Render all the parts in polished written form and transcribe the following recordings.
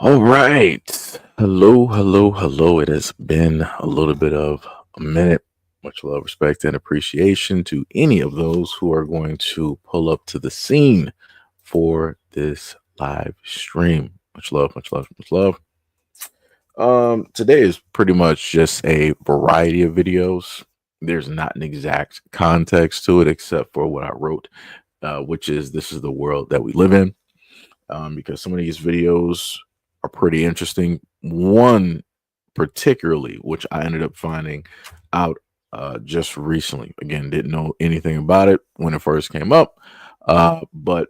All right. Hello, hello, hello. It has been a little bit of a minute. Much love, respect, and appreciation to any of those who are going to pull up to the scene for this live stream. Much love, much love, much love. Today is pretty much just a variety of videos. There's not an exact context to it except for what I wrote, which is this is the world that we live in. Because some of these videos are pretty interesting. One particularly, which I ended up finding out just recently. Again, didn't know anything about it when it first came up, but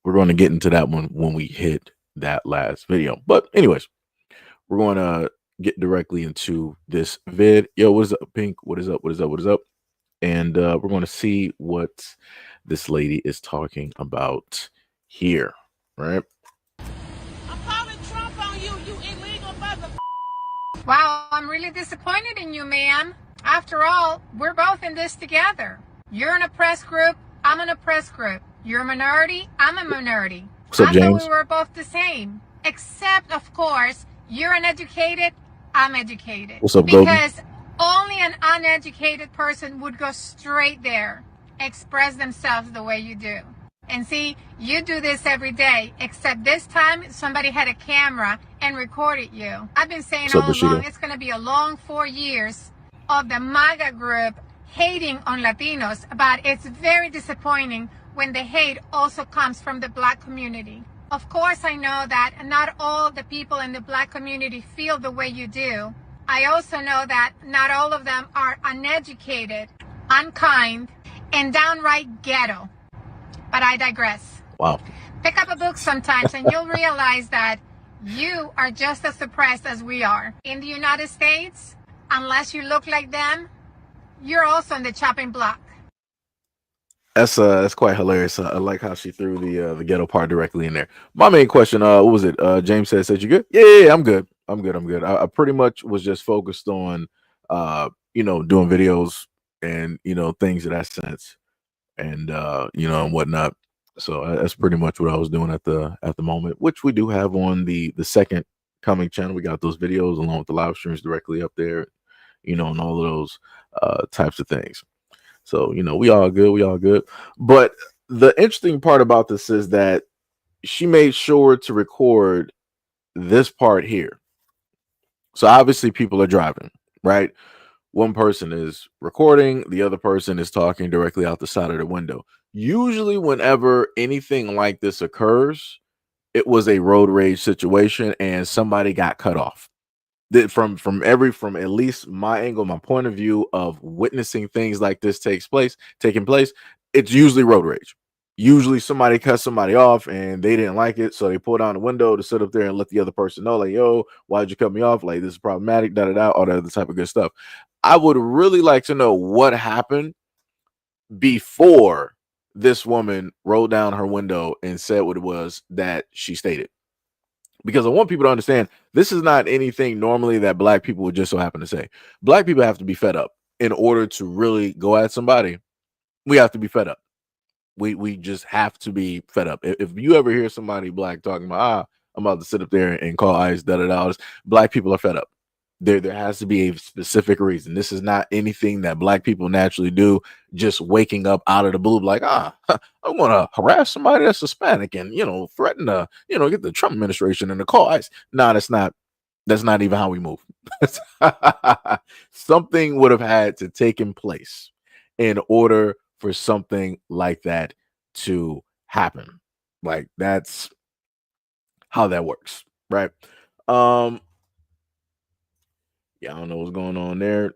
we're going to get into that one when we hit that last video. But anyways, we're going to get directly into this vid. Yo, what is up, Pink? What is up? What is up? What is up? And we're going to see what this lady is talking about here, right? I'm calling Trump on you, you illegal mother. Wow, I'm really disappointed in you, ma'am. After all, we're both in this together. You're in a press group, I'm in a press group. You're a minority, I'm a minority. What's up, I thought James? we were both the same. Except, of course, you're uneducated, I'm educated. What's up, Golden? Because only an uneducated person would go straight there, express themselves the way you do. And see, you do this every day, except this time somebody had a camera and recorded you. I've been saying What's up, all along, Rashida? it's going to be a long 4 years of the MAGA group hating on Latinos, but it's very disappointing when the hate also comes from the Black community. Of course, I know that not all the people in the Black community feel the way you do. I also know that not all of them are uneducated, unkind, and downright ghetto. But I digress. Wow. Pick up a book sometimes and you'll realize that you are just as suppressed as we are. In the United States, unless you look like them, you're also on the chopping block. That's quite hilarious. I like how she threw the ghetto part directly in there. My main question, what was it? James said you good? Yeah, I'm good. I'm good. I'm good. I pretty much was just focused on doing videos and things of that sense and and whatnot. So that's pretty much what I was doing at the moment, which we do have on the second coming channel. We got those videos along with the live streams directly up there, and all of those types of things. So we all good, we all good. But the interesting part about this is that she made sure to record this part here. So obviously people are driving, right? One person is recording, the other person is talking directly out the side of the window. Usually, whenever anything like this occurs, it was a road rage situation and somebody got cut off. From at least my angle, my point of view of witnessing things like this taking place, it's usually road rage. Usually somebody cut somebody off and they didn't like it, so they pulled down the window to sit up there and let the other person know, like, yo, why'd you cut me off? Like, this is problematic, da da da, all that other type of good stuff. I would really like to know what happened before this woman rolled down her window and said what it was that she stated. Because I want people to understand this is not anything normally that Black people would just so happen to say. Black people have to be fed up in order to really go at somebody. We have to be fed up. We just have to be fed up. If you ever hear somebody Black talking about, I'm about to sit up there and call ICE, da da da, Black people are fed up. There has to be a specific reason. This is not anything that Black people naturally do, just waking up out of the blue, like, I want to harass somebody that's Hispanic and, threaten to, get the Trump administration and the call ICE. No, that's not even how we move. Something would have had to take in place in order for something like that to happen. Like, that's how that works, right? Yeah, I don't know what's going on there.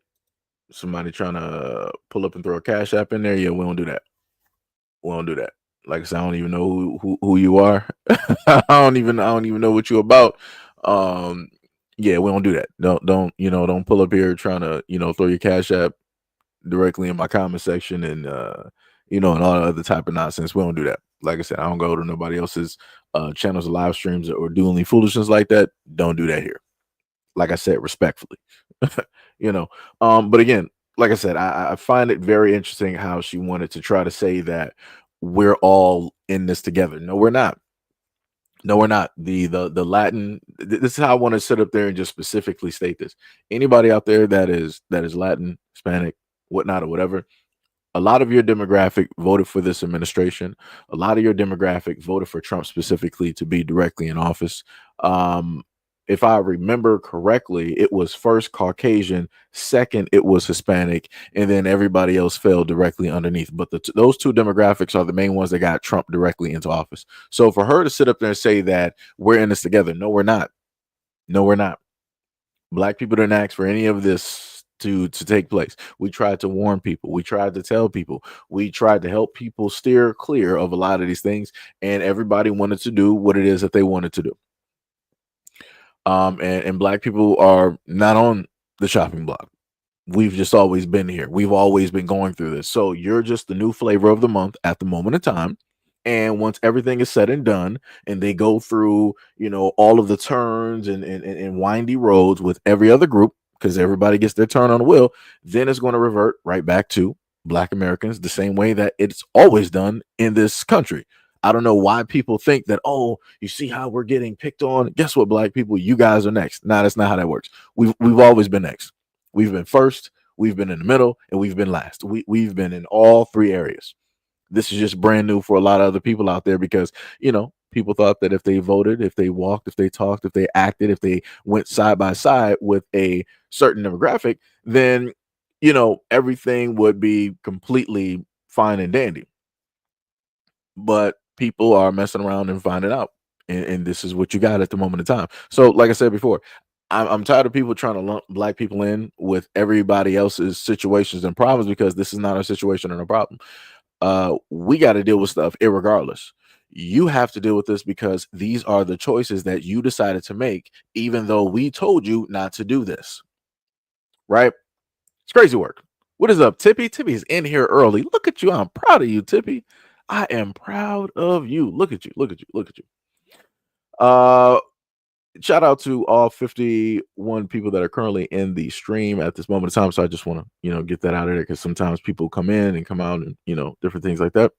Somebody trying to pull up and throw a cash app in there. Yeah, we don't do that. We don't do that. Like I said, I don't even know who you are. I don't even know what you're about. Yeah, we don't do that. Don't pull up here trying to throw your cash app directly in my comment section and and all the other type of nonsense. We don't do that. Like I said, I don't go to nobody else's channels or live streams or do any foolishness like that. Don't do that here. Like I said, respectfully. But again, like I said, I find it very interesting how she wanted to try to say that we're all in this together. No, we're not. No, we're not. The Latin. This is how I want to sit up there and just specifically state this. Anybody out there that is Latin, Hispanic, whatnot, or whatever, a lot of your demographic voted for this administration. A lot of your demographic voted for Trump specifically to be directly in office. Um, if I remember correctly, it was first Caucasian, second it was Hispanic, and then everybody else fell directly underneath. But those two demographics are the main ones that got Trump directly into office. So for her to sit up there and say that we're in this together, no, we're not. No, we're not. Black people didn't ask for any of this to take place. We tried to warn people. We tried to tell people. We tried to help people steer clear of a lot of these things, and everybody wanted to do what it is that they wanted to do. And black people are not on the shopping block. We've just always been here. We've always been going through this. So you're just the new flavor of the month at the moment of time. And once everything is said and done, and they go through, all of the turns and windy roads with every other group, because everybody gets their turn on the wheel, then it's going to revert right back to Black Americans the same way that it's always done in this country. I don't know why people think that, oh, you see how we're getting picked on. Guess what, Black people? You guys are next. Nah, that's not how that works. We've always been next. We've been first, we've been in the middle, and we've been last. We've been in all three areas. This is just brand new for a lot of other people out there because, people thought that if they voted, if they walked, if they talked, if they acted, if they went side by side with a certain demographic, then, everything would be completely fine and dandy. But people are messing around and finding out. And this is what you got at the moment of time. So, like I said before, I'm tired of people trying to lump Black people in with everybody else's situations and problems because this is not our situation and a problem. We got to deal with stuff irregardless. You have to deal with this because these are the choices that you decided to make, even though we told you not to do this. Right? It's crazy work. What is up, Tippy? Tippy's in here early. Look at you. I'm proud of you, Tippy. I am proud of you. Look at you. Look at you. Look at you. Uh, Shout out to all 51 people that are currently in the stream at this moment of time. So I just want to, get that out of there because sometimes people come in and come out and, different things like that.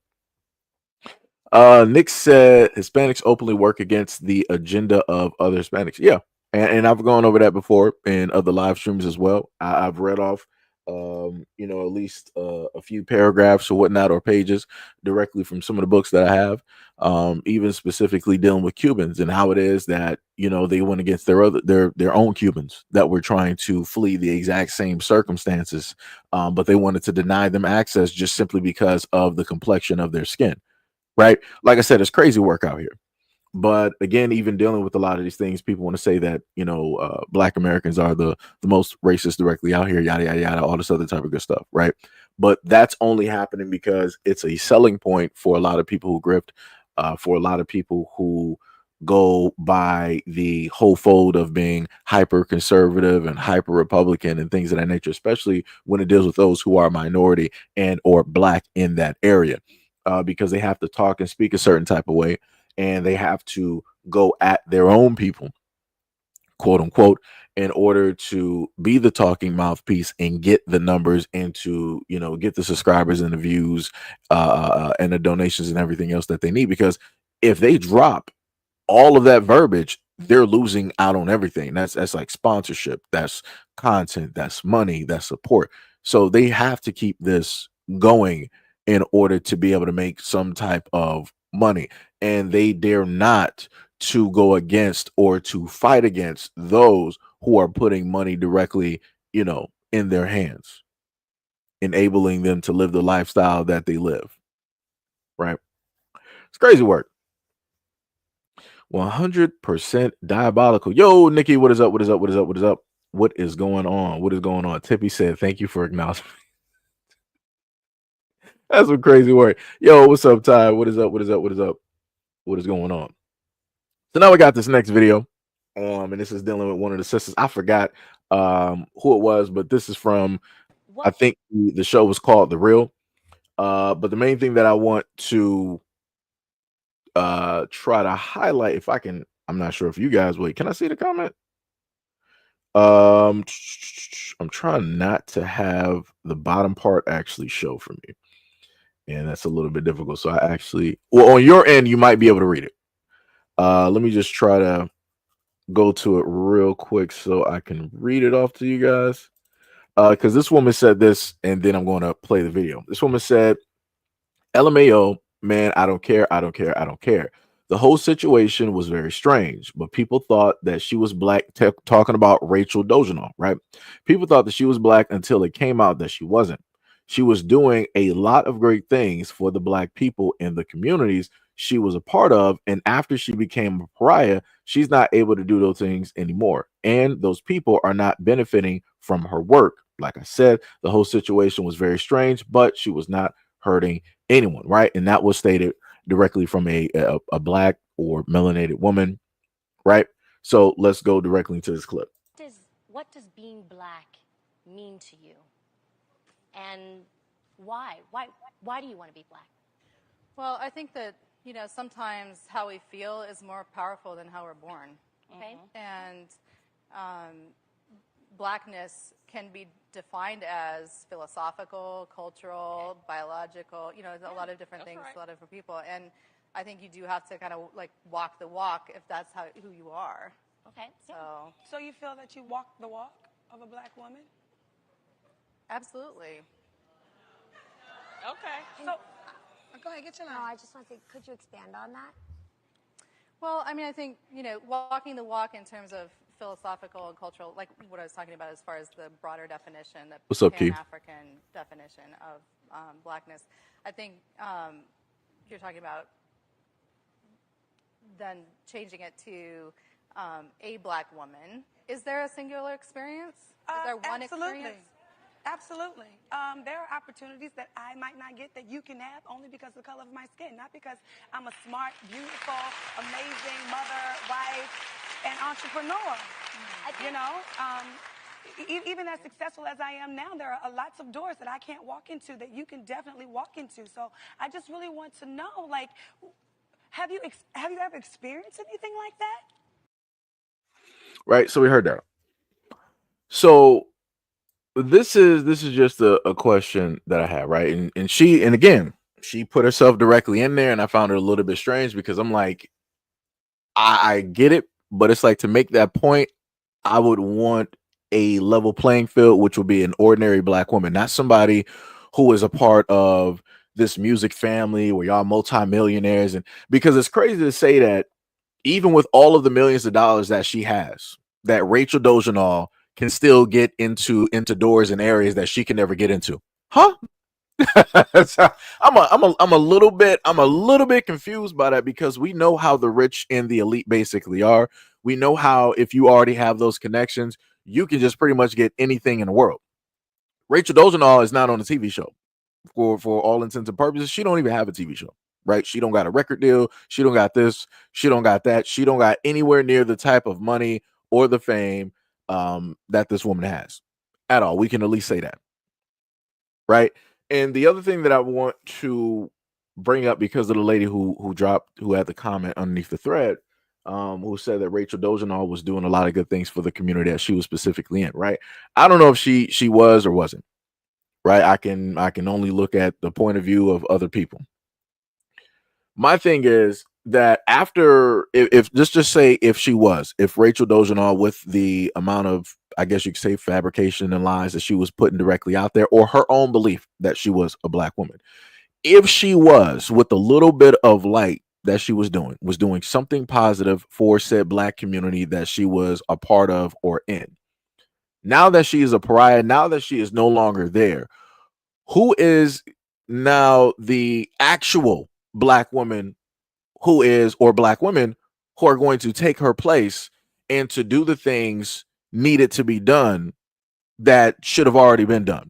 Nick said Hispanics openly work against the agenda of other Hispanics. Yeah. And I've gone over that before in other live streams as well. I've read off, at least a few paragraphs or whatnot or pages directly from some of the books that I have, even specifically dealing with Cubans and how it is that, they went against their own Cubans that were trying to flee the exact same circumstances. But they wanted to deny them access just simply because of the complexion of their skin. Right. Like I said, it's crazy work out here. But again, even dealing with a lot of these things, people want to say that Black Americans are the most racist directly out here, yada yada yada, all this other type of good stuff, right? But that's only happening because it's a selling point for a lot of people who grift, for a lot of people who go by the whole fold of being hyper conservative and hyper Republican and things of that nature, especially when it deals with those who are minority and or Black in that area, because they have to talk and speak a certain type of way and they have to go at their own people, quote unquote, in order to be the talking mouthpiece and get the numbers and to, get the subscribers and the views and the donations and everything else that they need. Because if they drop all of that verbiage, they're losing out on everything. That's like sponsorship, that's content, that's money, that's support. So they have to keep this going in order to be able to make some type of money. And they dare not to go against or to fight against those who are putting money directly, in their hands, enabling them to live the lifestyle that they live. Right? It's crazy work. 100% diabolical. Yo, Nikki, what is up? What is up? What is up? What is up? What is going on? What is going on? Tippy said, thank you for acknowledging. That's some crazy work. Yo, what's up, Ty? What is up? What is up? What is up? What is going on? So now we got this next video. And this is dealing with one of the sisters. I forgot who it was, but this is from, I think the show was called The Real. But the main thing that I want to try to highlight, if I can, I'm not sure if you guys wait. Can I see the comment? I'm trying not to have the bottom part actually show for me. And that's a little bit difficult. So I actually, well, on your end, you might be able to read it. Let me just try to go to it real quick so I can read it off to you guys. Because this woman said this, and then I'm going to play the video. This woman said, LMAO, man, I don't care. I don't care. I don't care. The whole situation was very strange, but people thought that she was black, talking about Rachel Dojanov, right? People thought that she was black until it came out that she wasn't. She was doing a lot of great things for the black people in the communities she was a part of. And after she became a pariah, she's not able to do those things anymore. And those people are not benefiting from her work. Like I said, the whole situation was very strange, but she was not hurting anyone, right? And that was stated directly from a black or melanated woman, right? So let's go directly into this clip. What does being black mean to you? And why? Why do you want to be black? Well, I think that, sometimes how we feel is more powerful than how we're born. Okay. And blackness can be defined as philosophical, cultural, biological, a lot of different things, right. a lot of different people. And I think you do have to kind of like walk the walk if that's who you are. Okay. So you feel that you walk the walk of a black woman? Absolutely. Okay. So, go ahead, get your No, line. I just want to say, could you expand on that? Well, I mean, I think, walking the walk in terms of philosophical and cultural, like what I was talking about as far as the broader definition, the What's up, Keith? Pan-African definition of blackness, I think you're talking about then changing it to a black woman. Is there a singular experience? Is there one Absolutely. experience? Absolutely. There are opportunities that I might not get that you can have only because of the color of my skin, not because I'm a smart, beautiful, amazing mother, wife, and entrepreneur. Even as successful as I am now, there are lots of doors that I can't walk into that you can definitely walk into. So I just really want to know, like, have you ever experienced anything like that? Right. So we heard that. So this is just a question that I have, right? And again, she put herself directly in there, and I found it a little bit strange because I'm like, I get it, but it's like, to make that point, I would want a level playing field, which would be an ordinary black woman, not somebody who is a part of this music family where y'all multimillionaires. And because it's crazy to say that even with all of the millions of dollars that she has, that Rachel Dojanal can still get into doors and areas that she can never get into. Huh? So I'm a little bit confused by that, because we know how the rich and the elite basically are. We know how, if you already have those connections, you can just pretty much get anything in the world. Rachel Dojanal is not on a TV show. For all intents and purposes, she don't even have a TV show, right? She don't got a record deal. She don't got this. She don't got that. She don't got anywhere near the type of money or the fame that this woman has at all. We can at least say that, right? And the other thing that I want to bring up, because of the lady who had the comment underneath the thread, who said that Rachel Dojanal was doing a lot of good things for the community that she was specifically in, right? I don't know if she was or wasn't, right? I can only look at the point of view of other people. My thing is that after, if just say if Rachel Dojanal, with the amount of, I guess you could say, fabrication and lies that she was putting directly out there, or her own belief that she was a black woman, if she was, with a little bit of light that she was doing something positive for said black community that she was a part of or in, now that she is a pariah, now that she is no longer there, who is now the actual black woman who is, or black women who are going to take her place and to do the things needed to be done that should have already been done?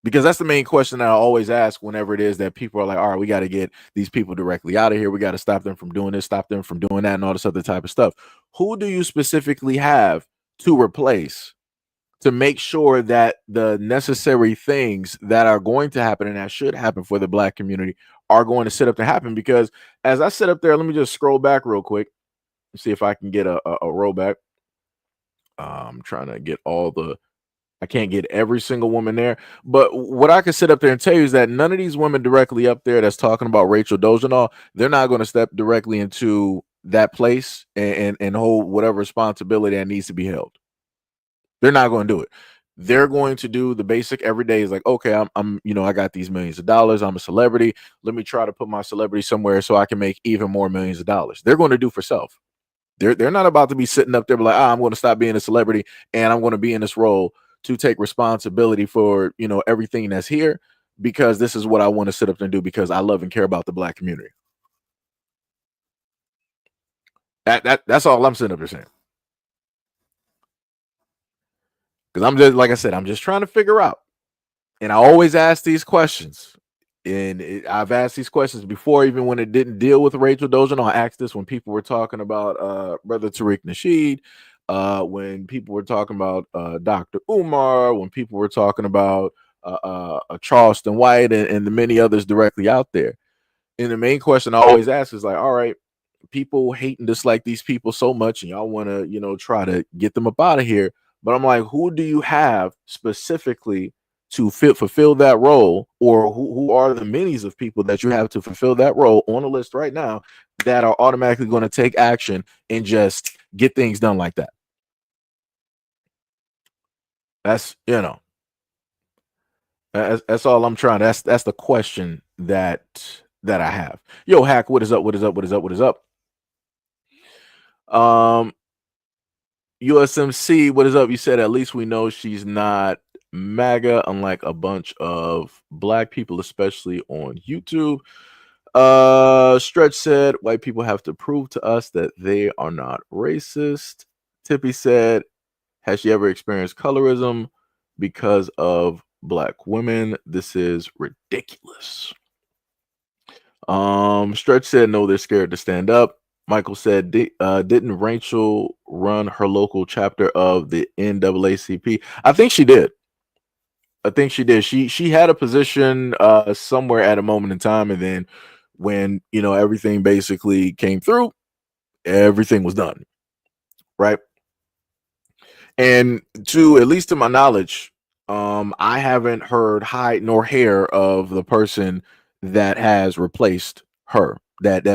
Because that's the main question that I always ask whenever it is that people are like, all right, we got to get these people directly out of here. We got to stop them from doing this, stop them from doing that, and all this other type of stuff. Who do you specifically have to replace, to make sure that the necessary things that are going to happen and that should happen for the black community are going to set up to happen? Because as I sit up there, let me just scroll back real quick and see if I can get a roll back. I'm trying to get all the I can't get every single woman there. But what I can sit up there and tell you is that none of these women directly up there that's talking about Rachel Doge and all, they're not going to step directly into that place and hold whatever responsibility that needs to be held. They're not going to do it. They're going to do the basic everyday is like, okay, I'm, I got these millions of dollars. I'm a celebrity. Let me try to put my celebrity somewhere so I can make even more millions of dollars. They're going to do for self. They're not about to be sitting up there like, I'm going to stop being a celebrity and I'm going to be in this role to take responsibility for, everything that's here because this is what I want to sit up and do because I love and care about the Black community. That's all I'm sitting up there saying. Because I'm just, like I said, I'm just trying to figure out. And I always ask these questions. And I've asked these questions before, even when it didn't deal with Rachel Dojan. I asked this when people were talking about Brother Tariq Nasheed, when people were talking about Dr. Umar, when people were talking about Charleston White and the many others directly out there. And the main question I always ask is like, all right, people hate and dislike these people so much, and y'all want to, try to get them up out of here. But I'm like, who do you have specifically to fulfill that role, or who are the minis of people that you have to fulfill that role on the list right now that are automatically going to take action and just get things done like that? That's that's all I'm trying. That's the question that I have. Yo, Hack, what is up? What is up? What is up? What is up? USMC, what is up? You said at least we know she's not MAGA, unlike a bunch of Black people, especially on YouTube. Stretch said white people have to prove to us that they are not racist. Tippy said, has she ever experienced colorism because of Black women? This is ridiculous. Stretch said no, they're scared to stand up. Michael said, didn't Rachel run her local chapter of the NAACP? I think she did. She had a position somewhere at a moment in time, and then when everything basically came through, everything was done, right? And to at least to my knowledge, I haven't heard hide nor hair of the person that has replaced her that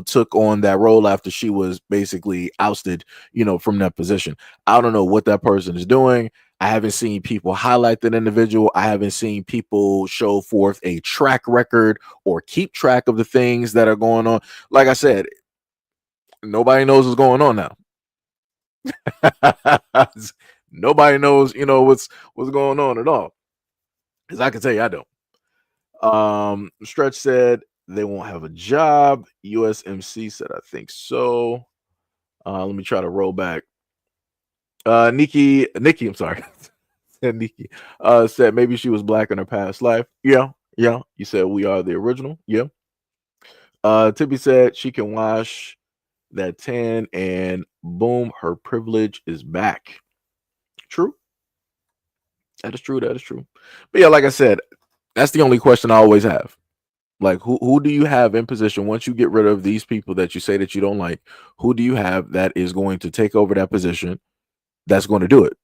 took on that role after she was basically ousted from that position. I don't know what that person is doing. I haven't seen people highlight that individual. I haven't seen people show forth a track record or keep track of the things that are going on. Like I said, nobody knows what's going on now. Nobody knows, what's going on at all. Because I can tell you, I don't. Stretch said they won't have a job. USMC said, I think so. Let me try to roll back. Nikki, I'm sorry. Nikki said maybe she was Black in her past life. Yeah. You said we are the original. Yeah. Tippy said she can wash that tan and boom, her privilege is back. True. That is true. But yeah, like I said, that's the only question I always have. Like, who do you have in position once you get rid of these people that you say that you don't like? Who do you have that is going to take over that position that's going to do it?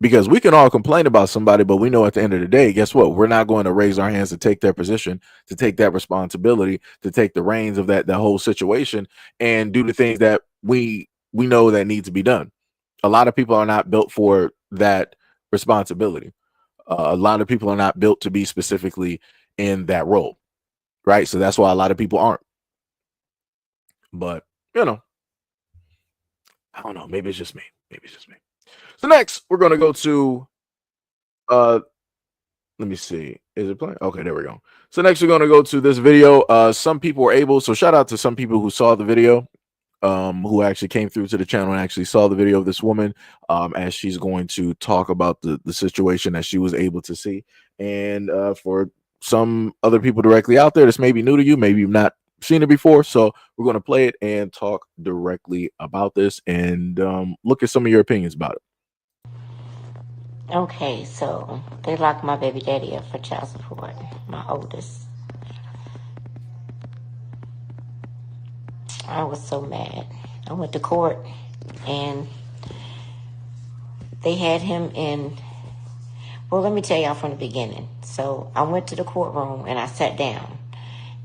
Because we can all complain about somebody, but we know at the end of the day, guess what? We're not going to raise our hands to take their position, to take that responsibility, to take the reins of that whole situation and do the things that we know that need to be done. A lot of people are not built for that responsibility. A lot of people are not built to be specifically in that role, right? So that's why a lot of people aren't. But I don't know. Maybe it's just me. So next, we're gonna go to let me see. Is it playing? Okay, there we go. So next, we're gonna go to this video. Some people were able. So shout out to some people who saw the video. Who actually came through to the channel and actually saw the video of this woman as she's going to talk about the situation that she was able to see. And for some other people directly out there, this may be new to you, maybe you've not seen it before. So we're going to play it and talk directly about this and look at some of your opinions about it. Okay, so they locked my baby daddy up for child support, my oldest. I was so mad. I went to court and they had him in Well, let me tell y'all from the beginning. So I went to the courtroom and I sat down.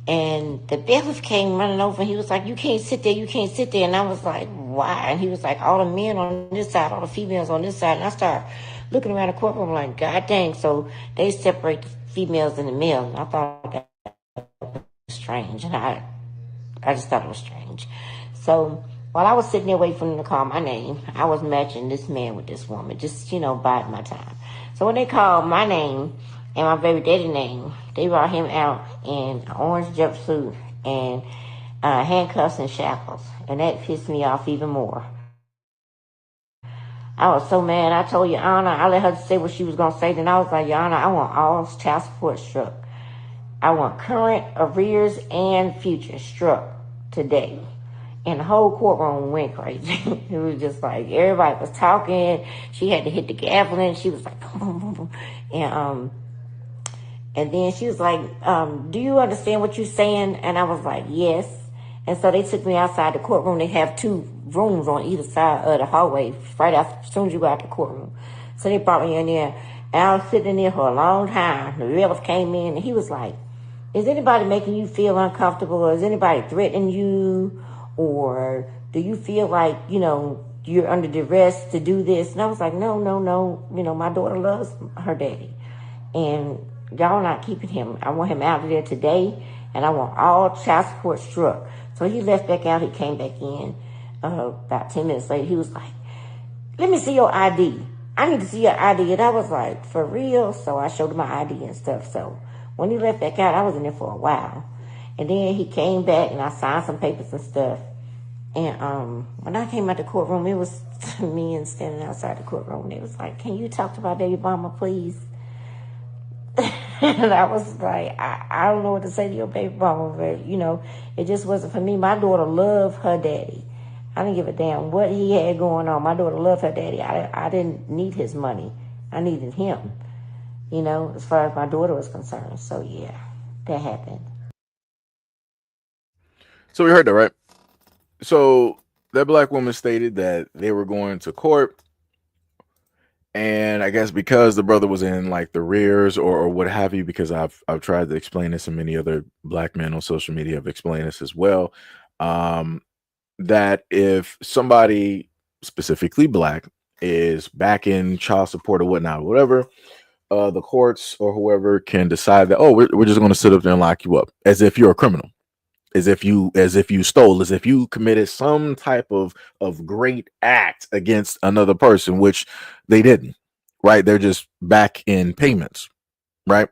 And the bailiff came running over and he was like, "You can't sit there, you can't sit there." And I was like, "Why?" And he was like, "All the men on this side, all the females on this side." And I started looking around the courtroom like, God dang. So they separate the females and the males. And I thought that was strange. And I just thought it was strange. So while I was sitting there waiting for them to call my name, I was matching this man with this woman, just, biding my time. So when they called my name and my baby daddy name, they brought him out in an orange jumpsuit and handcuffs and shackles. And that pissed me off even more. I was so mad. I told Your Honor, I let her say what she was going to say. Then I was like, "Your Honor, I want all child support struck. I want current, arrears, and future struck today." And the whole courtroom went crazy. It was just like everybody was talking. She had to hit the gavel and she was like, boom, boom, boom, boom. And then she was like, "Do you understand what you're saying?" And I was like, "Yes." And so they took me outside the courtroom. They have two rooms on either side of the hallway, right after, as soon as you go out the courtroom. So they brought me in there. And I was sitting in there for a long time. The bailiff came in and he was like, "Is anybody making you feel uncomfortable? Or is anybody threatening you? Or do you feel like, you're under duress to do this?" And I was like, "No, no, no. My daughter loves her daddy. And y'all not keeping him. I want him out of there today. And I want all child support struck." So he left back out. He came back in about 10 minutes later. He was like, "Let me see your ID. I need to see your ID." And I was like, "For real?" So I showed him my ID and stuff. So when he left back out, I was in there for a while. And then he came back and I signed some papers and stuff. And when I came out the courtroom, it was men standing outside the courtroom. They was like, "Can you talk to my baby mama, please?" And I was like, I don't know what to say to your baby mama, but, it just wasn't for me. My daughter loved her daddy. I didn't give a damn what he had going on. My daughter loved her daddy. I didn't need his money. I needed him, as far as my daughter was concerned. So, yeah, that happened. So we heard that, right? So that black woman stated that they were going to court, and I guess because the brother was in like the rears or what have you, because I've tried to explain this, and many other black men on social media have explained this as well. Um, that if somebody specifically black is back in child support or whatnot, whatever, the courts or whoever can decide that, oh, we're just going to sit up there and lock you up as if you're a criminal, as if you stole, as if you committed some type of great act against another person, which they didn't, right? They're just back in payments, right?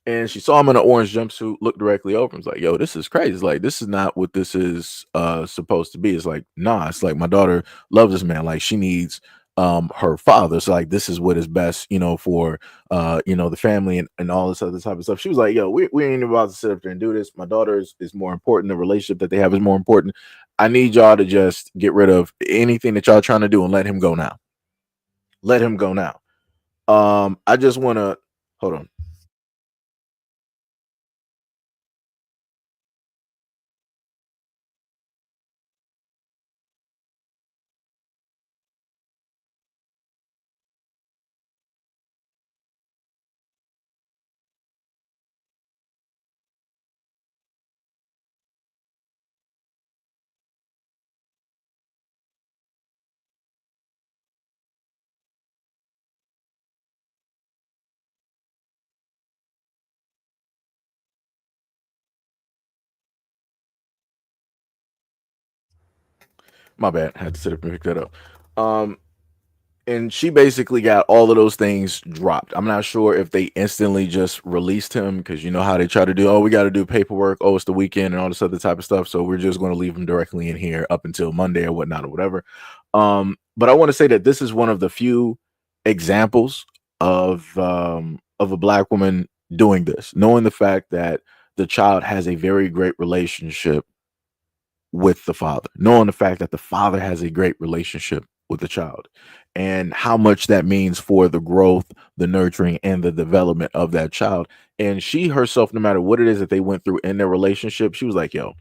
And she saw him in an orange jumpsuit, looked directly over and was like, "Yo, this is crazy. It's like, this is not what this is supposed to be." It's like, nah, it's like, my daughter loves this man. Like, she needs her father. So like, this is what is best, for the family and all this other type of stuff. She was like, "Yo, we ain't about to sit up there and do this. My daughter is more important. The relationship that they have is more important. I need y'all to just get rid of anything that y'all trying to do and let him go now. Let him go now." I just wanna hold on. My bad. Had to sit up and pick that up. Um, and she basically got all of those things dropped. I'm not sure if they instantly just released him, because you know how they try to do, oh, we got to do paperwork, oh, it's the weekend and all this other type of stuff, so we're just going to leave him directly in here up until Monday or whatnot or whatever. But I want to say that this is one of the few examples of a black woman doing this, knowing the fact that the child has a very great relationship with the father, knowing the fact that the father has a great relationship with the child, and how much that means for the growth, the nurturing, and the development of that child. And she herself, no matter what it is that they went through in their relationship, she was like, "Yo,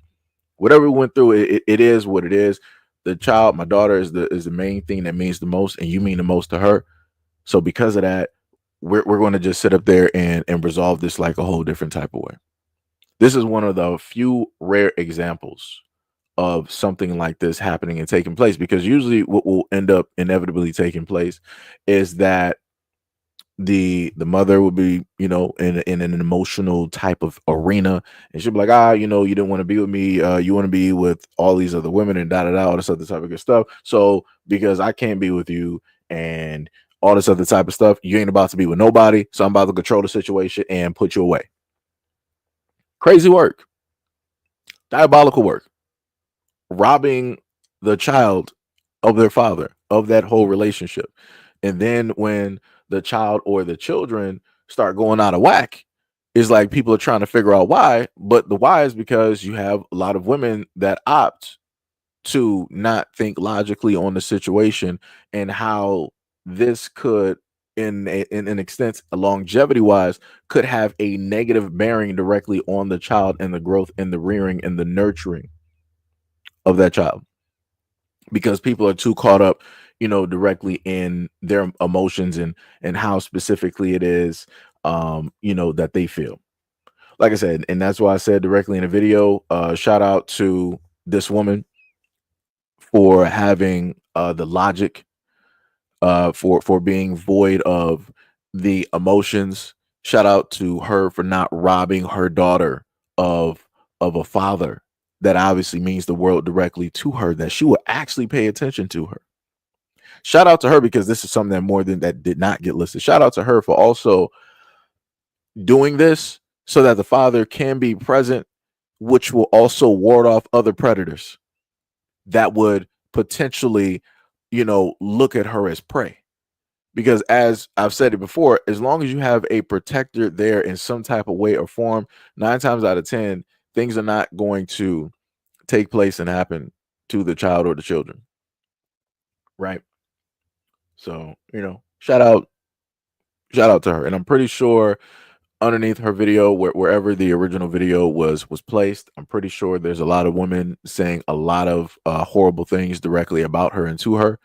whatever we went through, it is what it is. The child, my daughter, is the main thing that means the most, and you mean the most to her. So because of that, we're going to just sit up there and resolve this like a whole different type of way. This is one of the few rare examples of something like this happening and taking place, because usually what will end up inevitably taking place is that the mother will be, in an emotional type of arena, and she'll be like, you didn't want to be with me, you want to be with all these other women and all this other type of good stuff. So because I can't be with you and all this other type of stuff, you ain't about to be with nobody, so I'm about to control the situation and put you away. Crazy work, diabolical work, robbing the child of their father, of that whole relationship. And then when the child or the children start going out of whack, it's like people are trying to figure out why. But the why is because you have a lot of women that opt to not think logically on the situation and how this could, in an extent, longevity wise, could have a negative bearing directly on the child and the growth and the rearing and the nurturing of that child, because people are too caught up, directly in their emotions and how specifically it is, that they feel. Like I said, and that's why I said directly in the video, shout out to this woman for having the logic, for being void of the emotions. Shout out to her for not robbing her daughter of a father that obviously means the world directly to her, that she will actually pay attention to her. Shout out to her, because this is something that more than that did not get listed. Shout out to her for also doing this so that the father can be present, which will also ward off other predators that would potentially, look at her as prey. Because as I've said it before, as long as you have a protector there in some type of way or form, 9 times out of 10, things are not going to take place and happen to the child or the children. Right. So, shout out to her. And I'm pretty sure underneath her video, wherever the original video was placed, I'm pretty sure there's a lot of women saying a lot of horrible things directly about her and to her,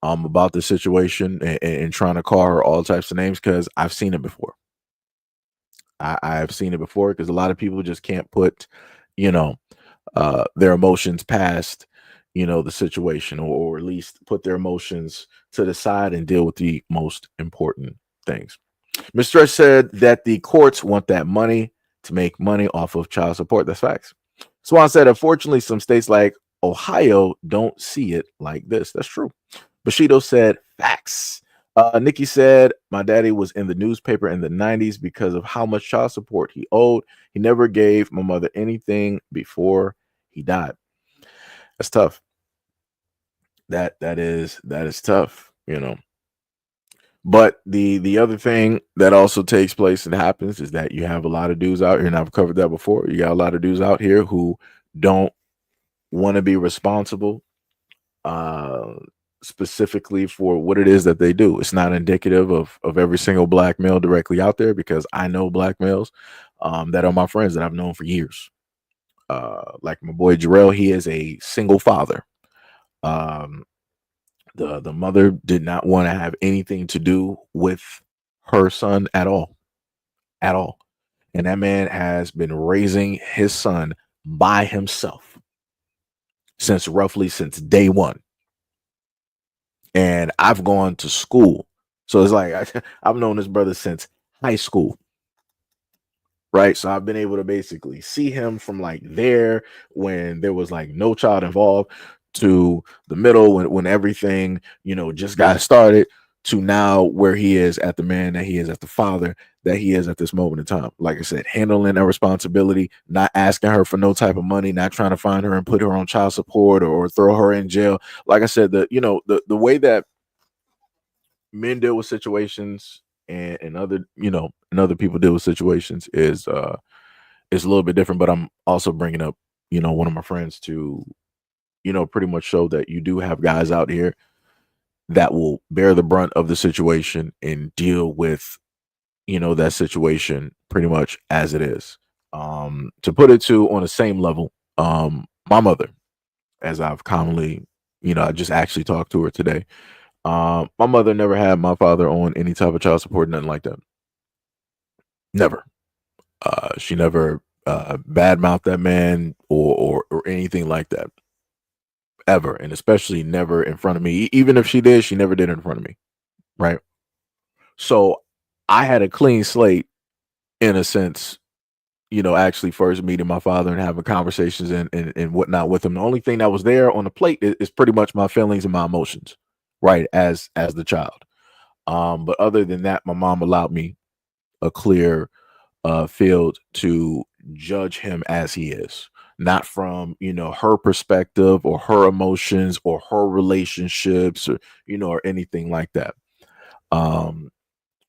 about the situation, and trying to call her all types of names, because I've seen it before. I've seen it before, because a lot of people just can't put, you know, their emotions past, the situation, or at least put their emotions to the side and deal with the most important things. Mr. said that the courts want that money to make money off of child support. That's facts. Swan said, unfortunately, some states like Ohio don't see it like this. That's true. Bushido said, facts. Nikki said, my daddy was in the newspaper in the 90s because of how much child support he owed. He never gave my mother anything before he died. That's tough. That is tough, But the other thing that also takes place and happens is that you have a lot of dudes out here, and I've covered that before. You got a lot of dudes out here who don't want to be responsible, specifically for what it is that they do. It's not indicative of every single black male directly out there, because I know black males that are my friends that I've known for years. Like my boy Jarrell, he is a single father. The mother did not want to have anything to do with her son at all, and that man has been raising his son by himself since day one. And I've gone to school, so it's like I've known this brother since high school. Right. So I've been able to basically see him from like there, when there was like no child involved, to the middle when everything, just got started, to now where he is at the man that he is, at the father that he is at this moment in time. Like I said, handling that responsibility, not asking her for no type of money, not trying to find her and put her on child support, or throw her in jail. Like I said, the way that men deal with situations, and other people deal with situations is a little bit different. But I'm also bringing up, one of my friends to, pretty much show that you do have guys out here that will bear the brunt of the situation and deal with, that situation pretty much as it is. To put it to on the same level, my mother, as I've commonly, I just actually talked to her today. My mother never had my father on any type of child support, nothing like that. Never. She never badmouthed that man or anything like that ever, and especially never in front of me. Even if she did, she never did it in front of me, right? So I had a clean slate in a sense, actually first meeting my father and having conversations and whatnot with him. The only thing that was there on the plate is pretty much my feelings and my emotions, right? As the child. But other than that, my mom allowed me a clear field to judge him as he is, not from her perspective or her emotions or her relationships or or anything like that. Um,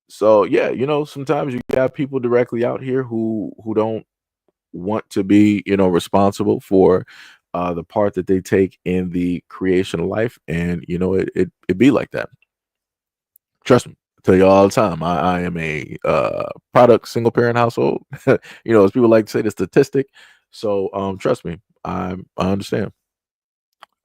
so yeah, sometimes you have people directly out here who don't want to be responsible for the part that they take in the creation of life, and it be like that. Trust me, I tell you all the time. I am a product single parent household. As people like to say, the statistic. So trust me, I understand.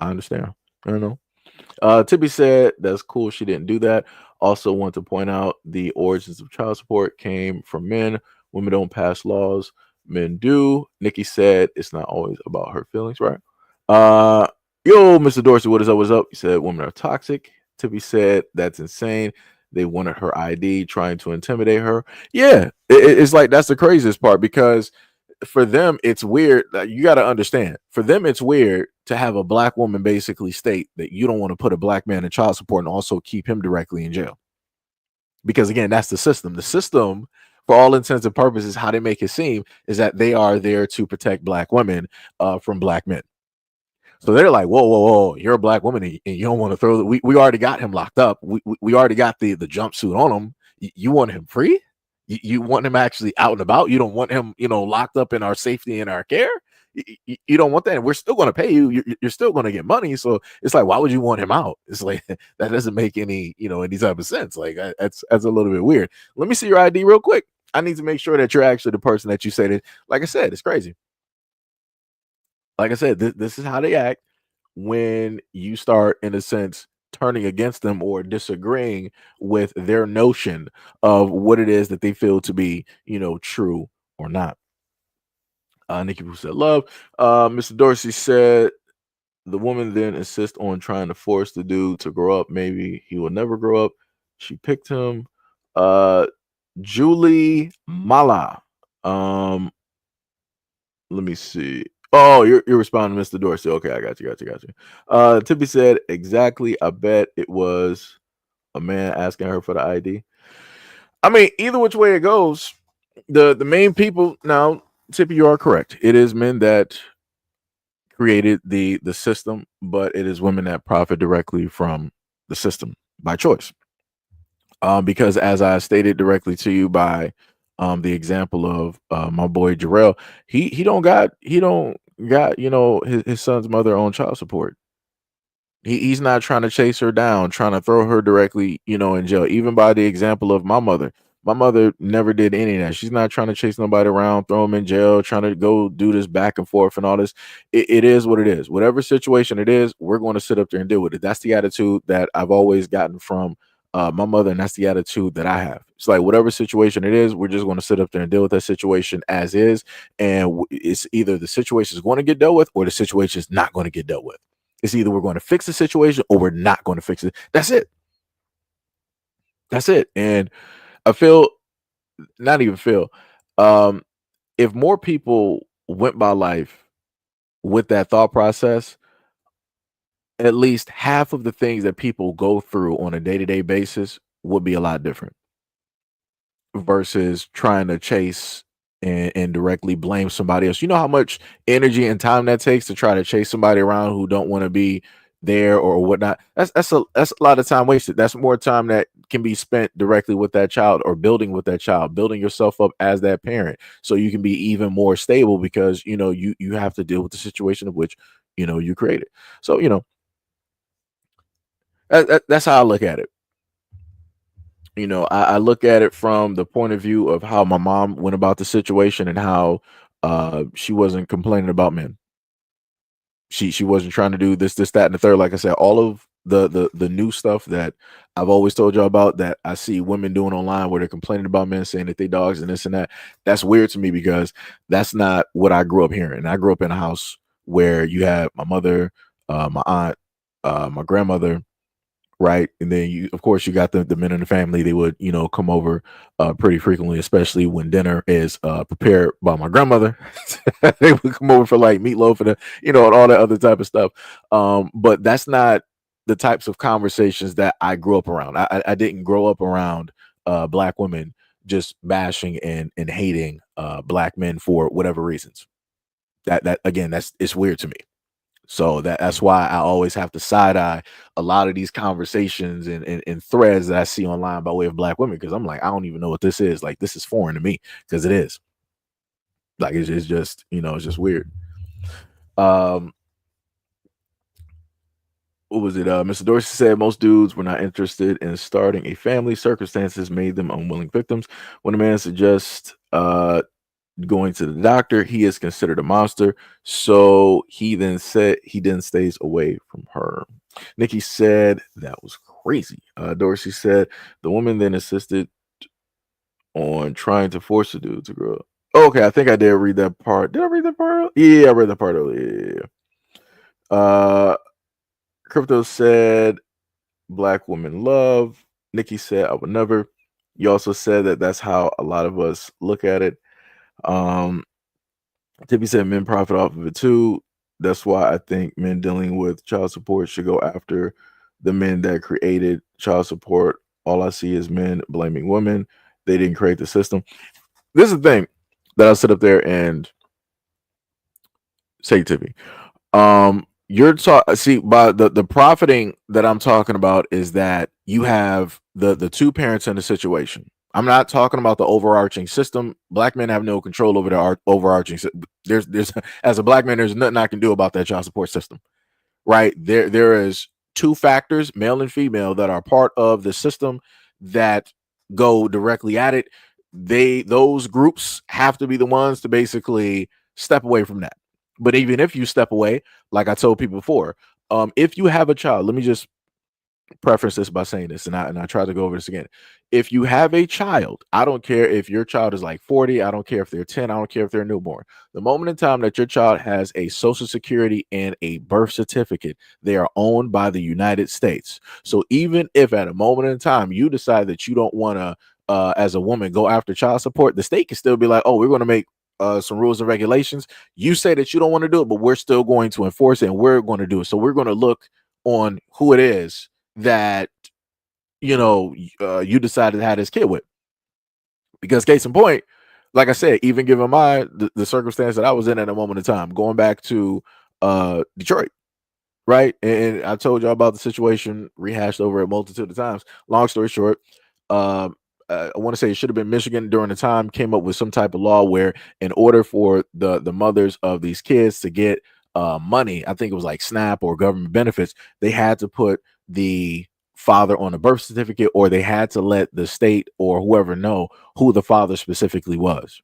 I understand. I don't know. Tippy said that's cool. She didn't do that. Also, want to point out the origins of child support came from men. Women don't pass laws. Men do. Nikki said it's not always about her feelings, right? Uh, yo, Mr. Dorsey, what is up? What's up? He said women are toxic. Tippy said that's insane. They wanted her ID, trying to intimidate her. Yeah, it's like that's the craziest part because for them it's weird. You got to understand, for them it's weird to have a black woman basically state that you don't want to put a black man in child support and also keep him directly in jail, because again, that's the system for all intents and purposes. How they make it seem is that they are there to protect black women from black men. So they're like, whoa, whoa, whoa, you're a black woman and you don't want to throw we already got him locked up. We already got the jumpsuit on him. You want him free? You want him actually out and about? You don't want him, locked up in our safety and our care? You don't want that. And we're still going to pay you. You're still going to get money. So it's like, why would you want him out? It's like, that doesn't make any type of sense. Like that's a little bit weird. Let me see your ID real quick. I need to make sure that you're actually the person that you say that. Like I said, it's crazy. Like I said, this is how they act when you start, in a sense, turning against them or disagreeing with their notion of what it is that they feel to be, true or not. Nikki Boo said love. Mr. Dorsey said the woman then insists on trying to force the dude to grow up. Maybe he will never grow up. She picked him. Julie Mala. Let me see. Oh, you're responding, Mr. Dorsey. Okay, I got you. Tippy said exactly. I bet it was a man asking her for the ID. I mean, either which way it goes, the main people now, Tippy, you are correct. It is men that created the system, but it is women that profit directly from the system by choice. Because as I stated directly to you by the example of my boy Jarrell, he don't got his son's mother on child support. He's not trying to chase her down, trying to throw her directly, in jail. Even by the example of my mother. My mother never did any of that. She's not trying to chase nobody around, throw them in jail, trying to go do this back and forth and all this. It is what it is. Whatever situation it is, we're going to sit up there and deal with it. That's the attitude that I've always gotten from my mother, and that's the attitude that I have. It's like whatever situation it is, we're just going to sit up there and deal with that situation as is, and it's either the situation is going to get dealt with or the situation is not going to get dealt with. It's either we're going to fix the situation or we're not going to fix it. That's it. That's it. And I feel, not even feel, um, if more people went by life with that thought process, at least half of the things that people go through on a day-to-day basis would be a lot different versus trying to chase and directly blame somebody else. You know how much energy and time that takes to try to chase somebody around who don't want to be there or whatnot. That's a lot of time wasted. That's more time that can be spent directly with that child or building with that child, building yourself up as that parent so you can be even more stable because you have to deal with the situation of which you created. So that's how I look at it. I look at it from the point of view of how my mom went about the situation and how she wasn't complaining about men. She wasn't trying to do this, that, and the third. Like I said, all of the new stuff that I've always told y'all about that I see women doing online where they're complaining about men saying that they dogs and this and that. That's weird to me because that's not what I grew up hearing. I grew up in a house where you had my mother, my aunt, my grandmother, right? And then you, of course, you got the men in the family. They would, come over pretty frequently, especially when dinner is prepared by my grandmother. They would come over for like meatloaf and and all that other type of stuff. But that's not the types of conversations that I grew up around. I didn't grow up around black women just bashing and hating black men for whatever reasons. That again, that's it's weird to me. So that's why I always have to side eye a lot of these conversations and threads that I see online by way of black women because I'm like, I don't even know what this is. Like, this is foreign to me because it is. Like, it's just, it's just weird. Um, what was it? Mr. Dorsey said most dudes were not interested in starting a family. Circumstances made them unwilling victims. When a man suggests going to the doctor, he is considered a monster. So he then stays away from her. Nikki said that was crazy. Dorsey said the woman then insisted on trying to force the dude to grow up. Okay, I think I did read that part. Did I read that part? Yeah, I read that part earlier. Yeah. Crypto said black women love. Nikki said I would never. You also said that that's how a lot of us look at it. Tippy said men profit off of it too. That's why I think men dealing with child support should go after the men that created child support. All I see is men blaming women. They didn't create the system. This is the thing that I'll sit up there and say, Tippy. You're see by the profiting that I'm talking about is that you have the two parents in the situation. I'm not talking about the overarching system. Black men have no control over the overarching. There's as a black man, there's nothing I can do about that child support system, right? There is two factors, male and female, that are part of the system that go directly at it. Those groups have to be the ones to basically step away from that. But even if you step away, like I told people before, if you have a child, let me just preface this by saying this, and I try to go over this again. If you have a child, I don't care if your child is like 40, I don't care if they're 10, I don't care if they're newborn. The moment in time that your child has a social security and a birth certificate, they are owned by the United States. So even if at a moment in time you decide that you don't want to, as a woman, go after child support, the state can still be like, oh, we're going to make some rules and regulations. You say that you don't want to do it, but we're still going to enforce it and we're going to do it. So we're going to look on who it is that you decided to have this kid with. Because case in point, like I said, even given the circumstance that I was in at a moment in time, going back to Detroit, right? And I told y'all about the situation, rehashed over a multitude of times. Long story short, I want to say it should have been Michigan during the time came up with some type of law where in order for the mothers of these kids to get money, I think it was like SNAP or government benefits, they had to put the father on a birth certificate or they had to let the state or whoever know who the father specifically was.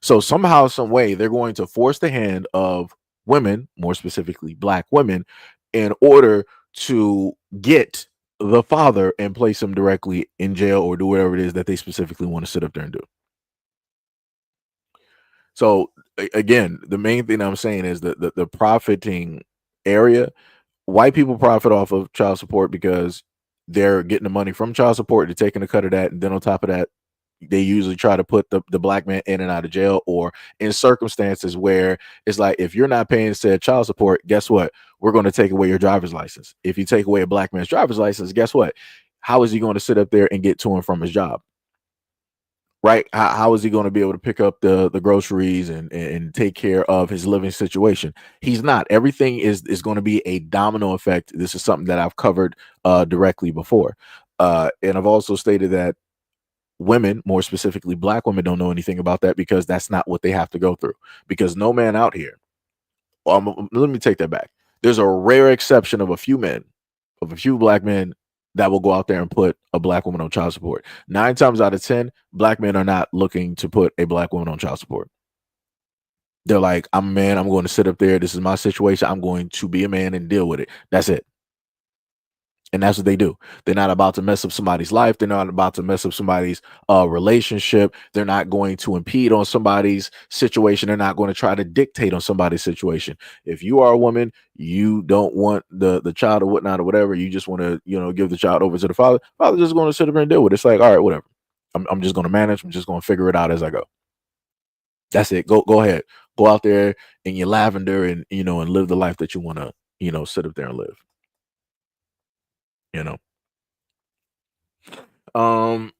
So somehow, some way, they're going to force the hand of women, more specifically black women, in order to get the father and place him directly in jail or do whatever it is that they specifically want to sit up there and do. So again, the main thing I'm saying is that the profiting area, white people profit off of child support because they're getting the money from child support, they're taking a cut of that, and then on top of that, they usually try to put the black man in and out of jail or in circumstances where it's like, if you're not paying said child support, guess what? We're going to take away your driver's license. If you take away a black man's driver's license, guess what? How is he going to sit up there and get to and from his job? Right? How is he going to be able to pick up the groceries and take care of his living situation? He's not. Everything is going to be a domino effect. This is something that I've covered directly before. And I've also stated that women, more specifically black women, don't know anything about that because that's not what they have to go through. Because no man out here, let me take that back. There's a rare exception of a few men, of a few black men that will go out there and put a black woman on child support. 9 times out of 10, black men are not looking to put a black woman on child support. They're like, I'm a man, I'm going to sit up there. This is my situation. I'm going to be a man and deal with it. That's it. And that's what they do. They're not about to mess up somebody's life. They're not about to mess up somebody's relationship. They're not going to impede on somebody's situation. They're not going to try to dictate on somebody's situation. If you are a woman, you don't want the child or whatnot or whatever. You just want to, give the child over to the father. Father's just going to sit up and deal with it. It's like, all right, whatever. I'm just going to manage. I'm just going to figure it out as I go. That's it. Go ahead. Go out there in your lavender and and live the life that you want to sit up there and live. You know. Um,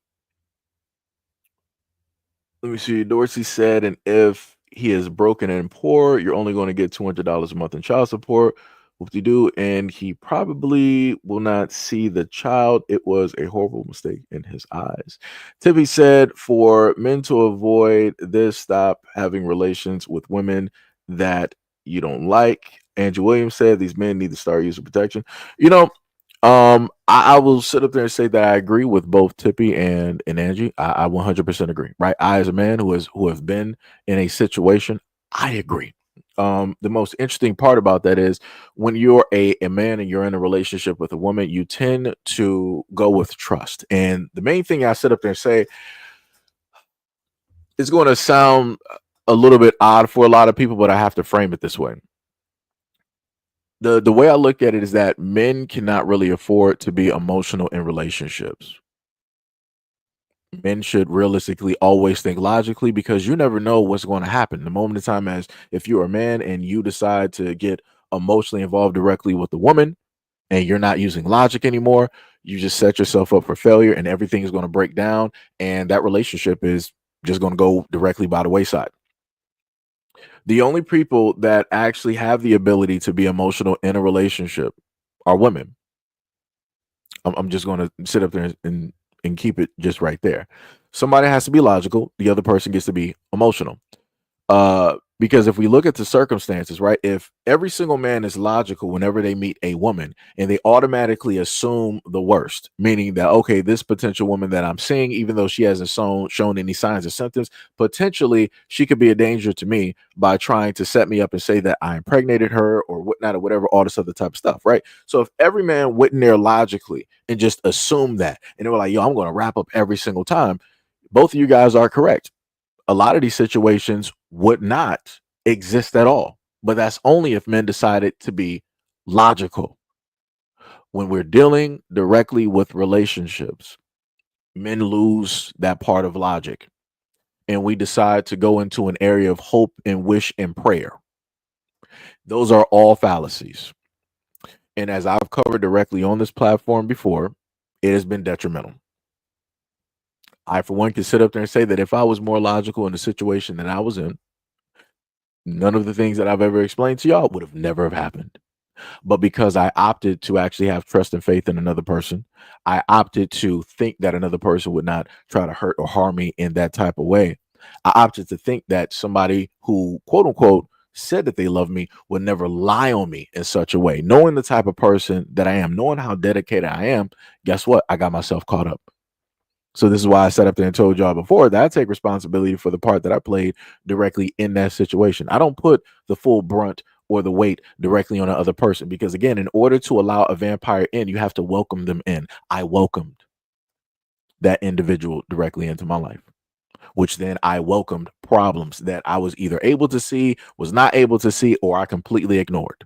let me see. Dorsey said, and if he is broken and poor, you're only going to get $200 a month in child support. What do you do? And he probably will not see the child. It was a horrible mistake in his eyes. Tippy said, for men to avoid this, stop having relations with women that you don't like. Andrew Williams said, these men need to start using protection. I will sit up there and say that I agree with both Tippy and Angie. I 100% agree. Right, I as a man who have been in a situation, I agree. The most interesting part about that is when you're a man and you're in a relationship with a woman, you tend to go with trust. And the main thing I sit up there and say, it's going to sound a little bit odd for a lot of people, but I have to frame it this way. The way I look at it is that men cannot really afford to be emotional in relationships. Men should realistically always think logically because you never know what's going to happen. The moment in time, as if you're a man and you decide to get emotionally involved directly with the woman and you're not using logic anymore, you just set yourself up for failure and everything is going to break down and that relationship is just going to go directly by the wayside. The only people that actually have the ability to be emotional in a relationship are women. I'm just going to sit up there and keep it just right there. Somebody has to be logical. The other person gets to be emotional. Because if we look at the circumstances, right, if every single man is logical whenever they meet a woman and they automatically assume the worst, meaning that, okay, this potential woman that I'm seeing, even though she hasn't shown any signs or symptoms, potentially she could be a danger to me by trying to set me up and say that I impregnated her or whatnot or whatever, all this other type of stuff, right? So if every man went in there logically and just assumed that, and they were like, yo, I'm going to wrap up every single time, both of you guys are correct. A lot of these situations would not exist at all. But that's only if men decided to be logical. When we're dealing directly with relationships, men lose that part of logic. And we decide to go into an area of hope and wish and prayer. Those are all fallacies. And as I've covered directly on this platform before, it has been detrimental. I, for one, can sit up there and say that if I was more logical in the situation that I was in, none of the things that I've ever explained to y'all would have never have happened. But because I opted to actually have trust and faith in another person, I opted to think that another person would not try to hurt or harm me in that type of way. I opted to think that somebody who, quote unquote, said that they love me would never lie on me in such a way. Knowing the type of person that I am, knowing how dedicated I am, guess what? I got myself caught up. So this is why I sat up there and told y'all before that I take responsibility for the part that I played directly in that situation. I don't put the full brunt or the weight directly on the other person because, again, in order to allow a vampire in, you have to welcome them in. I welcomed that individual directly into my life, which then I welcomed problems that I was either able to see, was not able to see, or I completely ignored.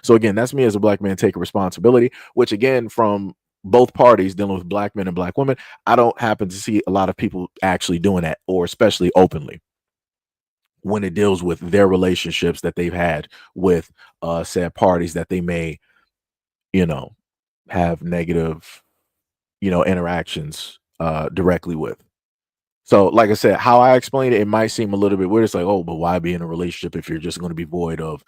So again, that's me as a black man taking responsibility, which again, from both parties dealing with black men and black women, I don't happen to see a lot of people actually doing that, or especially openly when it deals with their relationships that they've had with said parties that they may, you know, have negative, interactions directly with. So, like I said, how I explain it, it might seem a little bit weird. It's like, oh, but why be in a relationship if you're just going to be void of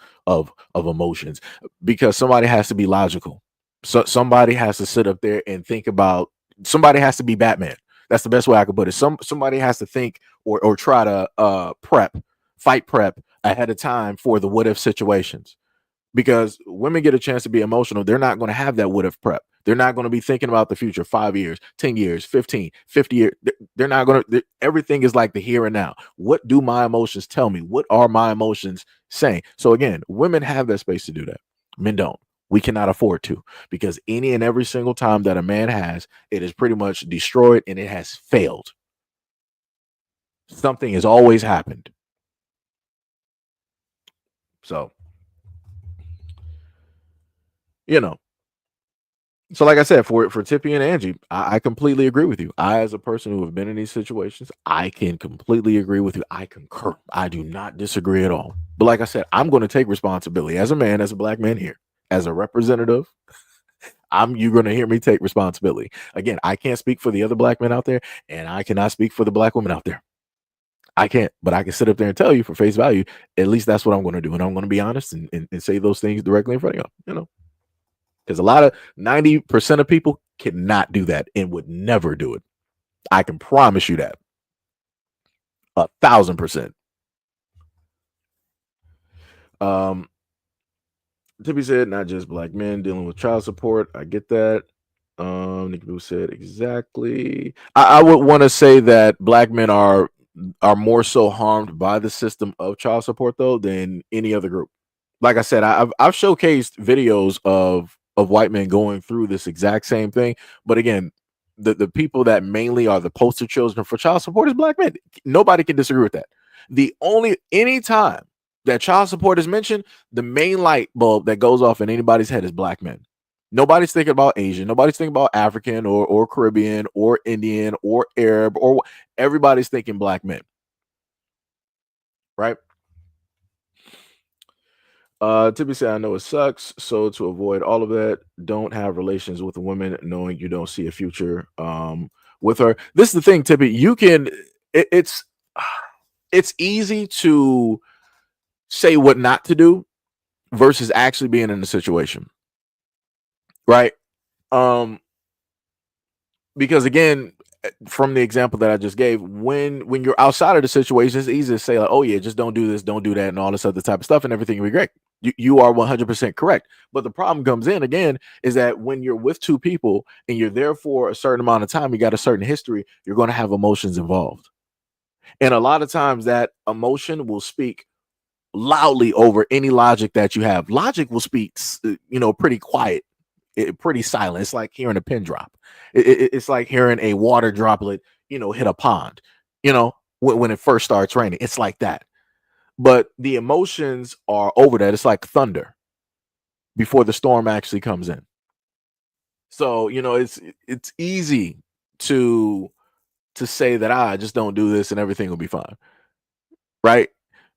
emotions? Because somebody has to be logical. So somebody has to sit up there and think about. Somebody has to be Batman. That's the best way I could put it. Somebody has to think or try to fight prep ahead of time for the what if situations, because women get a chance to be emotional. They're not going to have that what if prep. They're not going to be thinking about the future 5 years, 10 years, 15, 50 years. They're not going to, everything is like the here and now. What do my emotions tell me? What are my emotions saying? So again, women have that space to do that. Men don't. We cannot afford to, because any and every single time that a man has, it is pretty much destroyed and it has failed. Something has always happened. So, you know, so like I said, for Tippy and Angie, I completely agree with you. I, as a person who have been in these situations, I can completely agree with you. I concur. I do not disagree at all. But like I said, I'm going to take responsibility as a man, as a black man here, as a representative. You're going to hear me take responsibility. Again, I can't speak for the other black men out there, and I cannot speak for the black women out there. I can't, but I can sit up there and tell you for face value. At least that's what I'm going to do, and I'm going to be honest and say those things directly in front of you. You know. Because a lot of 90% of people cannot do that and would never do it. I can promise you that. 1,000%. Tippy said, not just black men dealing with child support. I get that. Nikki Boo said exactly. I would want to say that black men are more so harmed by the system of child support though than any other group. Like I said, I've showcased videos of white men going through this exact same thing. But again, the people that mainly are the poster children for child support is black men. Nobody can disagree with that. The only anytime that child support is mentioned, the main light bulb that goes off in anybody's head is black men. Nobody's thinking about Asian. Nobody's thinking about African or Caribbean or Indian or Arab, or everybody's thinking black men. Right? Tippy said, I know it sucks. So to avoid all of that, don't have relations with a woman knowing you don't see a future with her. This is the thing, Tippy. You can it's easy to say what not to do versus actually being in the situation. Right? Because again, from the example that I just gave, when you're outside of the situation, it's easy to say like, oh yeah, just don't do this, don't do that, and all this other type of stuff, and everything will be great. You are 100% correct. But the problem comes in again is that when you're with two people and you're there for a certain amount of time, you got a certain history, you're going to have emotions involved. And a lot of times that emotion will speak loudly over any logic that you have. Logic will speak, pretty quiet, pretty silent. It's like hearing a pin drop. It's like hearing a water droplet, hit a pond, when it first starts raining. It's like that. But the emotions are over that. It's like thunder before the storm actually comes in. So, it's easy to say that I just don't do this and everything will be fine. Right?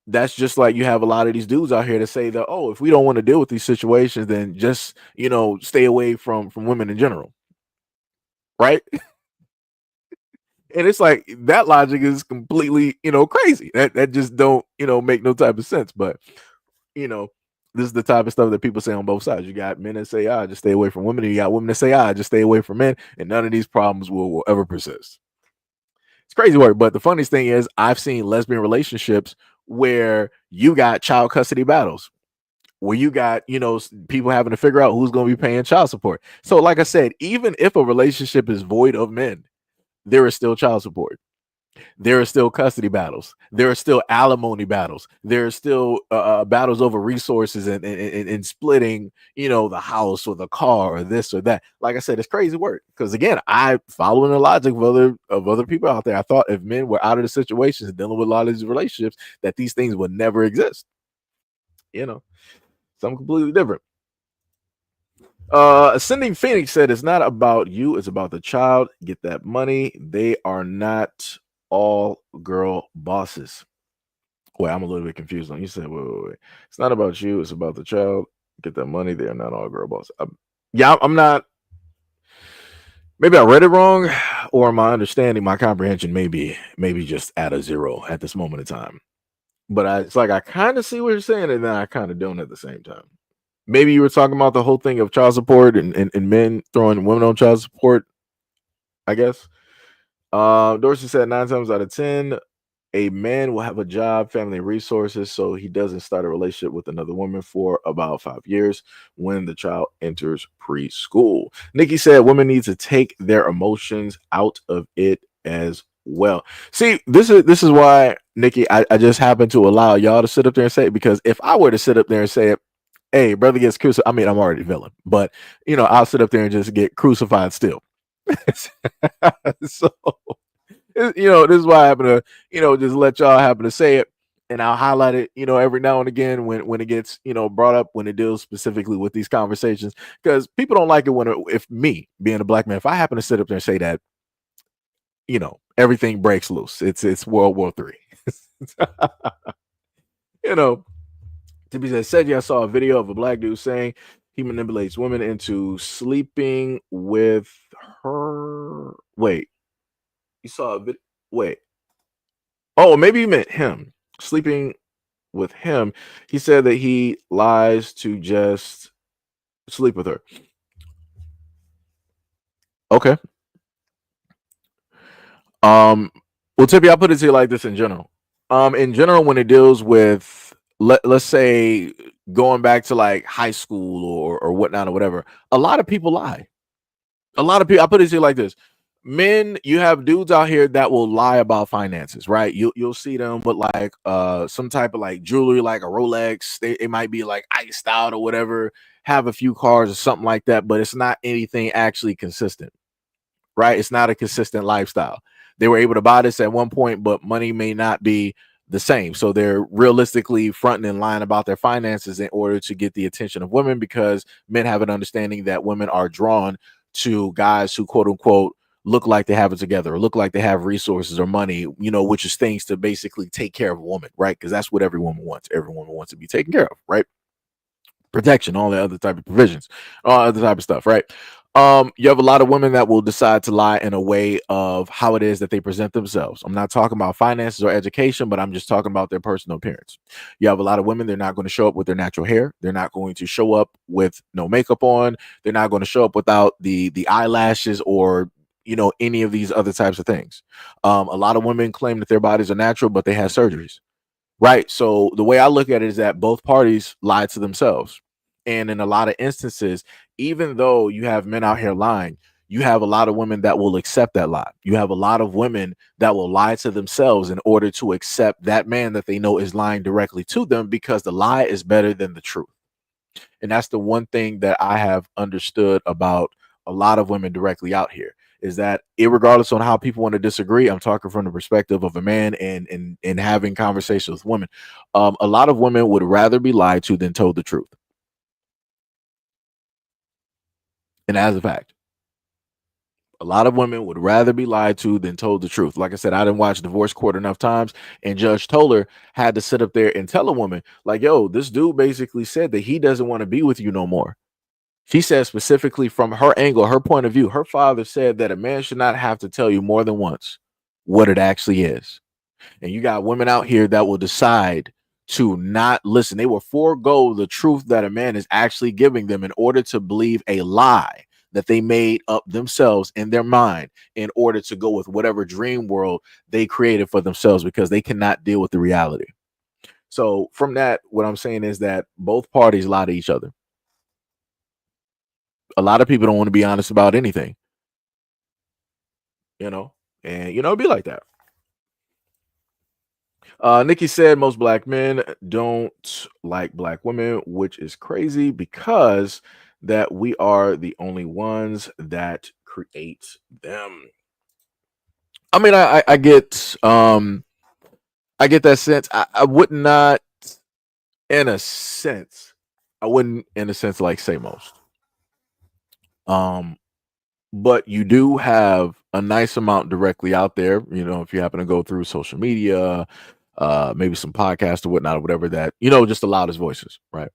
That's just like you have a lot of these dudes out here to say that, oh, if we don't want to deal with these situations, then just, stay away from women in general. Right? And it's like that logic is completely, crazy. That just don't, make no type of sense. But, this is the type of stuff that people say on both sides. You got men that say, just stay away from women. And you got women that say, just stay away from men. And none of these problems will ever persist. It's crazy work. But the funniest thing is I've seen lesbian relationships where you got child custody battles, where you got, people having to figure out who's going to be paying child support. So like I said, even if a relationship is void of men, there is still child support. There are still custody battles. There are still alimony battles. There are still battles over resources and splitting, the house or the car or this or that. Like I said, it's crazy work. Because again, I following the logic of other people out there. I thought if men were out of the situations and dealing with a lot of these relationships, that these things would never exist. Something completely different. Ascending Phoenix said it's not about you, it's about the child. Get that money. They are not all girl bosses. Wait, I'm a little bit confused on you said wait. It's not about you, it's about the child. Get that money. They are not all girl bosses. I'm not. Maybe I read it wrong, or my understanding, my comprehension maybe just at a zero at this moment in time. But it's like I kind of see what you're saying, and then I kind of don't at the same time. Maybe you were talking about the whole thing of child support and men throwing women on child support, I guess. Dorsey said 9 times out of 10, a man will have a job, family, and resources, so he doesn't start a relationship with another woman for about 5 years when the child enters preschool. Nikki said women need to take their emotions out of it as well. See, this is why, Nikki, I just happen to allow y'all to sit up there and say it, because if I were to sit up there and say it, hey, brother gets crucified. I mean, I'm already villain, but I'll sit up there and just get crucified still. So this is why I happen to just let y'all happen to say it, and I'll highlight it every now and again when it gets brought up, when it deals specifically with these conversations, because people don't like it when if me being a black man, if I happen to sit up there and say that, everything breaks loose. It's World War III. you know to be said, I saw a video of a black dude saying he manipulates women into sleeping with her. Wait, you saw a video? Wait. Oh, maybe you meant him sleeping with him. He said that he lies to just sleep with her. Okay. Well, Tippy, I'll put it to you like this in general. In general, when it deals with let's say going back to like high school or whatnot or whatever, a lot of people lie. A lot of people. I put it to you like this: men, you have dudes out here that will lie about finances, right? You'll see them with like some type of like jewelry, like a Rolex. They might be like iced out or whatever, have a few cars or something like that, but it's not anything actually consistent, right? It's not a consistent lifestyle. They were able to buy this at one point, but money may not be the same. So they're realistically fronting and lying about their finances in order to get the attention of women, because men have an understanding that women are drawn to guys who quote unquote look like they have it together, or look like they have resources or money, which is things to basically take care of a woman, right? Because that's what every woman wants. Every woman wants to be taken care of, right? Protection, all the other type of provisions, all other type of stuff, right? You have a lot of women that will decide to lie in a way of how it is that they present themselves. I'm not talking about finances or education, but I'm just talking about their personal appearance. You have a lot of women, they're not going to show up with their natural hair. They're not going to show up with no makeup on. They're not going to show up without the eyelashes or any of these other types of things. A lot of women claim that their bodies are natural, but they have surgeries. Right. So the way I look at it is that both parties lie to themselves. And in a lot of instances, even though you have men out here lying, you have a lot of women that will accept that lie. You have a lot of women that will lie to themselves in order to accept that man that they know is lying directly to them, because the lie is better than the truth. And that's the one thing that I have understood about a lot of women directly out here, is that irregardless on how people want to disagree, I'm talking from the perspective of a man and having conversations with women. A lot of women would rather be lied to than told the truth. And as a fact, a lot of women would rather be lied to than told the truth. Like I said, I didn't watch Divorce Court enough times, and Judge Toller had to sit up there and tell a woman, like, yo, this dude basically said that he doesn't want to be with you no more. She said specifically from her angle, her point of view, her father said that a man should not have to tell you more than once what it actually is. And you got women out here that will decide to not listen. They will forego the truth that a man is actually giving them in order to believe a lie that they made up themselves in their mind, in order to go with whatever dream world they created for themselves, because they cannot deal with the reality. So from that, what I'm saying is that both parties lie to each other. A lot of people don't want to be honest about anything, you know, and it'd be like that. Nikki said most black men don't like black women, which is crazy, because that we are the only ones that create them. I mean, I get I get that sense. I would not, in a sense, I wouldn't in a sense like say most. Um, but you do have a nice amount directly out there. If you happen to go through social media, maybe some podcasts or whatnot or whatever, that just the loudest voices, right?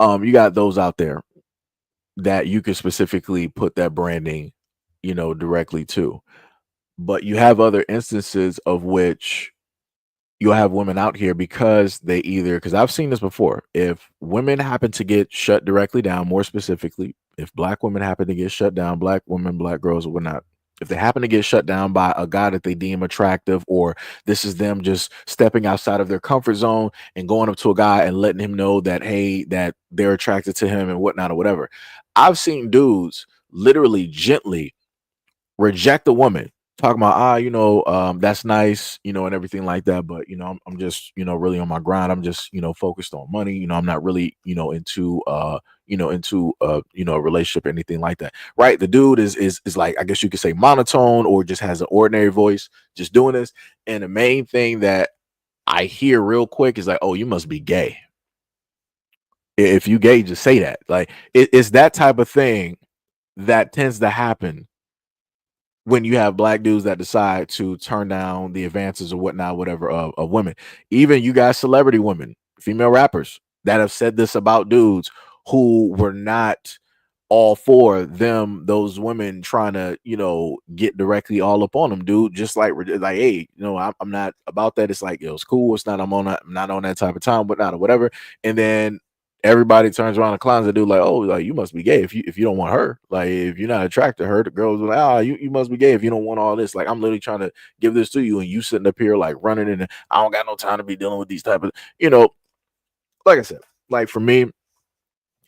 You got those out there that you can specifically put that branding, directly to. But you have other instances of which you'll have women out here, because because I've seen this before. If women happen to get shut directly down, more specifically, if black women happen to get shut down, black women, black girls or whatnot, if they happen to get shut down by a guy that they deem attractive, or this is them just stepping outside of their comfort zone and going up to a guy and letting him know that, hey, that they're attracted to him and whatnot or whatever. I've seen dudes literally gently reject a woman talking about that's nice, and everything like that, but I'm just really on my grind. I'm just focused on money. I'm not really into a relationship or anything like that, right? The dude is like, I guess you could say, monotone, or just has an ordinary voice, just doing this. And the main thing that I hear real quick is like, oh, you must be gay. If you gay, just say that. Like, it's that type of thing that tends to happen when you have black dudes that decide to turn down the advances or whatnot, whatever, of women. Even you guys, celebrity women, female rappers that have said this about dudes who were not all for them, those women trying to, get directly all up on them, dude. Just like, hey, I'm not about that. It's like, it's cool. It's not, I'm not on that type of time, whatnot, or whatever. And then everybody turns around and clowns the dude like, oh, like, you must be gay if you don't want her. Like, if you're not attracted to her, the girls are like, oh, you must be gay if you don't want all this. Like, I'm literally trying to give this to you, and you sitting up here like running, and I don't got no time to be dealing with these type of, like I said, like for me,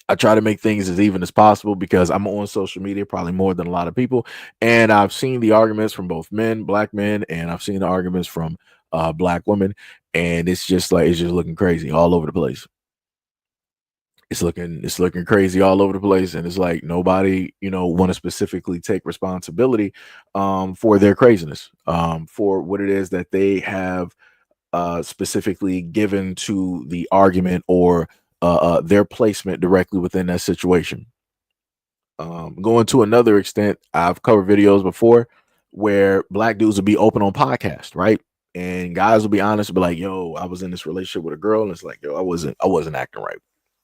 I try to make things as even as possible because I'm on social media probably more than a lot of people. And I've seen the arguments from both men, black men, and I've seen the arguments from black women. And it's just like, it's just looking crazy all over the place. It's looking crazy all over the place. And it's like nobody, want to specifically take responsibility for their craziness, for what it is that they have specifically given to the argument, or their placement directly within that situation. Going to another extent, I've covered videos before where black dudes will be open on podcast, right? And guys will be honest, be like, "Yo, I was in this relationship with a girl," and it's like, "Yo, I wasn't acting right.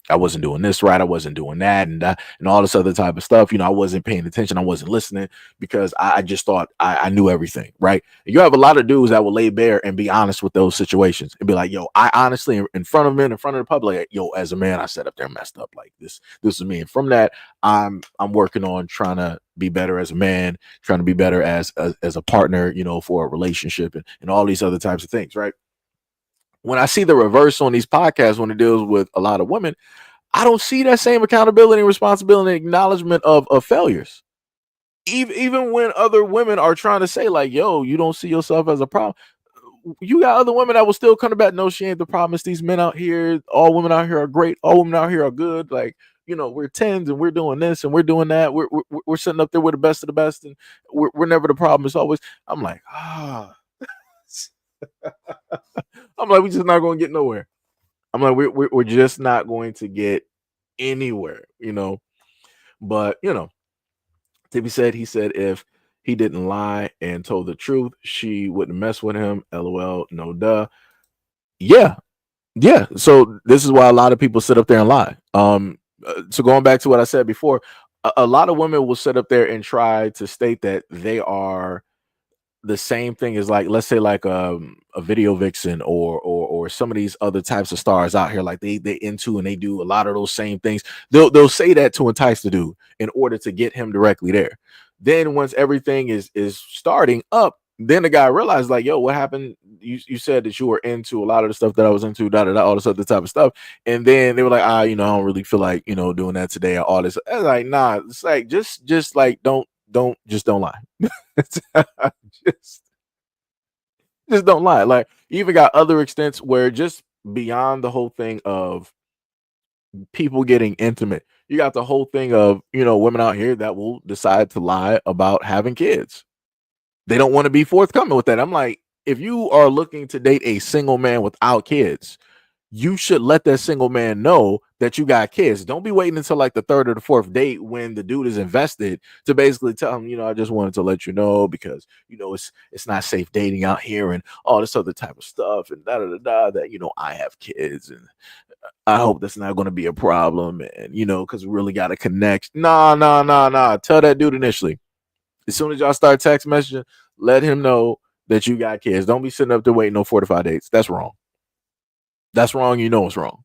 I wasn't doing this right. I wasn't doing that, and all this other type of stuff. I wasn't paying attention. I wasn't listening because I just thought I knew everything, right?" And you have a lot of dudes that will lay bare and be honest with those situations and be like, "Yo, I honestly, in front of men, in front of the public, like, yo, as a man, I sat up there and messed up like this. This is me." And from that, I'm working on trying to be better as a man, trying to be better as a partner, for a relationship, and all these other types of things, right? When I see the reverse on these podcasts, when it deals with a lot of women, I don't see that same accountability and responsibility and acknowledgement of failures. Even when other women are trying to say, like, yo, you don't see yourself as a problem, you got other women that will still come back. No, she ain't the problem. It's these men out here. All women out here are great. All women out here are good. Like, we're tens and we're doing this and we're doing that. We're sitting up there with the best of the best, and we're never the problem. It's always, I'm like, I'm like, we're just not going to get nowhere. I'm like, we're just not going to get anywhere, But Tippy said, he said if he didn't lie and told the truth, she wouldn't mess with him. LOL, no duh. Yeah, yeah. So this is why a lot of people sit up there and lie. So going back to what I said before, a lot of women will sit up there and try to state that they are the same thing as, like, let's say, like a video vixen, or some of these other types of stars out here, like they into, and they do a lot of those same things. They'll say that to entice the dude in order to get him directly there. Then once everything is starting up, then the guy realized, like, yo, what happened? You said that you were into a lot of the stuff that I was into, all this other type of stuff. And then they were like, I don't really feel like, doing that today, or all this. And like, nah, it's like, just like, don't lie. just just don't lie. Like, you even got other extents where, just beyond the whole thing of people getting intimate, you got the whole thing of, women out here that will decide to lie about having kids. They don't want to be forthcoming with that. I'm like, if you are looking to date a single man without kids, you should let that single man know that you got kids. Don't be waiting until like the third or the fourth date, when the dude is invested, to basically tell him, I just wanted to let you know because, it's not safe dating out here, and all this other type of stuff, and that, I have kids, and I hope that's not going to be a problem. And, because we really got to connect. Nah, nah, nah, nah. Tell that dude initially. As soon as y'all start text messaging, let him know that you got kids. Don't be sitting up there waiting no 45 dates. That's wrong. That's wrong. It's wrong.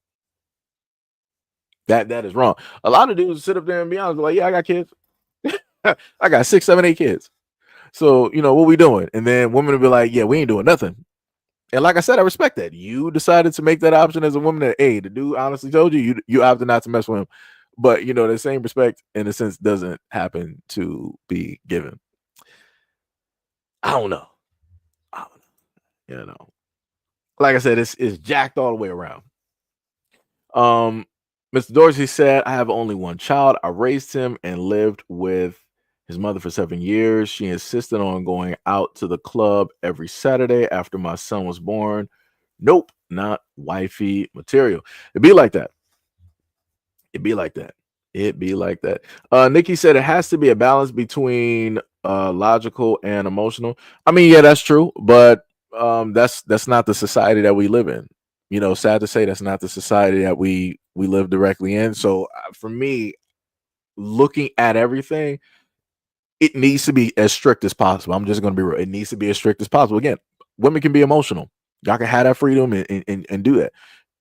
That is wrong. A lot of dudes sit up there and be honest, like, yeah, I got kids. I got 6, 7, 8 kids. So, what we doing? And then women will be like, yeah, we ain't doing nothing. And like I said, I respect that. You decided to make that option as a woman, that, hey, the dude honestly told you opted not to mess with him. But, the same respect, in a sense, doesn't happen to be given. I don't know. I don't know. You know, like I said, it's jacked all the way around. Um, Mr. Dorsey said, I have only one child. I raised him and lived with his mother for 7 years. She insisted on going out to the club every Saturday after my son was born. Nope, not wifey material. It'd be like that. It'd be like that. It'd be like that. Nikki said it has to be a balance between logical and emotional. I mean, yeah, that's true, but that's not the society that we live in. You know, sad to say, that's not the society that we live directly in. So for me, looking at everything, it needs to be as strict as possible. I'm just going to be real. It needs to be as strict as possible. Again, women can be emotional. Y'all can have that freedom and do that.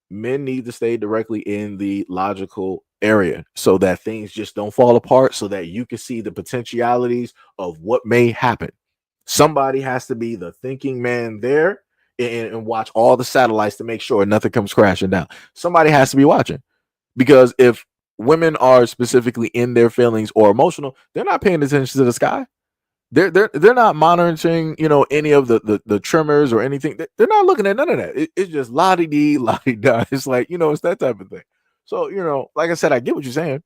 Men need to stay directly in the logical area so that things just don't fall apart, so that you can see the potentialities of what may happen. Somebody has to be the thinking man there and watch all the satellites to make sure nothing comes crashing down. Somebody has to be watching, because if women are specifically in their feelings or emotional, they're not paying attention to the sky. They're not monitoring, you know, any of the tremors or anything. They're not looking at none of that. It's just la di di la di da. It's like, you know, it's that type of thing. So, you know, like I said, I get what you're saying.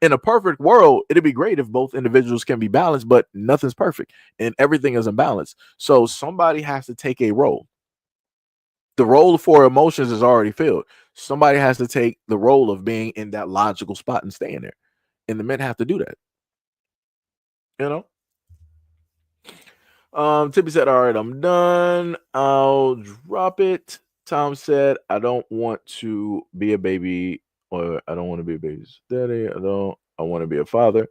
In a perfect world, it'd be great if both individuals can be balanced, but nothing's perfect and everything is imbalanced. So somebody has to take a role. The role for emotions is already filled. Somebody has to take the role of being in that logical spot and staying there. And the men have to do that, you know? Tippy said, all right, I'm done. I'll drop it. Tom said, I don't want to be a baby, or I don't want to be a baby's daddy. I want to be a father.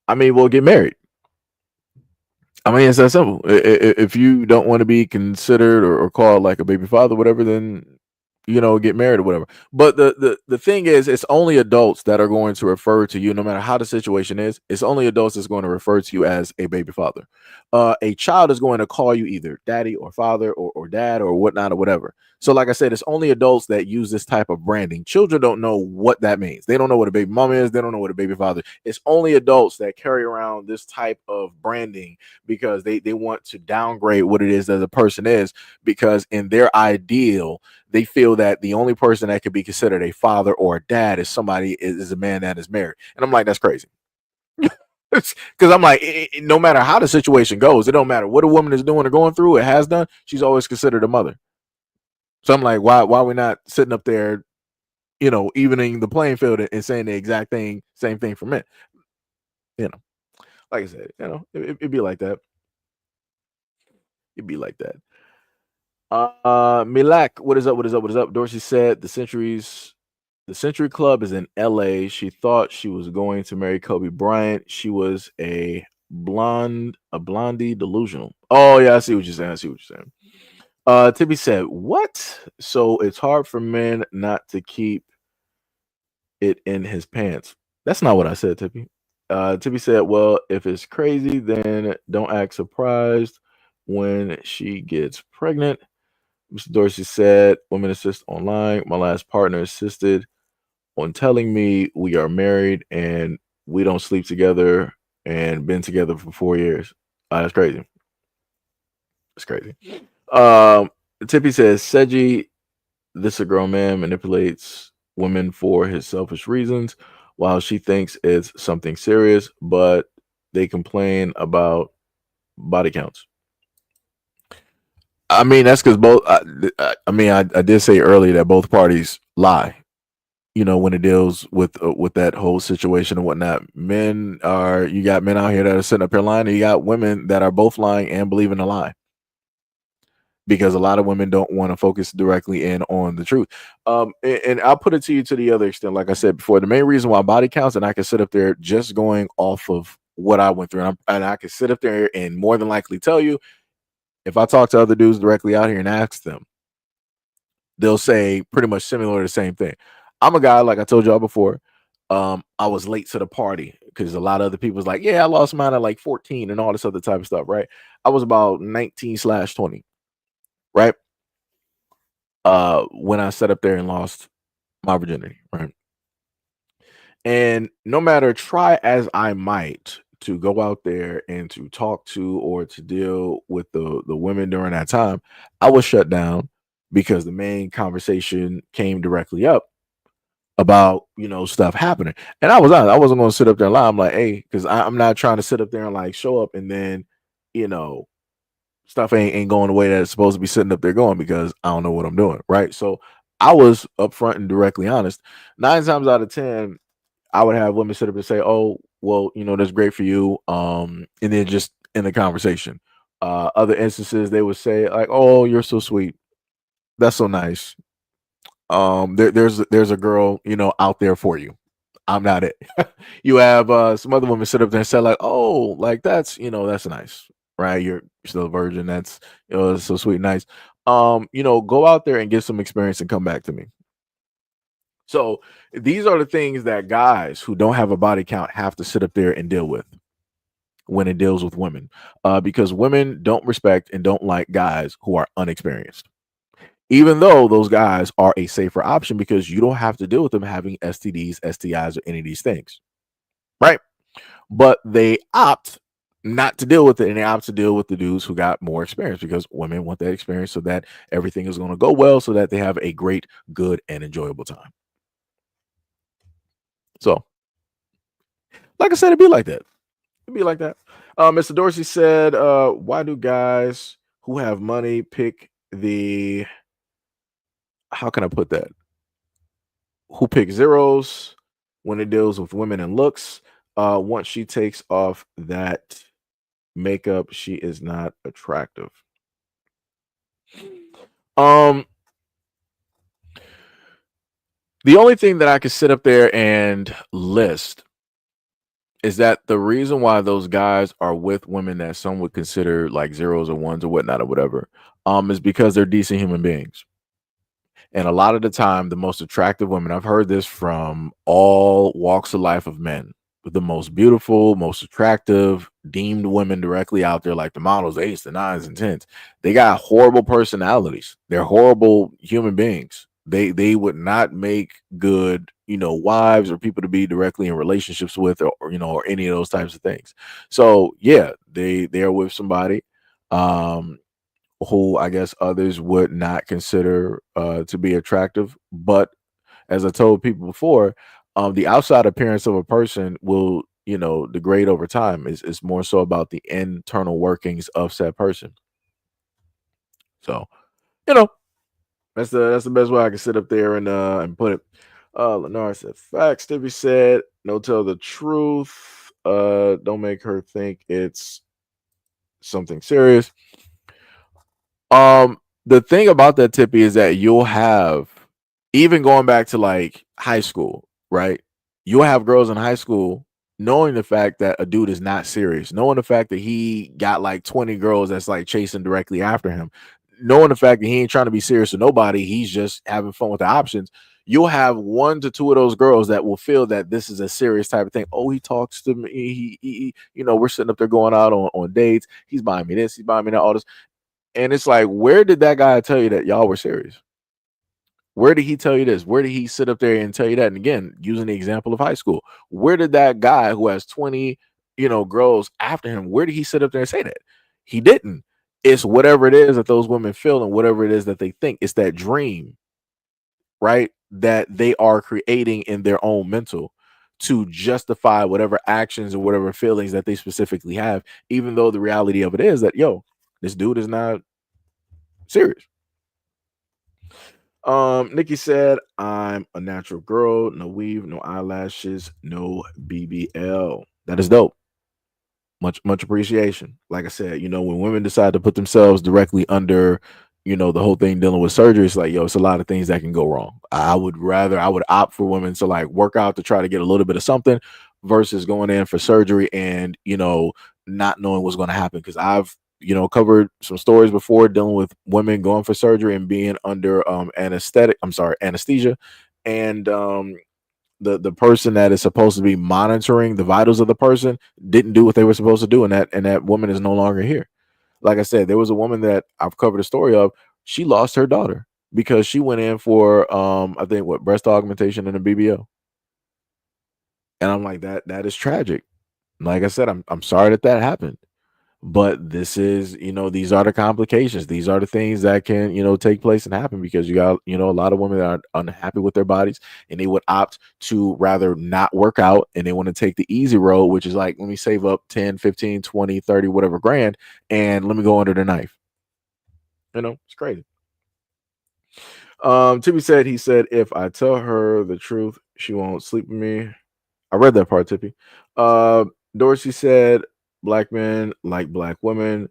I mean, we'll get married. I mean, it's that simple. If you don't want to be considered or called like a baby father, whatever, then, you know, get married or whatever. But the thing is, it's only adults that are going to refer to you, no matter how the situation is. It's only adults that's going to refer to you as a baby father. A child is going to call you either daddy or father or dad or whatnot or whatever. So, like I said, it's only adults that use this type of branding. Children don't know what that means. They don't know what a baby mom is. They don't know what a baby father is. It's only adults that carry around this type of branding because they want to downgrade what it is that the person is, because in their ideal, they feel that the only person that could be considered a father or a dad is a man that is married. And I'm like, that's crazy. Because I'm like, no matter how the situation goes, it don't matter what a woman is doing or going through or has done, she's always considered a mother. So I'm like, why are we not sitting up there, you know, evening the playing field and saying the exact thing, same thing for men? You know, like I said, you know, it'd be like that. It'd be like that. Milak, what is up? What is up? What is up? Dorsey said the Century Club is in LA. She thought she was going to marry Kobe Bryant. She was a blondie delusional. Oh yeah, I see what you're saying. I see what you're saying. Tippy said, what? So it's hard for men not to keep it in his pants. That's not what I said, Tippy. Tippy said, well, if it's crazy, then don't act surprised when she gets pregnant. Mr. Dorsey said, women assist online. My last partner insisted on telling me we are married and we don't sleep together and been together for 4 years. That's crazy. That's crazy. Um, Tippy says, Seji, this a grown man manipulates women for his selfish reasons while she thinks it's something serious, but they complain about body counts. I mean, that's because both. I did say earlier that both parties lie. You know, when it deals with that whole situation and whatnot, you got men out here that are sitting up here lying, and you got women that are both lying and believing a lie, because a lot of women don't want to focus directly in on the truth. And I'll put it to you to the other extent. Like I said before, the main reason why body counts, and I can sit up there just going off of what I went through, and I can sit up there and more than likely tell you, if I talk to other dudes directly out here and ask them, they'll say pretty much similar the same thing. I'm a guy, like I told y'all before. I was late to the party because a lot of other people was like, yeah, I lost mine at like 14 and all this other type of stuff, right? I was about 19/20, right? When I sat up there and lost my virginity, right? And no matter try as I might to go out there and to talk to or to deal with the women during that time, I was shut down because the main conversation came directly up about stuff happening. And I was honest, I wasn't going to sit up there and lie. I'm like, hey, because I'm not trying to sit up there and like show up and then you know stuff ain't going the way that it's supposed to be sitting up there going because I don't know what I'm doing, right? So I was upfront and directly honest. 9 times out of 10, I would have women sit up and say, "Oh, well, that's great for you," and then just in the conversation. Other instances, they would say like, "Oh, you're so sweet. That's so nice. There's a girl, out there for you. I'm not it." You have some other women sit up there and say like, "Oh, like that's nice, right? You're still a virgin. That's it's so sweet, and nice. Go out there and get some experience and come back to me." So these are the things that guys who don't have a body count have to sit up there and deal with when it deals with women, because women don't respect and don't like guys who are unexperienced. Even though those guys are a safer option because you don't have to deal with them having STDs, STIs, or any of these things, right? But they opt not to deal with it, and they opt to deal with the dudes who got more experience because women want that experience so that everything is going to go well, so that they have a great, good, and enjoyable time. So, like I said, it'd be like that. It'd be like that. Mr. Dorsey said, "Why do guys who have money pick the? How can I put that? Who pick zeros when it deals with women and looks? Once she takes off that makeup, she is not attractive." Um, the only thing that I could sit up there and list is that the reason why those guys are with women that some would consider like zeros or ones or whatnot or whatever, is because they're decent human beings. And a lot of the time, the most attractive women, I've heard this from all walks of life of men, but the most beautiful, most attractive, deemed women directly out there, like the models, eights, the nines, and tens, they got horrible personalities. They're horrible human beings. They would not make good, wives or people to be directly in relationships with, or any of those types of things. So yeah, they're with somebody. Um, who I guess others would not consider to be attractive. But as I told people before, the outside appearance of a person will, degrade over time. It's more so about the internal workings of said person. So, you know, that's the best way I can sit up there and put it. Lennar said facts. Stevie said, no, tell the truth. Don't make her think it's something serious. The thing about that, Tippy, is that you'll have, even going back to like high school, right? You'll have girls in high school knowing the fact that a dude is not serious, knowing the fact that he got like 20 girls that's like chasing directly after him, knowing the fact that he ain't trying to be serious with nobody, he's just having fun with the options. You'll have 1 to 2 of those girls that will feel that this is a serious type of thing. Oh, he talks to me. We're sitting up there going out on dates. He's buying me this. He's buying me that. All this. And it's like, where did that guy tell you that y'all were serious? Where did he tell you this? Where did he sit up there and tell you that? And again, using the example of high school, where did that guy who has 20, girls after him, where did he sit up there and say that? He didn't. It's whatever it is that those women feel and whatever it is that they think. It's that dream, right? That they are creating in their own mental to justify whatever actions or whatever feelings that they specifically have, even though the reality of it is that, this dude is not serious. Nikki said, I'm a natural girl, no weave, no eyelashes, no BBL. That is dope. Much appreciation. Like I said, when women decide to put themselves directly under, the whole thing dealing with surgery, it's like, it's a lot of things that can go wrong. I would opt for women to like work out to try to get a little bit of something versus going in for surgery and, not knowing what's going to happen. Because I've, covered some stories before dealing with women going for surgery and being under anesthesia. And the person that is supposed to be monitoring the vitals of the person didn't do what they were supposed to do, and that woman is no longer here. Like I said, there was a woman that I've covered a story of. She lost her daughter because she went in for I think breast augmentation and a BBL. And I'm like, that is tragic. Like I said, I'm sorry that happened. But this is, these are the complications. These are the things that can, take place and happen because you got, a lot of women that are unhappy with their bodies and they would opt to rather not work out and they want to take the easy road, which is like, let me save up 10, 15, 20, 30, whatever grand, and let me go under the knife. It's crazy. Tippy said, he said, if I tell her the truth, she won't sleep with me. I read that part, Tippy. Uh, Dorsey said, black men like black women.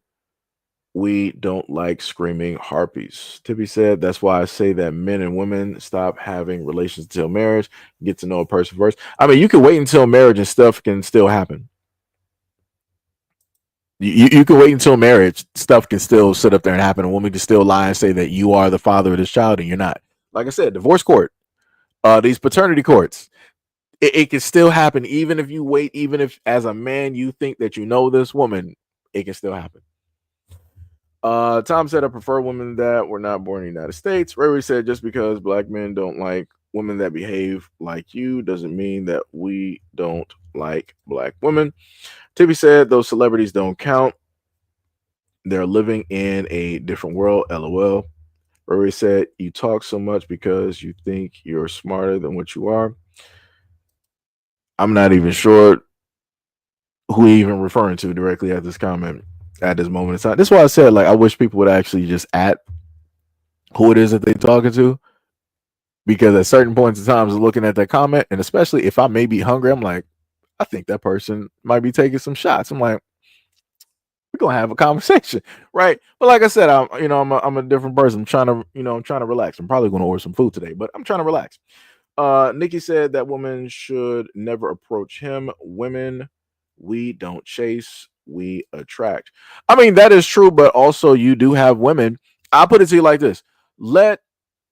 We don't like screaming harpies. Tippy said, that's why I say that men and women stop having relations until marriage, get to know a person first. I mean, you can wait until marriage and stuff can still happen. You can wait until marriage, stuff can still sit up there and happen. A woman can still lie and say that you are the father of this child and you're not. Like I said, divorce court, these paternity courts, it can still happen even if you wait, even if as a man you think that you know this woman, it can still happen. Tom said, I prefer women that were not born in the United States. Ray said, just because black men don't like women that behave like you doesn't mean that we don't like black women. Tippy said, those celebrities don't count. They're living in a different world. LOL. Ray said, you talk so much because you think you're smarter than what you are. I'm not even sure who he even referring to directly at this comment at this moment in time. That's why I said, like, I wish people would actually just at who it is that they're talking to, because at certain points in times, looking at that comment, and especially if I may be hungry, I'm like, I think that person might be taking some shots. I'm like, we're gonna have a conversation, right? But like I said, I'm a different person. I'm trying to relax. I'm probably gonna order some food today, but I'm trying to relax. Nikki said that women should never approach him. Women, we don't chase, we attract. I mean, that is true, but also you do have women. I'll put it to you like this. Let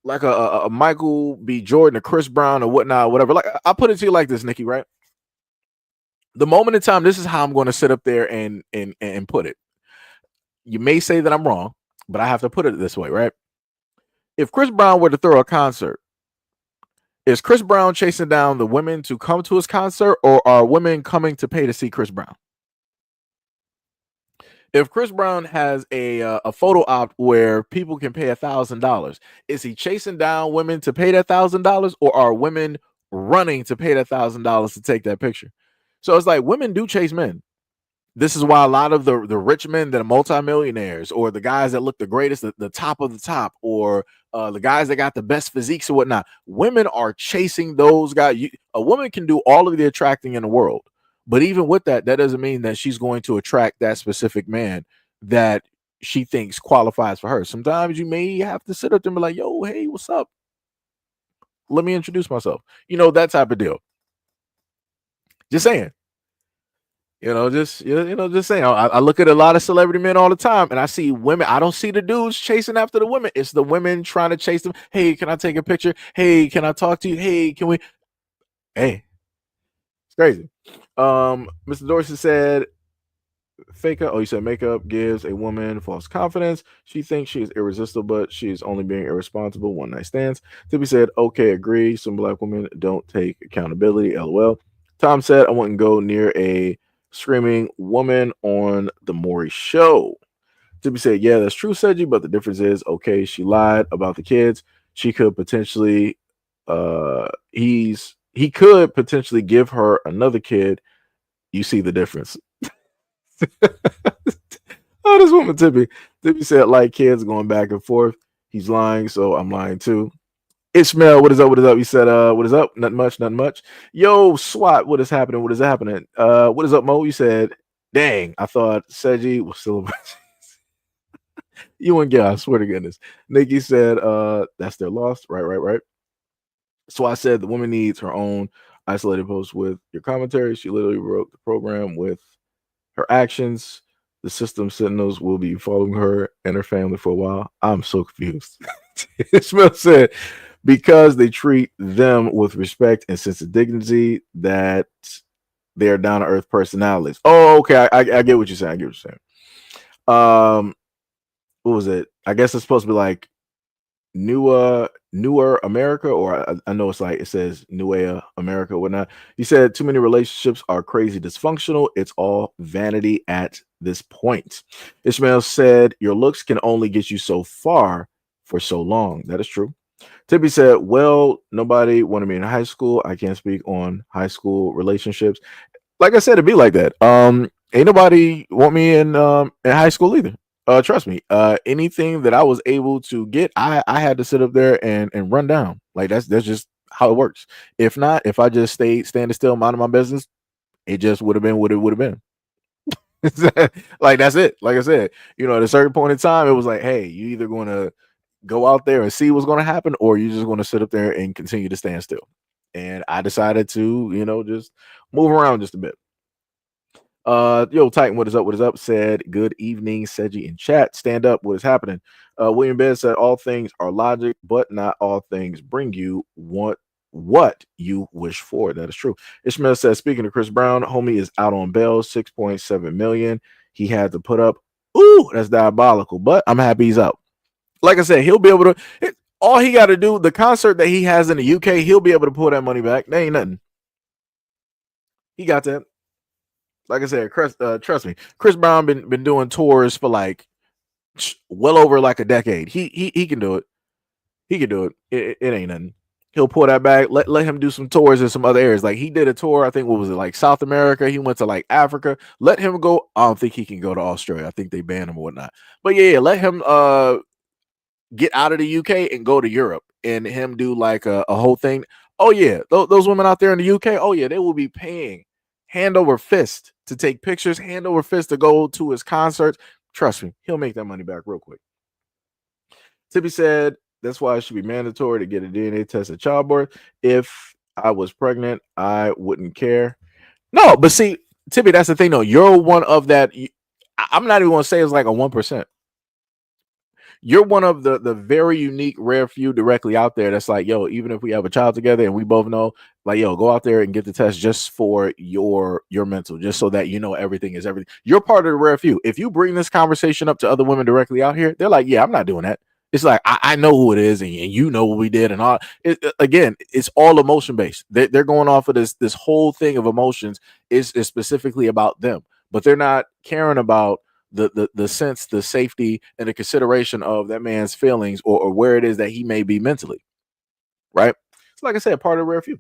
like a Michael B. Jordan, a Chris Brown, or whatnot, whatever. Like I'll put it to you like this, Nikki, right? The moment in time, this is how I'm going to sit up there and put it. You may say that I'm wrong, but I have to put it this way, right? If Chris Brown were to throw a concert, is Chris Brown chasing down the women to come to his concert, or are women coming to pay to see Chris Brown? If Chris Brown has a photo op where people can pay $1,000, is he chasing down women to pay that $1,000, or are women running to pay that $1,000 to take that picture? So it's like women do chase men. This is why a lot of the rich men that are multimillionaires, or the guys that look the greatest, the top of the top, or the guys that got the best physiques or whatnot, women are chasing those guys. A woman can do all of the attracting in the world, but even with that, that doesn't mean that she's going to attract that specific man that she thinks qualifies for her. Sometimes you may have to sit up there and be like, yo, hey, what's up? Let me introduce myself. That type of deal. Just saying. Just saying. I look at a lot of celebrity men all the time, and I see women. I don't see the dudes chasing after the women. It's the women trying to chase them. Hey, can I take a picture? Hey, can I talk to you? Hey, can we? Hey, it's crazy. Mr. Dorsey said, "Fake up." Oh, you said makeup gives a woman false confidence. She thinks she is irresistible, but she's only being irresponsible. One night stands. Tippy said, "Okay, agree. Some black women don't take accountability." LOL. Tom said, "I wouldn't go near a screaming woman on the Maury show." Tippy said, yeah, that's true, Seji, but the difference is, okay, she lied about the kids. She could potentially he could potentially give her another kid. You see the difference. Oh, this woman Tippy said, like kids going back and forth. He's lying, so I'm lying too. Ishmael, what is up? What is up? You said, what is up? Nothing much, nothing much. Yo, SWAT, what is happening? What is happening? What is up, Mo? You said, dang, I thought Seji was still you and I swear to goodness. Nikki said, that's their loss. Right. So I said the woman needs her own isolated post with your commentary. She literally wrote the program with her actions. The system sentinels will be following her and her family for a while. I'm so confused. Ishmael said, because they treat them with respect and sense of dignity, that they're down to earth personalities. Oh, okay. I get what you're saying. I get what you're saying. What was it? I guess it's supposed to be like Nua Newer America, or I know it's like it says Nuea America or whatnot. He said too many relationships are crazy dysfunctional. It's all vanity at this point. Ishmael said your looks can only get you so far for so long. That is true. Tippy said, well, nobody wanted me in high school. I can't speak on high school relationships. Like I said, it'd be like that. Ain't nobody want me in high school either. Trust me. Anything that I was able to get, I had to sit up there and run down. Like that's just how it works. If not, if I just stayed standing still, minding my business, it just would have been what it would have been. Like that's it. Like I said, at a certain point in time, it was like, hey, you either gonna go out there and see what's gonna happen, or you just gonna sit up there and continue to stand still. And I decided to, just move around just a bit. Yo, Titan, what is up? What is up? Said, good evening, Seji in chat. Stand up. What is happening? William Bed said, all things are logic, but not all things bring you what you wish for. That is true. Ishmael says, speaking of Chris Brown, homie is out on bail, 6.7 million. He had to put up. Ooh, that's diabolical. But I'm happy he's out. Like I said, he'll be able to. All he got to do, the concert that he has in the UK, he'll be able to pull that money back. There ain't nothing. He got that. Like I said, trust me, Chris Brown been doing tours for like well over like a decade. He can do it. He can do it. It ain't nothing. He'll pull that back. Let him do some tours in some other areas. Like he did a tour, I think what was it, like South America? He went to like Africa. Let him go. I don't think he can go to Australia. I think they banned him or whatnot. But yeah, let him get out of the UK and go to Europe and him do like a whole thing. Oh yeah, those women out there in the UK, oh yeah, they will be paying hand over fist to take pictures, hand over fist to go to his concerts. Trust me, he'll make that money back real quick. Tippy said that's why it should be mandatory to get a DNA test at childbirth. If I was pregnant, I wouldn't care. No, but see, Tippy, that's the thing though. You're one of that. I'm not even gonna say it's like a 1%. You're one of the very unique, rare few directly out there that's like, yo, even if we have a child together and we both know, like, yo, go out there and get the test just for your mental, just so that everything is everything. You're part of the rare few. If you bring this conversation up to other women directly out here, they're like, yeah, I'm not doing that. It's like I know who it is, and you know what we did, and all. Again, it's all emotion based. They're going off of this whole thing of emotions is specifically about them, but they're not caring about the sense, the safety, and the consideration of that man's feelings or where it is that he may be mentally. Right? So, like I said, part of the rare few.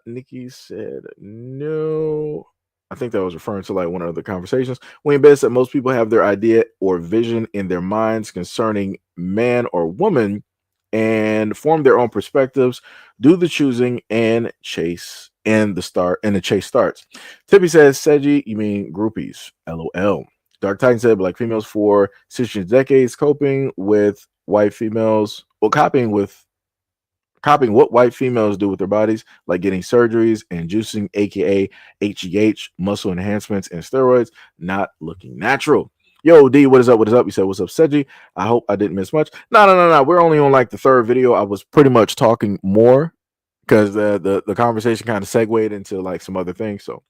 Nikki said no. I think that was referring to like one of the conversations. Wayne Best said most people have their idea or vision in their minds concerning man or woman and form their own perspectives, do the choosing and chase and the chase starts. Tippy says, Seji, you mean groupies. LOL. Dark Titan said black females for 60 decades coping with white females, well, copying what white females do with their bodies, like getting surgeries and juicing, aka HGH, muscle enhancements, and steroids, not looking natural. Yo, D, what is up? What is up? You said, what's up, Seji? I hope I didn't miss much. No. We're only on like the third video. I was pretty much talking more because the conversation kind of segued into like some other things. So,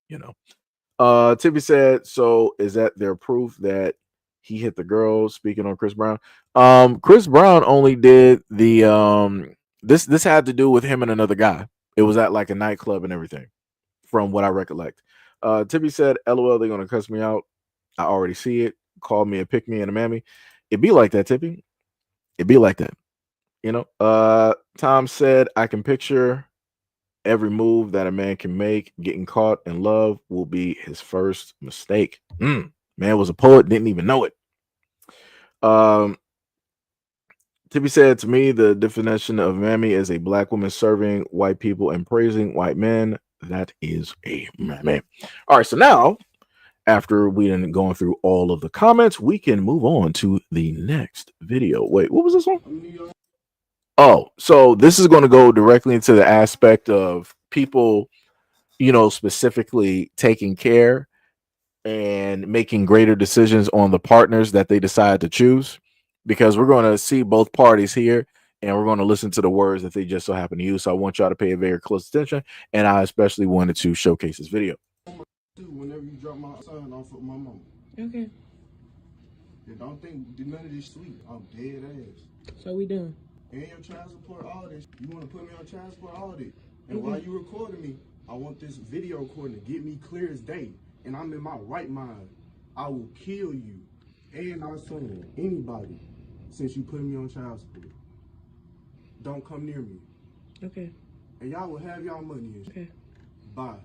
Tippy said, so is that their proof that he hit the girl? Speaking on Chris Brown. Chris Brown only did the this had to do with him and another guy. It was at like a nightclub and everything, from what I recollect. Tippy said, LOL, they're gonna cuss me out. I already see it. Call me a pick me and a mammy. It'd be like that, Tippy. It'd be like that. Tom said, I can picture every move that a man can make. Getting caught in love will be his first mistake. Man was a poet, didn't even know it. Tippy said, to me, the definition of mammy is a black woman serving white people and praising white men. That is a mammy. All right, so now, after we done going through all of the comments, we can move on to the next video. Wait, what was this one? Oh, so this is going to go directly into the aspect of people, specifically taking care and making greater decisions on the partners that they decide to choose, because we're going to see both parties here and we're going to listen to the words that they just so happen to use. So I want y'all to pay very close attention, and I especially wanted to showcase this video. Whenever you drop my son off with my mom. Okay. And don't think none of this sweet. I'm dead ass. So we done. And your child support, all this. You want to put me on child support, all this. And while you recording me, I want this video recording to get me clear as day. And I'm in my right mind. I will kill you. And my son, anybody, since you put me on child support. Don't come near me. Okay. And y'all will have y'all money and shit. Okay. Bye.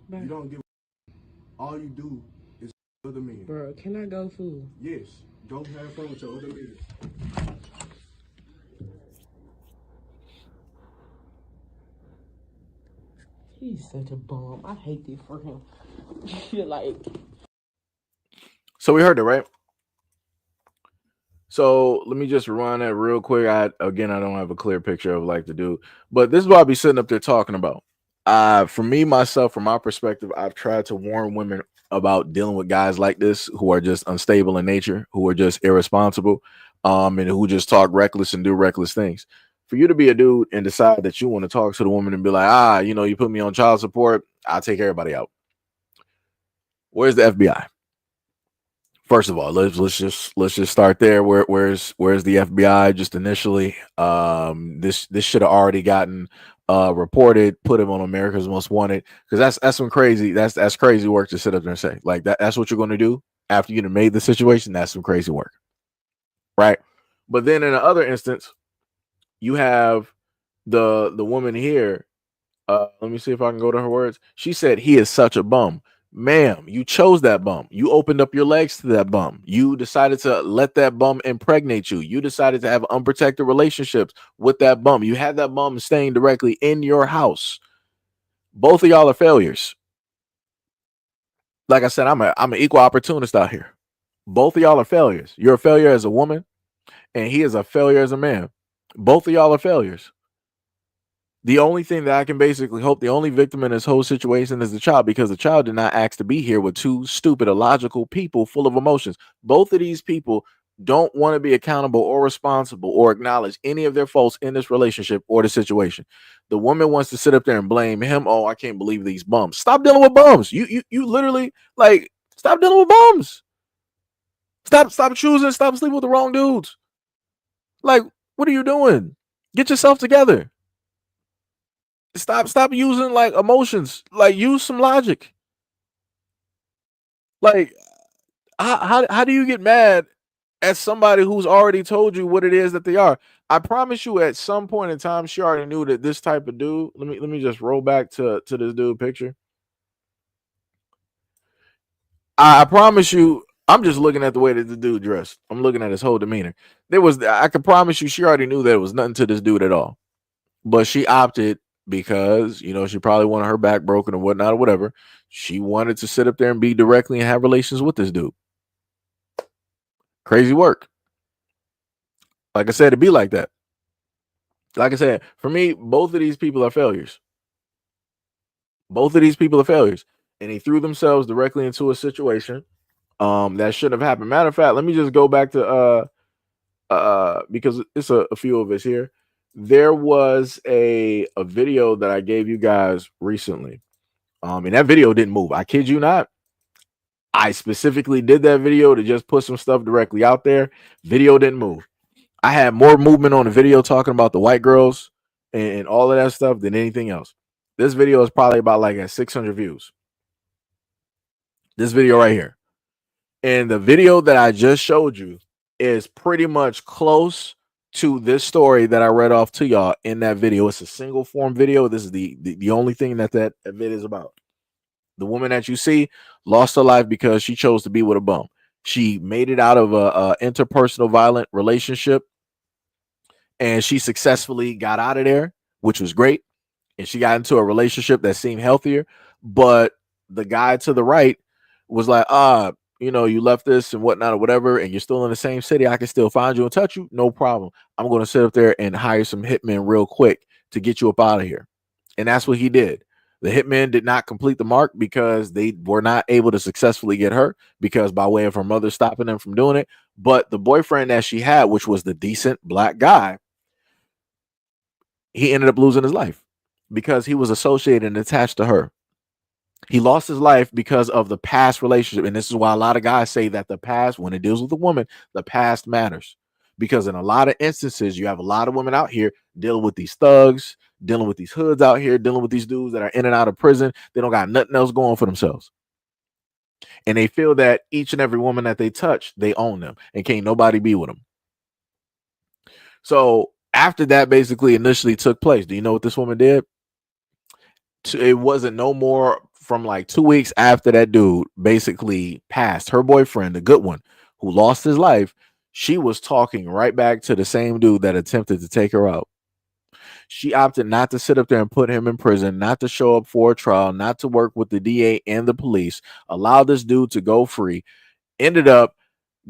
Bye. You don't give a all you do is other men. Bro, can I go fool? Yes. Go have fun with your other men. He's such a bum. I hate this for him. You're like, So we heard it, right? So let me just run that real quick. I don't have a clear picture of like the dude, but this is what I'll be sitting up there talking about. For me, myself, from my perspective, I've tried to warn women about dealing with guys like this who are just unstable in nature, who are just irresponsible, and who just talk reckless and do reckless things. For you to be a dude and decide that you want to talk to the woman and be like, you put me on child support, I'll take everybody out. Where's the FBI? First of all, let's just start there. Where's the FBI? Just initially, this should have already gotten reported, put him on America's Most Wanted, because that's some crazy that's crazy work to sit up there and say like that's what you're going to do after you made the situation. That's some crazy work, right? But then in the other instance, you have the woman here. Let me see if I can go to her words. She said he is such a bum. Ma'am, you chose that bum. You opened up your legs to that bum. You decided to let that bum impregnate you. You decided to have unprotected relationships with that bum. You had that bum staying directly in your house. Both of y'all are failures. Like I said, I'm an equal opportunist out here. Both of y'all are failures. You're a failure as a woman, and he is a failure as a man. Both of y'all are failures. The only thing that I can basically hope, the only victim in this whole situation is the child, because the child did not ask to be here with two stupid, illogical people full of emotions. Both of these people don't want to be accountable or responsible or acknowledge any of their faults in this relationship or the situation. The woman wants to sit up there and blame him. Oh, I can't believe these bums. Stop dealing with bums. You literally like stop dealing with bums. Stop choosing. Stop sleeping with the wrong dudes. Like, what are you doing? Get yourself together. Stop using like emotions. Like, use some logic. Like, how do you get mad at somebody who's already told you what it is that they are? I promise you, at some point in time, she already knew that this type of dude. Let me just roll back to this dude picture. I promise you, I'm just looking at the way that the dude dressed. I'm looking at his whole demeanor. I can promise you, she already knew that it was nothing to this dude at all. But she opted because, she probably wanted her back broken or whatnot or whatever. She wanted to sit up there and be directly and have relations with this dude. Crazy work. Like I said, it'd be like that. Like I said, for me, both of these people are failures. Both of these people are failures. And they threw themselves directly into a situation that shouldn't have happened. Matter of fact, let me just go back to because it's a few of us here. There was a video that I gave you guys recently. And that video didn't move. I kid you not. I specifically did that video to just put some stuff directly out there. Video didn't move. I had more movement on the video talking about the white girls and all of that stuff than anything else. This video is probably about like at 600 views. This video right here. And the video that I just showed you is pretty much close to this story that I read off to y'all in that video. It's a single form video. This is the only thing that video is about. The woman that you see lost her life because she chose to be with a bum. She made it out of a interpersonal violent relationship, and she successfully got out of there, which was great. And she got into a relationship that seemed healthier, but the guy to the right was like, you left this and whatnot or whatever, and you're still in the same city. I can still find you and touch you. No problem. I'm going to sit up there and hire some hitmen real quick to get you up out of here. And that's what he did. The hitmen did not complete the mark because they were not able to successfully get her, because by way of her mother stopping them from doing it. But the boyfriend that she had, which was the decent black guy, he ended up losing his life because he was associated and attached to her. He lost his life because of the past relationship. And this is why a lot of guys say that the past, when it deals with a woman, the past matters. Because in a lot of instances, you have a lot of women out here dealing with these thugs, dealing with these hoods out here, dealing with these dudes that are in and out of prison. They don't got nothing else going for themselves. And they feel that each and every woman that they touch, they own them and can't nobody be with them. So after that basically initially took place, do you know what this woman did? It wasn't no more from like 2 weeks after that dude basically passed, her boyfriend, the good one, who lost his life. She was talking right back to the same dude that attempted to take her out. She opted not to sit up there and put him in prison, not to show up for a trial, not to work with the DA and the police, allow this dude to go free, ended up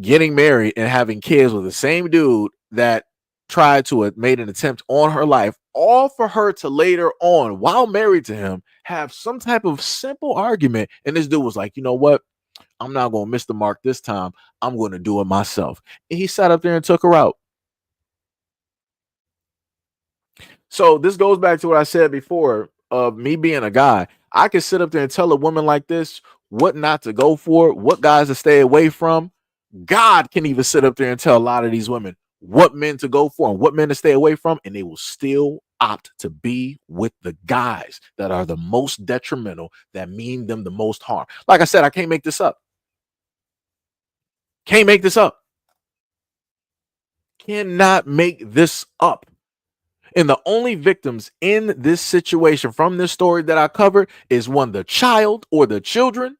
getting married and having kids with the same dude that tried to made an attempt on her life, all for her to later on, while married to him, have some type of simple argument. And this dude was like, you know what? I'm not going to miss the mark this time. I'm going to do it myself. And he sat up there and took her out. So this goes back to what I said before of me being a guy. I can sit up there and tell a woman like this what not to go for, what guys to stay away from. God can even sit up there and tell a lot of these women what men to go for and what men to stay away from, and they will still opt to be with the guys that are the most detrimental, that mean them the most harm. Like I said, I can't make this up. Can't make this up. Cannot make this up. And the only victims in this situation from this story that I covered is one, the child or the children,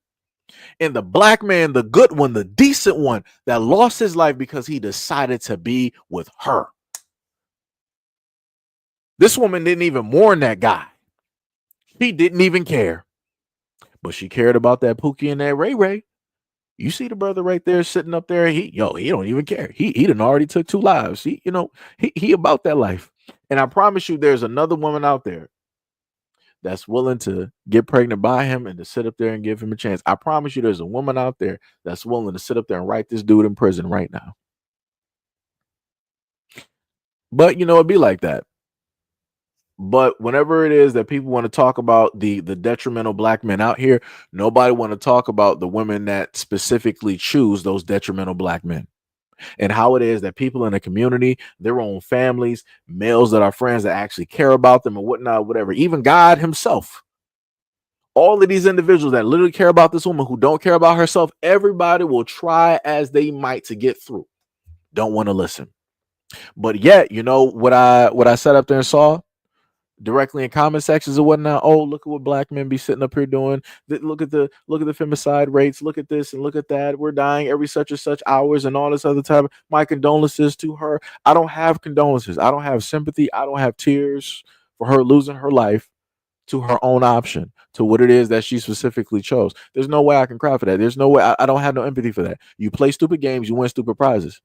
and the black man, the good one, the decent one that lost his life because he decided to be with her. This woman didn't even mourn that guy. She didn't even care. But she cared about that Pookie and that Ray Ray. You see the brother right there sitting up there. He don't even care. He done already took 2 lives. He about that life. And I promise you, there's another woman out there that's willing to get pregnant by him and to sit up there and give him a chance. I promise you, there's a woman out there that's willing to sit up there and write this dude in prison right now. But it'd be like that. But whenever it is that people want to talk about the detrimental black men out here, nobody want to talk about the women that specifically choose those detrimental black men. And how it is that people in the community, their own families, males that are friends that actually care about them and whatnot, whatever, even God himself, all of these individuals that literally care about this woman who don't care about herself, everybody will try as they might to get through. Don't want to listen. But yet, what I sat up there and saw directly in comment sections and whatnot. Oh, look at what black men be sitting up here doing. Look at the femicide rates. Look at this and look at that. We're dying every such and such hours and all this other type. My condolences to her. I don't have condolences. I don't have sympathy. I don't have tears for her losing her life to her own option, to what it is that she specifically chose. There's no way I can cry for that. There's no way. I don't have no empathy for that. You play stupid games, you win stupid prizes.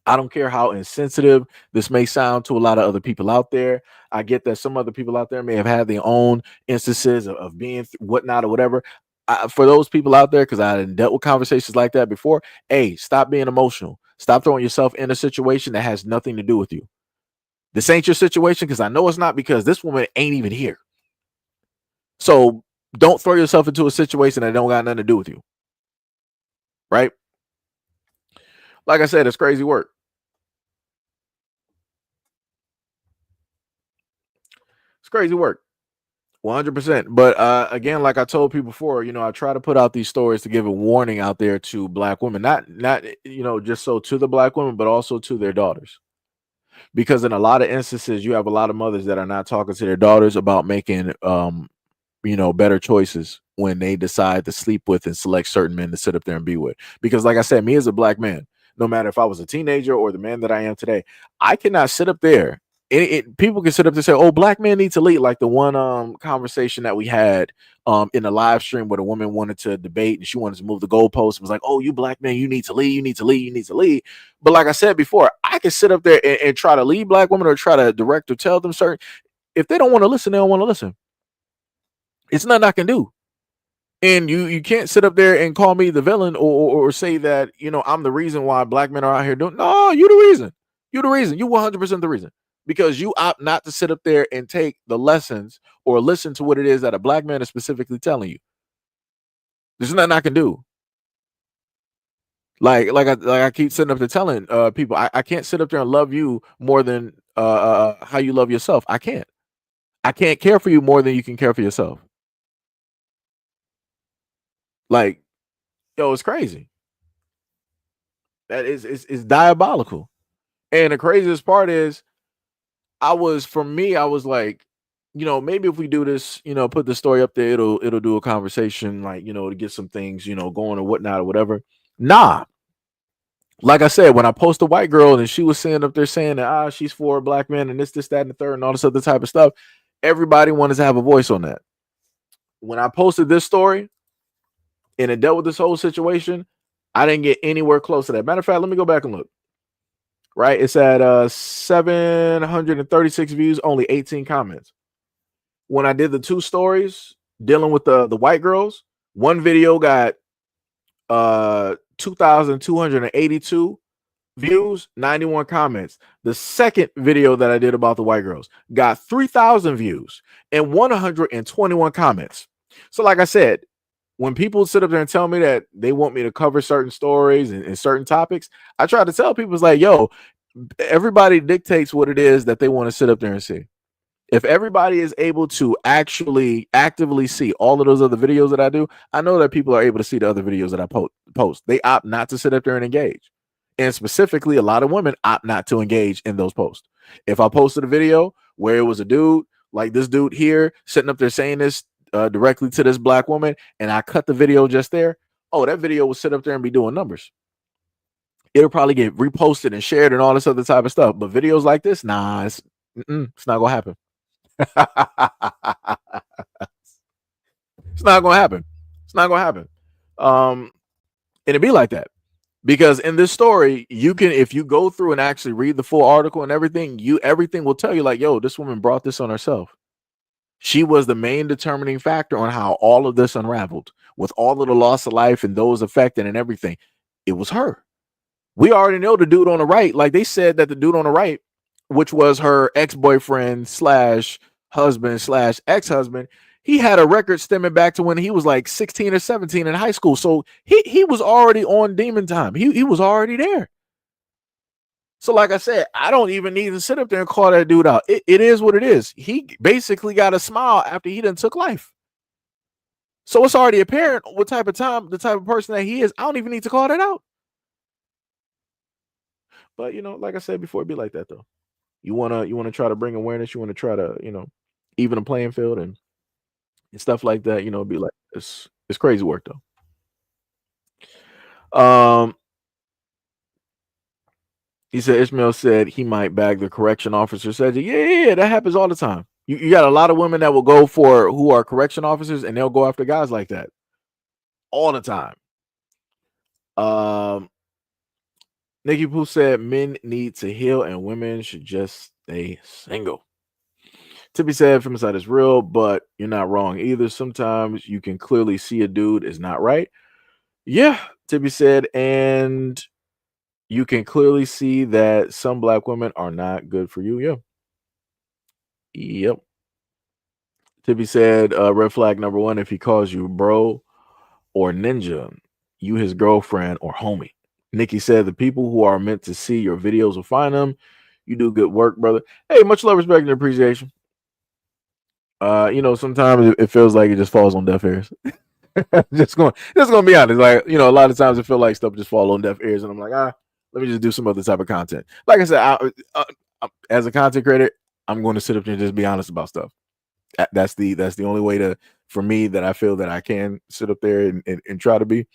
I don't care how insensitive this may sound to a lot of other people out there. I get that some other people out there may have had their own instances of being whatnot or whatever. For those people out there, because I hadn't dealt with conversations like that before, hey, stop being emotional. Stop throwing yourself in a situation that has nothing to do with you. This ain't your situation, because I know it's not, because this woman ain't even here. So don't throw yourself into a situation that don't got nothing to do with you. Right? Like I said, it's crazy work. It's crazy work. 100%. But again, like I told people before, I try to put out these stories to give a warning out there to black women, not just so to the black women, but also to their daughters. Because in a lot of instances, you have a lot of mothers that are not talking to their daughters about making better choices when they decide to sleep with and select certain men to sit up there and be with. Because like I said, me as a black man, no matter if I was a teenager or the man that I am today, I cannot sit up there. People can sit up there and say, oh, black men need to lead, like the one conversation that we had in the live stream where the woman wanted to debate and she wanted to move the goalpost. It was like, oh, you black men, you need to lead, you need to lead, you need to lead. But like I said before, I can sit up there and try to lead black women or try to direct or tell them certain. If they don't want to listen, they don't want to listen. It's nothing I can do. And you can't sit up there and call me the villain or say that, I'm the reason why black men are out here doing. No, you the reason. You the reason. You 100% the reason. because you opt not to sit up there and take the lessons or listen to what it is that a black man is specifically telling you. There's nothing I can do. Like I keep sitting up there telling people, I can't sit up there and love you more than how you love yourself. I can't. I can't care for you more than you can care for yourself. Like, yo, it's crazy. That is diabolical. And the craziest part is, I was like, maybe if we do this, put the story up there, it'll do a conversation, like, to get some things, going or whatnot or whatever. Nah. Like I said, when I post a white girl and she was sitting up there saying that she's for a black man and this, that, and the third, and all this other type of stuff, everybody wanted to have a voice on that. When I posted this story and it dealt with this whole situation, I didn't get anywhere close to that. Matter of fact, let me go back and look. Right, it's at 736 views, only 18 comments. When I did the 2 stories dealing with the white girls, one video got 2,282 views, 91 comments. The second video that I did about the white girls got 3,000 views and 121 comments. So like I said, when people sit up there and tell me that they want me to cover certain stories and certain topics, I try to tell people, it's like, yo, everybody dictates what it is that they want to sit up there and see. If everybody is able to actually actively see all of those other videos that I do, I know that people are able to see the other videos that I post. They opt not to sit up there and engage. And specifically, a lot of women opt not to engage in those posts. If I posted a video where it was a dude, like this dude here, sitting up there saying this directly to this black woman, and I cut the video just there, that video will sit up there and be doing numbers. It'll probably get reposted and shared and all this other type of stuff. But videos like this, nah, it's not gonna happen. It's not gonna happen. It's not gonna happen. And it'd be like that. Because in this story, you can, if you go through and actually read the full article and everything, everything will tell you, like, yo, this woman brought this on herself. She was the main determining factor on how all of this unraveled, with all of the loss of life and those affected and everything. It was her. We already know the dude on the right. Like, they said that the dude on the right, which was her ex-boyfriend / husband / ex-husband, he had a record stemming back to when he was like 16 or 17 in high school. So he was already on demon time. He was already there. So like I said, I don't even need to sit up there and call that dude out. It is what it is. He basically got a smile after he done took life. So it's already apparent what type of the type of person that he is. I don't even need to call that out. But like I said before, it'd be like that though. You wanna try to bring awareness. You want to try to even a playing field and stuff like that. It'd be like it's crazy work though. He said Ishmael said he might bag the correction officer. Said, yeah, that happens all the time. You got a lot of women that will go for who are correction officers, and they'll go after guys like that all the time. Nikki Pooh said men need to heal and women should just stay single. Tippy said femicide is real, but you're not wrong either. Sometimes you can clearly see a dude is not right. Yeah, Tippy said, and you can clearly see that some black women are not good for you. Yeah. Yep. Tippy said, red flag number 1, if he calls you bro or ninja, you his girlfriend or homie. Nikki said, the people who are meant to see your videos will find them. You do good work, brother. Hey, much love, respect, and appreciation. Sometimes it feels like it just falls on deaf ears. just gonna be honest. Like, a lot of times it feels like stuff just fall on deaf ears, and I'm like, let me just do some other type of content. Like I said, as a content creator, I'm going to sit up there and just be honest about stuff. That's the only way for me that I feel that I can sit up there and try to be,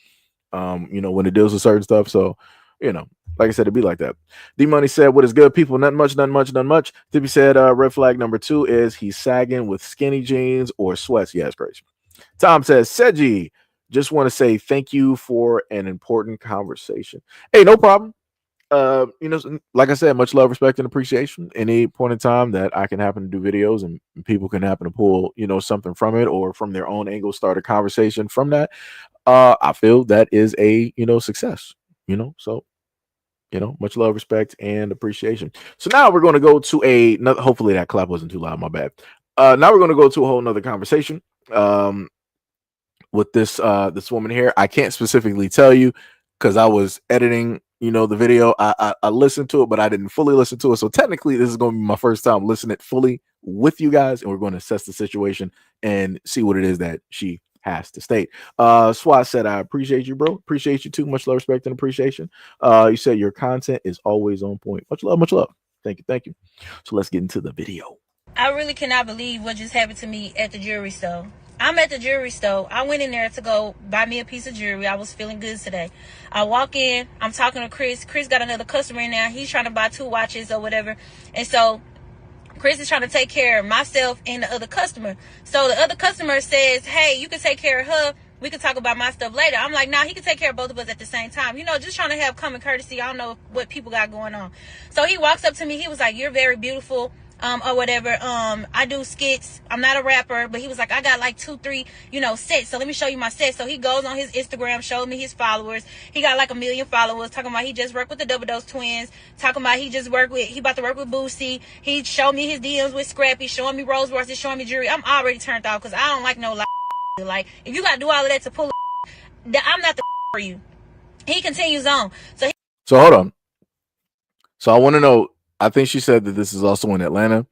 when it deals with certain stuff. So, like I said, it'd be like that. D Money said, what is good, people? Nothing much. Tippy said, red flag number 2 is he's sagging with skinny jeans or sweats. Yeah, it's crazy. Tom says, Seji, just want to say thank you for an important conversation. Hey, no problem. Like I said, much love, respect, and appreciation. Any point in time that I can happen to do videos and people can happen to pull, something from it or from their own angle, start a conversation from that, I feel that is a, success, so You know, much love, respect, and appreciation. So now we're going to go to another. Hopefully that clap wasn't too loud. My bad. Now we're going to go to a whole nother conversation. With this woman here. I can't specifically tell you because I was editing, the video. I listened to it, but I didn't fully listen to it. So technically, this is going to be my first time listening fully with you guys, and we're going to assess the situation and see what it is that she has to state. Swat said, "I appreciate you, bro. Appreciate you too. Much love, respect, and appreciation." You said your content is always on point. Much love, much love. Thank you, thank you. So let's get into the video. I really cannot believe what just happened to me at the jewelry store. I'm at the jewelry store. I went in there to go buy me a piece of jewelry. I was feeling good today. I walk in. I'm talking to Chris. Chris got another customer in there. He's trying to buy 2 watches or whatever. And so Chris is trying to take care of myself and the other customer. So the other customer says, hey, you can take care of her. We can talk about my stuff later. I'm like, nah, he can take care of both of us at the same time. Just trying to have common courtesy. I don't know what people got going on. So he walks up to me. He was like, you're very beautiful. Or whatever. I do skits. I'm not a rapper, but he was like, I got like 2, 3, sets. So let me show you my sets. So he goes on his Instagram, showed me his followers. He got like 1 million followers, talking about he just worked with the Double Dose twins, talking about he about to work with Boosie. He showed me his DMs with Scrappy, showing me Rolls Royces, showing me jewelry. I'm already turned off because I don't like no like, if you got to do all of that to pull I'm not the for you. He continues on. So hold on. So I want to know, I think she said that this is also in Atlanta.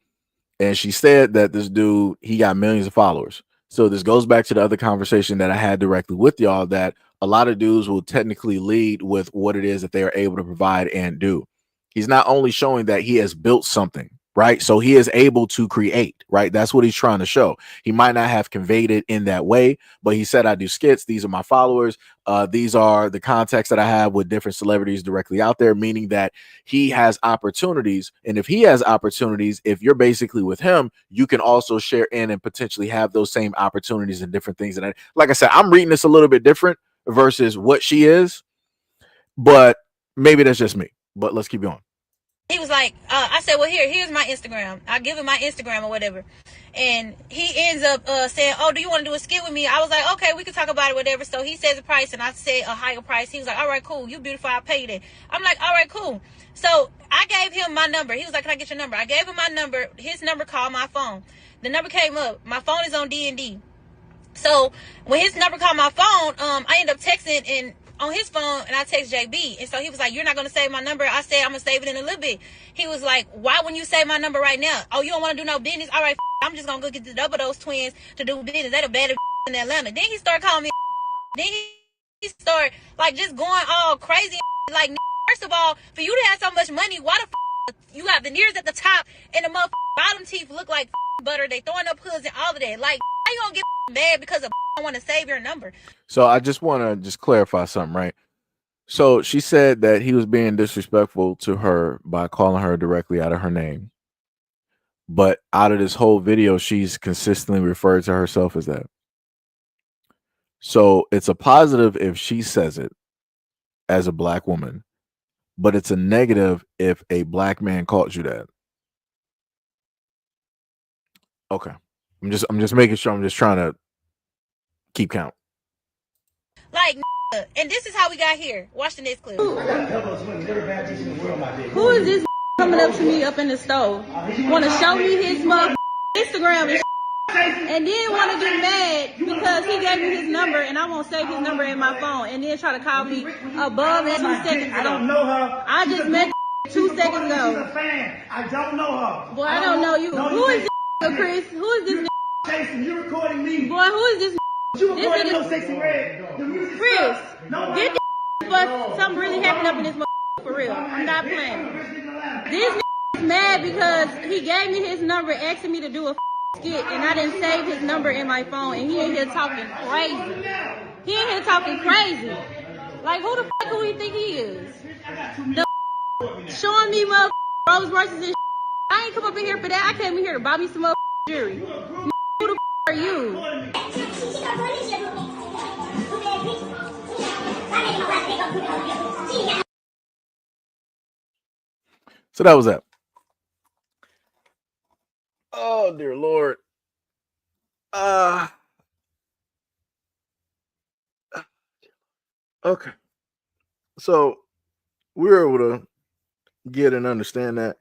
And she said that this dude, he got millions of followers. So this goes back to the other conversation that I had directly with y'all, that a lot of dudes will technically lead with what it is that they are able to provide and do. He's not only showing that he has built something, right? So he is able to create, right? That's what he's trying to show. He might not have conveyed it in that way, but he said, I do skits. These are my followers. These are the contacts that I have with different celebrities directly out there, meaning that he has opportunities. And if he has opportunities, if you're basically with him, you can also share in and potentially have those same opportunities and different things. And like I said, I'm reading this a little bit different versus what she is, but maybe that's just me. But let's keep going. He was like, I said, well, here's my Instagram. I give him my Instagram or whatever. And he ends up saying, oh, do you want to do a skit with me? I was like, okay, we can talk about it, whatever. So he says a price, and I said a higher price. He was like, all right, cool. You beautiful. I'll pay you that. I'm like, all right, cool. So I gave him my number. He was like, can I get your number? I gave him my number. His number called my phone. The number came up. My phone is on D&D. So when his number called my phone, I ended up texting and on his phone, and I text JB. And so he was like, you're not going to save my number? I said, I'm going to save it in a little bit. He was like, why wouldn't you save my number right now? Oh, you don't want to do no business? All right, I'm just going to go get the Double Dose twins to do business. They the baddest in Atlanta. Then he started calling me. Then he started, like, just going all crazy. Like, first of all, for you to have so much money, why the you have the veneers at the top and the bottom teeth look like butter? They throwing up hoods and all of that. Like, how you going to get mad because of I want to save your number? So I just want to just clarify something, right? So she said that he was being disrespectful to her by calling her directly out of her name. But out of this whole video, she's consistently referred to herself as that. So it's a positive if she says it as a black woman, but it's a negative if a black man calls you that. Okay. I'm just making sure. I'm just trying to keep count. Like, and this is how we got here. Watch the next clip. Who is this coming up to me up in the stove? Want to show me his Instagram and then want to get mad because he gave me his number and I won't save his number in my phone and then try to call me above 2 seconds ago. I don't know her. I just met 2 seconds ago. She's a fan. I don't know her. Boy, I don't know you. Who is this Chris? Who is this Jason, you recording me. Boy, who is this? You recording no Sexy Red. Chris, get this for something really happened up in this for real. I'm not playing. This is mad because he gave me his number asking me to do a skit and I didn't save his number in my phone and he in here talking crazy. He in here talking crazy. Like, who the fuck do we think he is? Showing me Rolls Royces and I ain't come up in here for that. I came in here to buy me some jewelry. Who the are you? So that was that. Oh dear Lord. Okay. So we were able to get and understand that.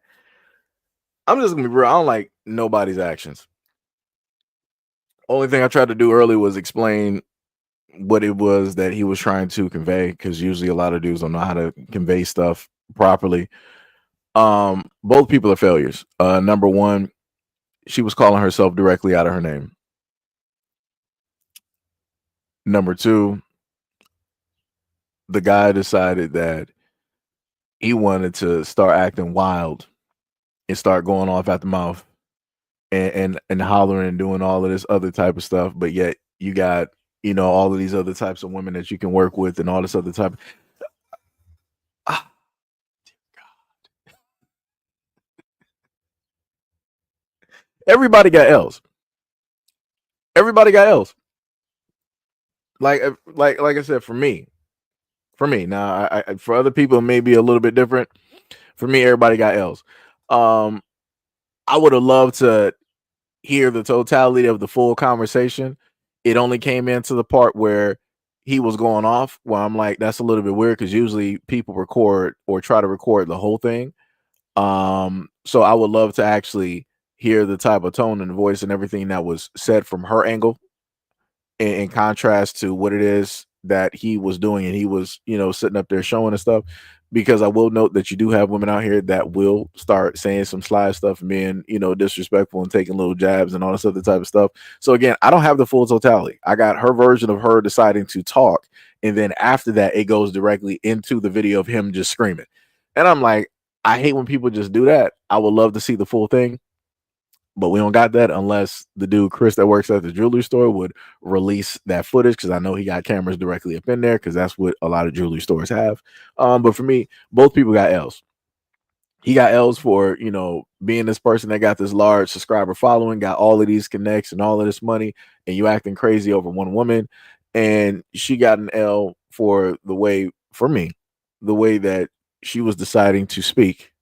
I'm just gonna be real. I don't like nobody's actions. Only thing I tried to do early was explain what it was that he was trying to convey, because usually a lot of dudes don't know how to convey stuff properly. Both people are failures. Number one, she was calling herself directly out of her name. Number two, the guy decided that he wanted to start acting wild and start going off at the mouth and hollering and doing all of this other type of stuff, but yet you got, all of these other types of women that you can work with and all this other type. Ah, everybody got L's. Everybody got L's. Like I said, for me now, for other people it may be a little bit different. For me, everybody got L's. I would have loved to hear the totality of the full conversation. It only came into the part where he was going off, where I'm like, that's a little bit weird, because usually people record or try to record the whole thing. So I would love to actually hear the type of tone and voice and everything that was said from her angle, in contrast to what it is that he was doing, and he was, sitting up there showing and stuff. Because I will note that you do have women out here that will start saying some sly stuff and being, disrespectful and taking little jabs and all this other type of stuff. So again, I don't have the full totality. I got her version of her deciding to talk, and then after that, it goes directly into the video of him just screaming. And I'm like, I hate when people just do that. I would love to see the full thing, but we don't got that unless the dude Chris that works at the jewelry store would release that footage, because I know he got cameras directly up in there, because that's what a lot of jewelry stores have. But for me, both people got L's. He got L's for, being this person that got this large subscriber following, got all of these connects and all of this money, and you acting crazy over one woman. And she got an L for for me, the way that she was deciding to speak,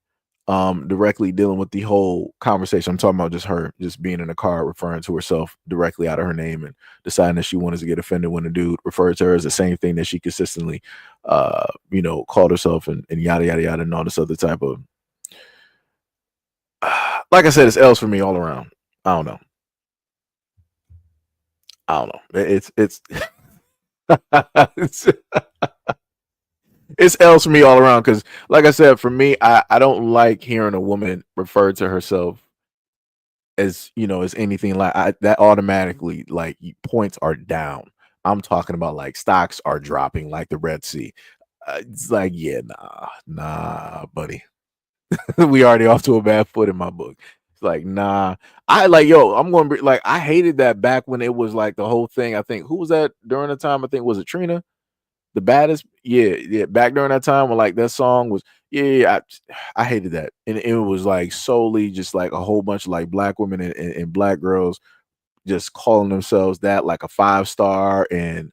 directly dealing with the whole conversation. I'm talking about just her just being in a car referring to herself directly out of her name, and deciding that she wanted to get offended when a dude referred to her as the same thing that she consistently called herself, and yada yada yada, and all this other type of like I said, it's L's for me all around. I don't know. It's it's, it's L's for me all around, because like I said, for me, I don't like hearing a woman refer to herself as, as anything like that. Automatically, like, points are down. I'm talking about like stocks are dropping like the Red Sea. It's like, yeah, nah, buddy. We already off to a bad foot in my book. It's like, nah. I like, yo, I'm gonna be like, I hated that back when it was like the whole thing. I think, who was that during the time? I think, was it Trina? The baddest? Yeah. Back during that time when like that song was, yeah. I hated that. And it was like solely just like a whole bunch of like black women and black girls just calling themselves that, like a 5-star and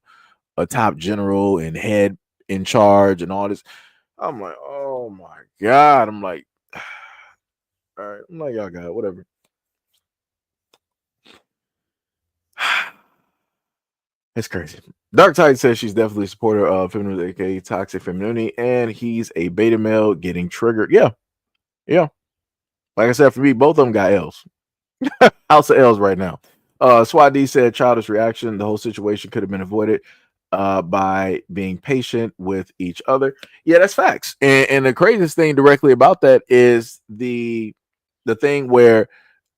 a top general and head in charge and all this. I'm like, oh my God. I'm like, all right. I'm like, y'all got it, whatever. It's crazy. Dark Tide says she's definitely a supporter of feminism, aka toxic femininity, and he's a beta male getting triggered. Yeah. Like I said, for me, both of them got L's. House of L's right now. Swat D said childish reaction. The whole situation could have been avoided by being patient with each other. Yeah, that's facts. And the craziest thing directly about that is the thing where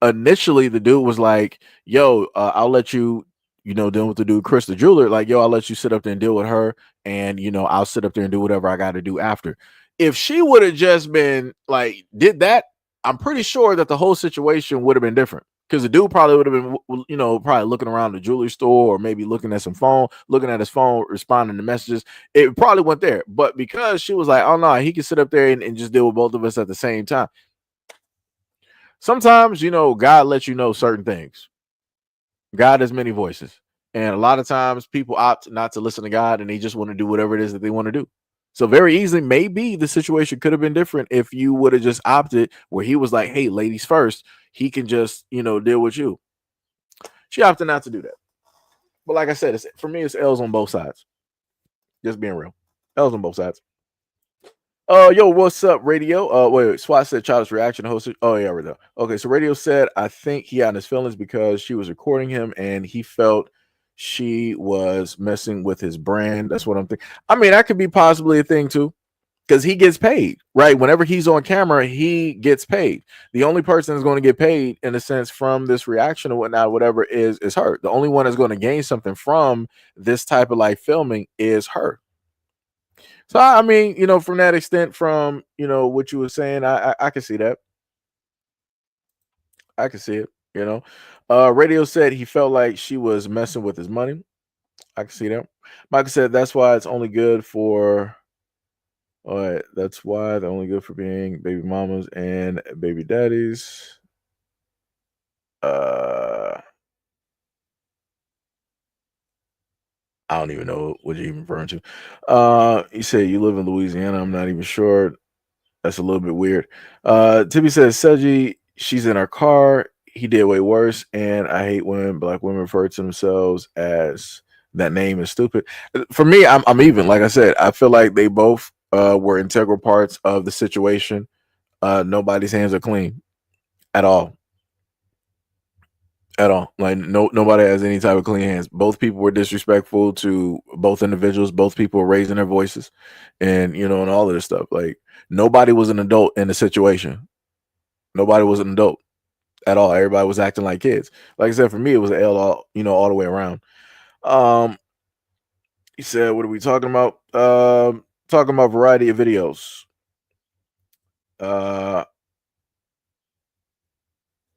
initially the dude was like, yo, I'll let you, deal with the dude Chris the jeweler. Like, yo, I'll let you sit up there and deal with her, and I'll sit up there and do whatever I got to do after. If she would have just been like, did that, I'm pretty sure that the whole situation would have been different, because the dude probably would have been, probably looking around the jewelry store, or maybe looking at his phone, responding to messages. It probably went there. But because she was like, oh no, he can sit up there and just deal with both of us at the same time. Sometimes, God lets you know certain things. God has many voices. And a lot of times people opt not to listen to God, and they just want to do whatever it is that they want to do. So very easily, maybe the situation could have been different if you would have just opted where he was like, hey, ladies first. He can just, deal with you. She opted not to do that. But like I said, for me, it's L's on both sides. Just being real. L's on both sides. Yo, what's up, Radio? Wait, Swat said childish reaction hosted. Oh, yeah, right there. Okay, so Radio said, I think he had his feelings because she was recording him and he felt she was messing with his brand. That's what I'm thinking. I mean, that could be possibly a thing too, because he gets paid, right? Whenever he's on camera, he gets paid. The only person that's going to get paid, in a sense, from this reaction or whatnot, whatever, is her. The only one that's going to gain something from this type of like filming is her. So I mean, from that extent, from what you were saying, I can see that. I can see it. Radio said he felt like she was messing with his money. I can see that. Michael said that's why it's only good for. All right, that's why they're only good for being baby mamas and baby daddies. I don't even know what you're even referring to. You said you live in Louisiana. I'm not even sure. That's a little bit weird. Tippy says, Seji, she's in her car. He did way worse. And I hate when black women refer to themselves as that name is stupid. For me, I'm even. Like I said, I feel like they both were integral parts of the situation. Nobody's hands are clean at all. At all. Like nobody has any type of clean hands. Both people were disrespectful to both individuals. Both people were raising their voices and and all of this stuff. Like nobody was an adult in the situation. Nobody was an adult at all. Everybody was acting like kids. Like I said, for me, it was an L all the way around. He said, what are we talking about? Talking about variety of videos. Let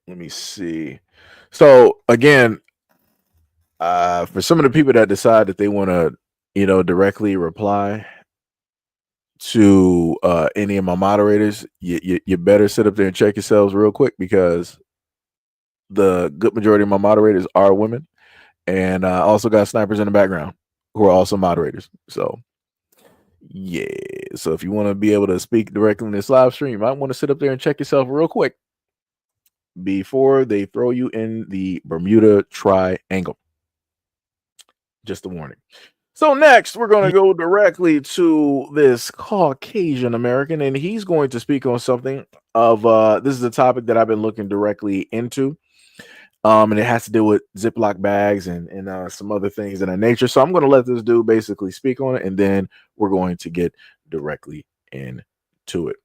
me see. So again, for some of the people that decide that they want to, directly reply to any of my moderators, you better sit up there and check yourselves real quick, because the good majority of my moderators are women, and I also got snipers in the background who are also moderators. So yeah, so if you want to be able to speak directly in this live stream, you might want to sit up there and check yourself real quick before they throw you in the Bermuda Triangle. Just a warning. So next, we're going to go directly to this Caucasian American, and he's going to speak on something of this is a topic that I've been looking directly into, and it has to do with Ziploc bags and some other things of that nature. So I'm going to let this dude basically speak on it, and then we're going to get directly into it.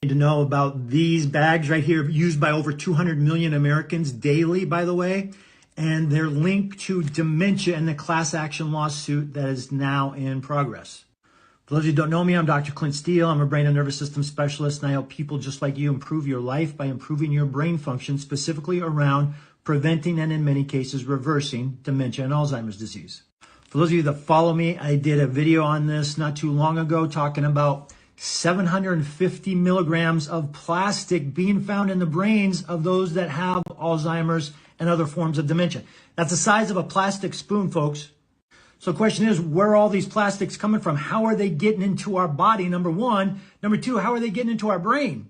To know about these bags right here, used by over 200 million Americans daily, by the way, and they're linked to dementia and the class action lawsuit that is now in progress. For those of you who don't know me, I'm Dr. Clint Steele. I'm a brain and nervous system specialist, and I help people just like you improve your life by improving your brain function, specifically around preventing and in many cases reversing dementia and Alzheimer's disease. For those of you that follow me, I did a video on this not too long ago talking about 750 milligrams of plastic being found in the brains of those that have Alzheimer's and other forms of dementia. That's the size of a plastic spoon, folks. So the question is, where are all these plastics coming from? How are they getting into our body, number one? Number two, how are they getting into our brain?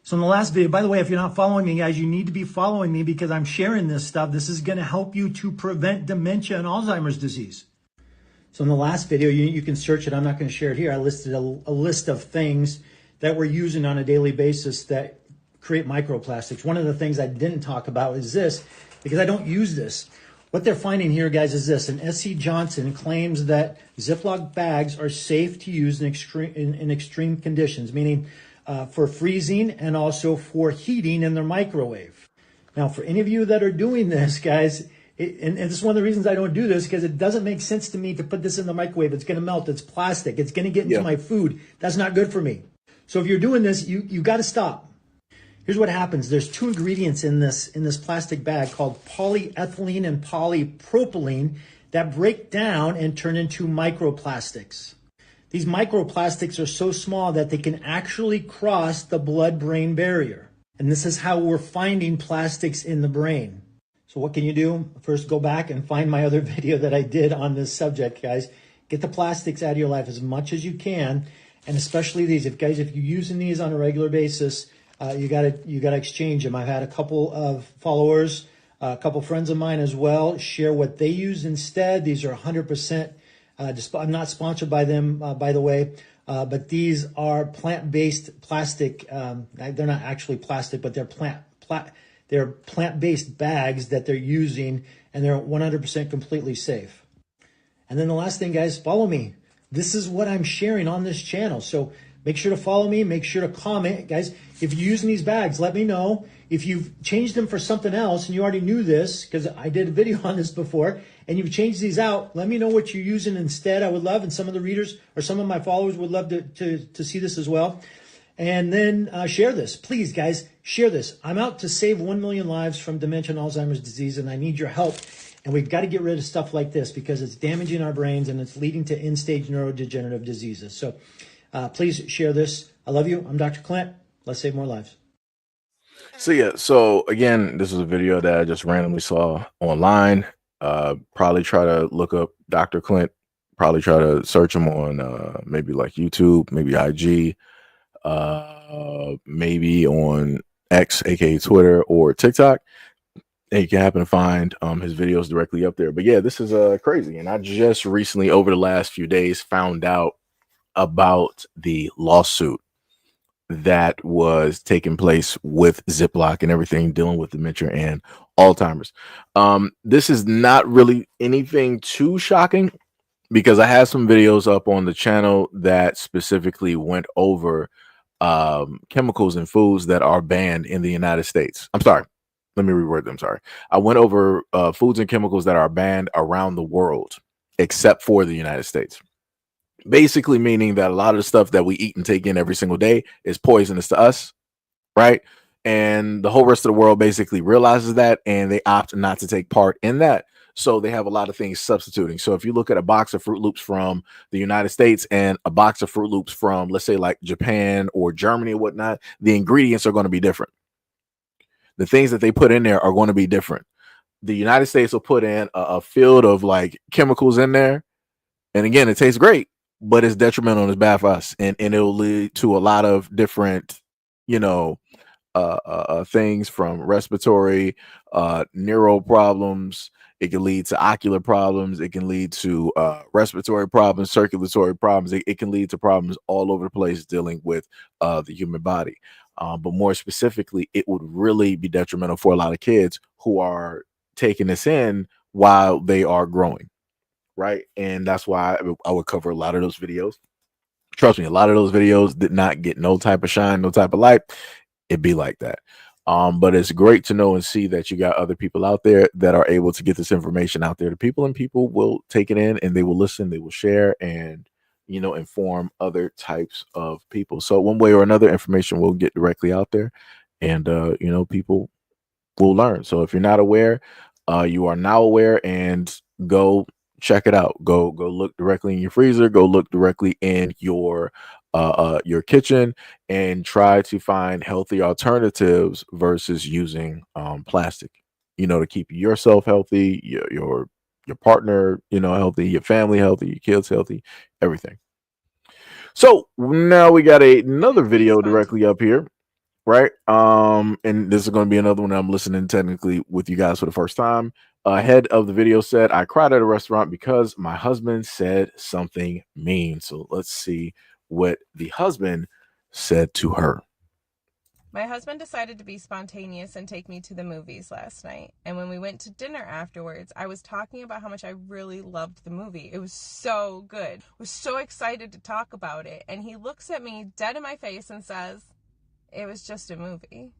So in the last video, by the way, if you're not following me, guys, you need to be following me, because I'm sharing this stuff. This is going to help you to prevent dementia and Alzheimer's disease. So in the last video, you can search it. I'm not going to share it here. I listed a list of things that we're using on a daily basis that create microplastics. One of the things I didn't talk about is this, because I don't use this. What they're finding here, guys, is this. And S.C. Johnson claims that Ziploc bags are safe to use in extreme conditions, meaning for freezing and also for heating in their microwave. Now, for any of you that are doing this, guys, and this is one of the reasons I don't do this, because it doesn't make sense to me to put this in the microwave. It's going to melt. It's plastic. It's going to get into my food. That's not good for me. So if you're doing this, you got to stop. Here's what happens. There's two ingredients in this plastic bag called polyethylene and polypropylene that break down and turn into microplastics. These microplastics are so small that they can actually cross the blood-brain barrier. And this is how we're finding plastics in the brain. So what can you do? First, go back and find my other video that I did on this subject, guys. Get the plastics out of your life as much as you can, and especially these. If you're using these on a regular basis, you gotta exchange them. I've had a couple of followers, a couple friends of mine as well, share what they use instead. These are 100%. I'm not sponsored by them, by the way. but these are plant-based plastic. They're not actually plastic, but they're they're plant-based bags that they're using, and they're 100% completely safe. And then the last thing, guys, follow me. This is what I'm sharing on this channel. So make sure to follow me. Make sure to comment. Guys, if you're using these bags, let me know. If you've changed them for something else and you already knew this, because I did a video on this before, and you've changed these out, let me know what you're using instead. I would love, and some of the readers or some of my followers would love to see this as well. And then share this. Please, guys, share this. I'm out to save 1 million lives from dementia and Alzheimer's disease, and I need your help. And we've got to get rid of stuff like this because it's damaging our brains and it's leading to end-stage neurodegenerative diseases. So please share this. I love you. I'm Dr. Clint. Let's save more lives. So yeah, so again, this is a video that I just randomly saw online. Probably try to look up Dr. Clint. Probably try to search him on maybe like YouTube, maybe IG, maybe on X, aka Twitter, or TikTok. And you can happen to find his videos directly up there. But yeah, this is crazy. And I just recently, over the last few days, found out about the lawsuit that was taking place with Ziploc and everything dealing with dementia and Alzheimer's. This is not really anything too shocking because I have some videos up on the channel that specifically went over chemicals and foods that are banned in the United States. I'm sorry. Let me reword them. Sorry. I went over foods and chemicals that are banned around the world, except for the United States. Basically meaning that a lot of the stuff that we eat and take in every single day is poisonous to us, right? And the whole rest of the world basically realizes that, and they opt not to take part in that. So they have a lot of things substituting. So if you look at a box of Fruit Loops from the United States and a box of Fruit Loops from, let's say, like Japan or Germany or whatnot, the ingredients are going to be different. The things that they put in there are going to be different. The United States will put in a field of like chemicals in there. And again, it tastes great, but it's detrimental and it's bad for us. And it'll lead to a lot of different, things from respiratory, neuro problems. It can lead to ocular problems. It can lead to respiratory problems, circulatory problems. It can lead to problems all over the place dealing with the human body. But more specifically, it would really be detrimental for a lot of kids who are taking this in while they are growing, right? And that's why I would cover a lot of those videos. Trust me, a lot of those videos did not get no type of shine, no type of light. It'd be like that. But it's great to know and see that you got other people out there that are able to get this information out there to people, and people will take it in and they will listen, they will share, and inform other types of people. So one way or another, information will get directly out there, and people will learn. So if you're not aware, you are now aware, and go check it out. Go look directly in your freezer. Go look directly in your kitchen, and try to find healthy alternatives versus using plastic. To keep yourself healthy, your partner, healthy, your family healthy, your kids healthy, everything. So now we got another video directly up here, right? And this is going to be another one I'm listening technically with you guys for the first time. Head of the video said, "I cried at a restaurant because my husband said something mean." So let's see what the husband said to her. My husband decided to be spontaneous and take me to the movies last night. And when we went to dinner afterwards, I was talking about how much I really loved the movie. It was so good. I was so excited to talk about it. And he looks at me dead in my face and says, "It was just a movie."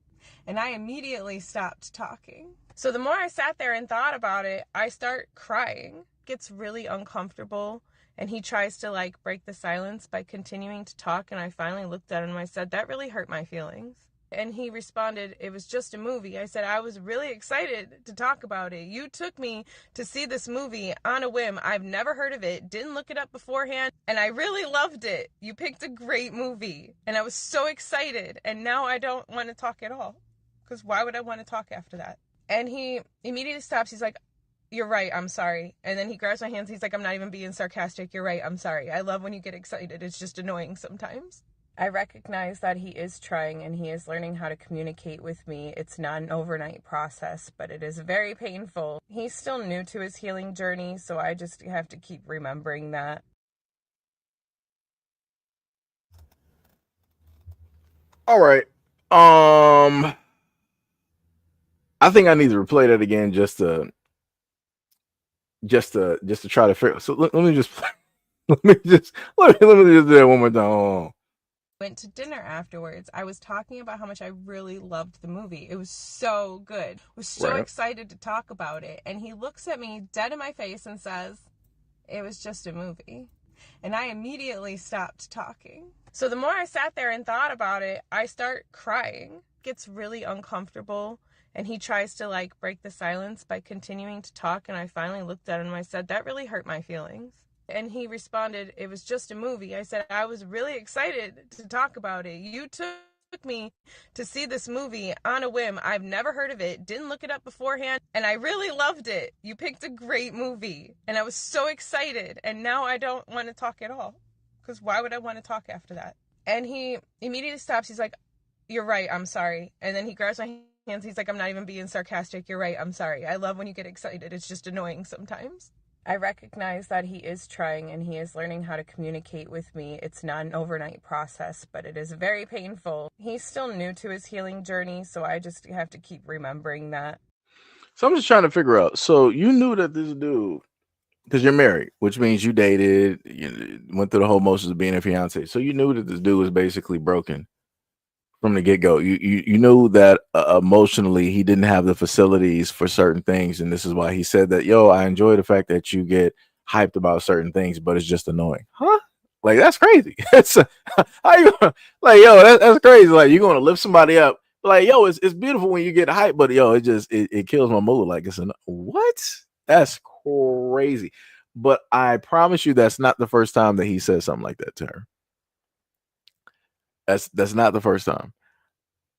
And I immediately stopped talking. So the more I sat there and thought about it, I start crying. It gets really uncomfortable. And he tries to break the silence by continuing to talk. And I finally looked at him and I said, "That really hurt my feelings." And he responded, "It was just a movie." I said, "I was really excited to talk about it. You took me to see this movie on a whim. I've never heard of it, didn't look it up beforehand, and I really loved it. You picked a great movie." And I was so excited. And now I don't want to talk at all. Because why would I want to talk after that? And he immediately stops. He's like, "You're right, I'm sorry." And then he grabs my hands. He's like, "I'm not even being sarcastic. You're right, I'm sorry. I love when you get excited. It's just annoying sometimes." I recognize that he is trying and he is learning how to communicate with me. It's not an overnight process, but it is very painful. He's still new to his healing journey, so I just have to keep remembering that. All right. I think I need to replay that again just to try to figure. So let me just let me just do that one more time. Oh. Went to dinner afterwards. I was talking about how much I really loved the movie. It was so good. I was so excited to talk about it. And he looks at me dead in my face and says, it was just a movie. And I immediately stopped talking. So the more I sat there and thought about it, I start crying. It gets really uncomfortable. And he tries to like break the silence by continuing to talk. And I finally looked at him and I said, that really hurt my feelings. And he responded, it was just a movie. I said, I was really excited to talk about it. You took me to see this movie on a whim. I've never heard of it, didn't look it up beforehand, and I really loved it. You picked a great movie, and I was so excited, and now I don't want to talk at all, because why would I want to talk after that? And he immediately stops. He's like, you're right, I'm sorry. And then he grabs my hands. He's like, I'm not even being sarcastic. You're right, I'm sorry. I love when you get excited. It's just annoying sometimes. I recognize that he is trying and he is learning how to communicate with me. It's not an overnight process, but it is very painful. He's still new to his healing journey, so I just have to keep remembering that. So I'm just trying to figure out. So you knew that this dude, because you're married, which means you dated, you went through the whole motions of being a fiance. So you knew that this dude was basically broken from the get go. You knew that emotionally he didn't have the facilities for certain things, and this is why he said that. Yo, I enjoy the fact that you get hyped about certain things, but it's just annoying, huh? Like that's crazy. It's how you like, yo, that's crazy. Like you're gonna lift somebody up. Like, yo, it's beautiful when you get hyped, but yo, it kills my mood. Like it's what? That's crazy. But I promise you, that's not the first time that he said something like that to her. That's not the first time.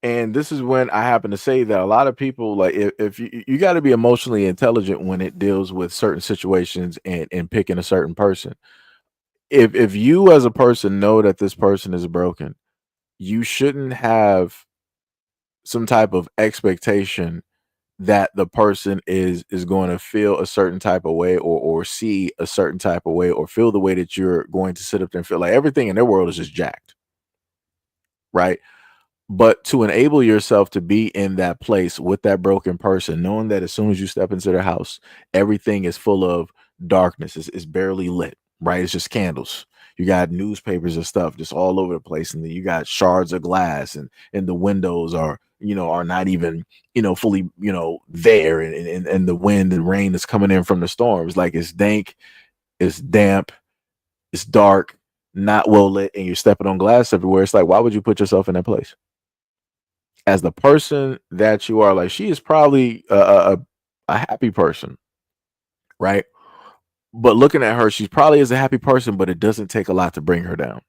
And this is when I happen to say that a lot of people, like if you got to be emotionally intelligent when it deals with certain situations and picking a certain person. If you as a person know that this person is broken, you shouldn't have some type of expectation that the person is going to feel a certain type of way or see a certain type of way or feel the way that you're going to sit up there and feel. Like everything in their world is just jacked, right? But to enable yourself to be in that place with that broken person, knowing that as soon as you step into their house, everything is full of darkness. It's barely lit, right? It's just candles. You got newspapers and stuff just all over the place, and then you got shards of glass, and the windows are are not even fully there, and the wind and rain is coming in from the storms. Like it's dank, it's damp, it's dark, not well lit, and you're stepping on glass everywhere. It's like, why would you put yourself in that place? As the person that you are, like she is probably a happy person, right? But looking at her, she probably is a happy person, but it doesn't take a lot to bring her down.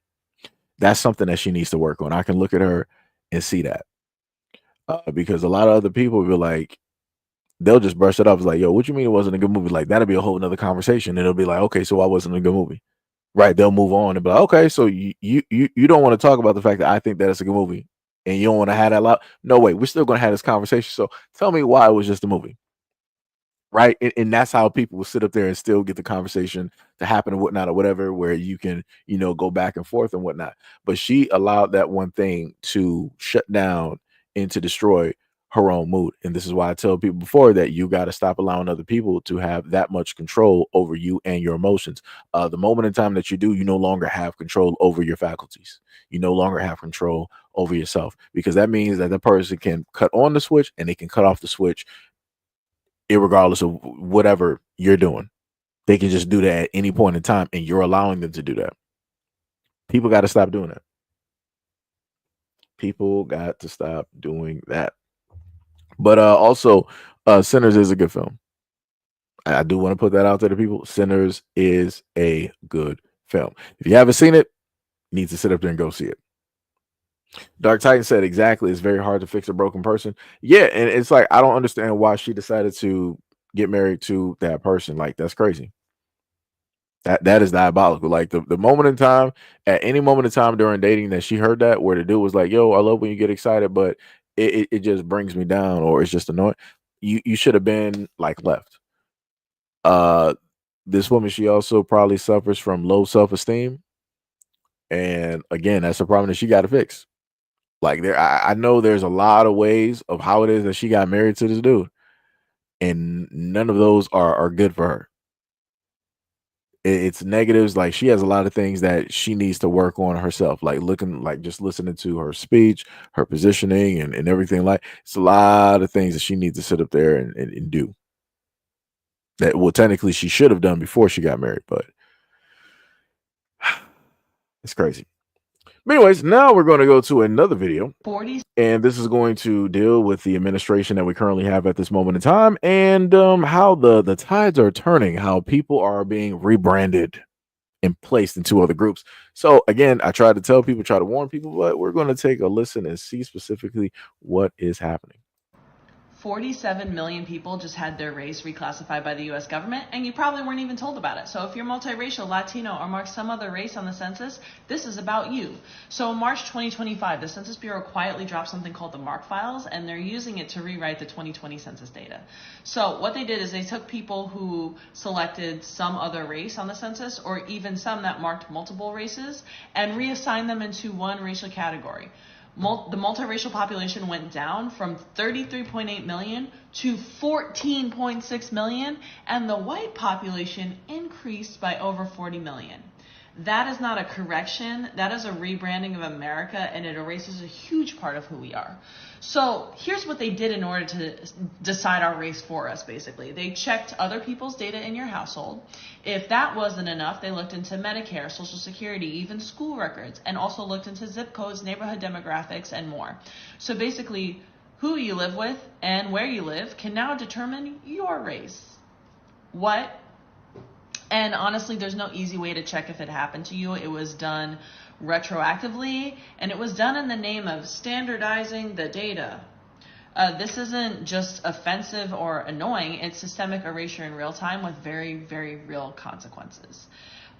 That's something that she needs to work on. I can look at her and see that because a lot of other people will be like, they'll just brush it off. It's like, yo, what you mean it wasn't a good movie? Like that'll be a whole nother conversation. It'll be like, okay, so why wasn't it a good movie? Right? They'll move on and be like, okay, so you don't want to talk about the fact that I think that it's a good movie, and you don't want to have that lot. No way, we're still gonna have this conversation. So tell me why it was just a movie, right? And that's how people will sit up there and still get the conversation to happen and whatnot or whatever, where you can go back and forth and whatnot. But she allowed that one thing to shut down and to destroy her own mood. And this is why I tell people before that you got to stop allowing other people to have that much control over you and your emotions. The moment in time that you do, you no longer have control over your faculties. You no longer have control over yourself, because that means that the person can cut on the switch and they can cut off the switch irregardless of whatever you're doing. They can just do that at any point in time, and you're allowing them to do that. People got to stop doing that. People got to stop doing that. But also, Sinners is a good film. I do want to put that out there to people. Sinners is a good film. If you haven't seen it, you need to sit up there and go see it. Dark Titan said exactly. It's very hard to fix a broken person. Yeah, and it's like I don't understand why she decided to get married to that person. Like that's crazy. That is diabolical. Like the moment in time, at any moment in time during dating, that she heard that where the dude was like, "Yo, I love when you get excited, but it just brings me down, or it's just annoying." You should have been like left. This woman, she also probably suffers from low self esteem, and again, that's a problem that she got to fix. Like I know there's a lot of ways of how it is that she got married to this dude, and none of those are good for her. It's negatives. Like she has a lot of things that she needs to work on herself. Like just listening to her speech, her positioning, and everything. Like it's a lot of things that she needs to sit up there and do. That well, technically she should have done before she got married, but it's crazy. But anyways, now we're going to go to another video. 40s. And this is going to deal with the administration that we currently have at this moment in time, and how the tides are turning, how people are being rebranded and placed into other groups. So again, I try to tell people, try to warn people, but we're going to take a listen and see specifically what is happening. 47 million people just had their race reclassified by the US government, and you probably weren't even told about it. So if you're multiracial, Latino, or mark some other race on the census, this is about you. So in March 2025, the Census Bureau quietly dropped something called the MARC files, and they're using it to rewrite the 2020 census data. So what they did is they took people who selected some other race on the census, or even some that marked multiple races, and reassigned them into one racial category. The multiracial population went down from 33.8 million to 14.6 million, and the white population increased by over 40 million. That is not a correction. That is a rebranding of America, and it erases a huge part of who we are. So here's what they did in order to decide our race for us, basically. They checked other people's data in your household. If that wasn't enough, they looked into Medicare, Social Security, even school records, and also looked into zip codes, neighborhood demographics, and more. So basically, who you live with and where you live can now determine your race. What? And honestly, there's no easy way to check if it happened to you. It was done retroactively, and it was done in the name of standardizing the data. This isn't just offensive or annoying, it's systemic erasure in real time with very, very real consequences.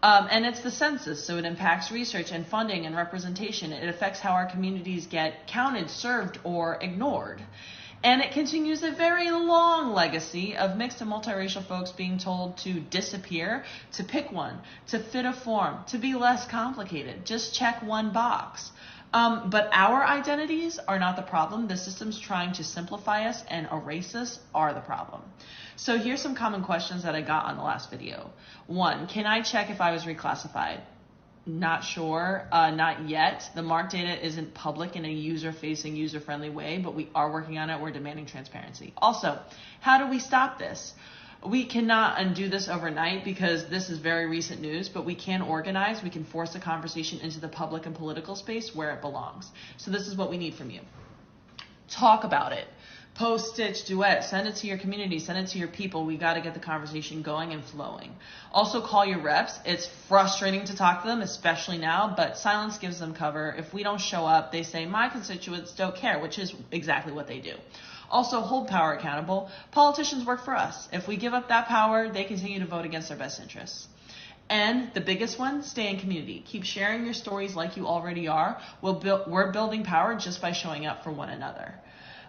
And it's the census, so it impacts research and funding and representation. It affects how our communities get counted, served, or ignored. And it continues a very long legacy of mixed and multiracial folks being told to disappear, to pick one, to fit a form, to be less complicated. Just check one box. But our identities are not the problem. The systems trying to simplify us and erase us are the problem. So here's some common questions that I got on the last video. 1, can I check if I was reclassified? Not sure, not yet. The MARC data isn't public in a user-facing, user-friendly way, but we are working on it. We're demanding transparency. Also, how do we stop this? We cannot undo this overnight because this is very recent news, but we can organize. We can force the conversation into the public and political space where it belongs. So this is what we need from you. Talk about it. Post, stitch, duet, send it to your community, send it to your people. We got to get the conversation going and flowing. Also call your reps. It's frustrating to talk to them, especially now, but silence gives them cover. If we don't show up, they say, my constituents don't care, which is exactly what they do. Also hold power accountable. Politicians work for us. If we give up that power, they continue to vote against our best interests. And the biggest one, stay in community. Keep sharing your stories like you already are. We're building power just by showing up for one another.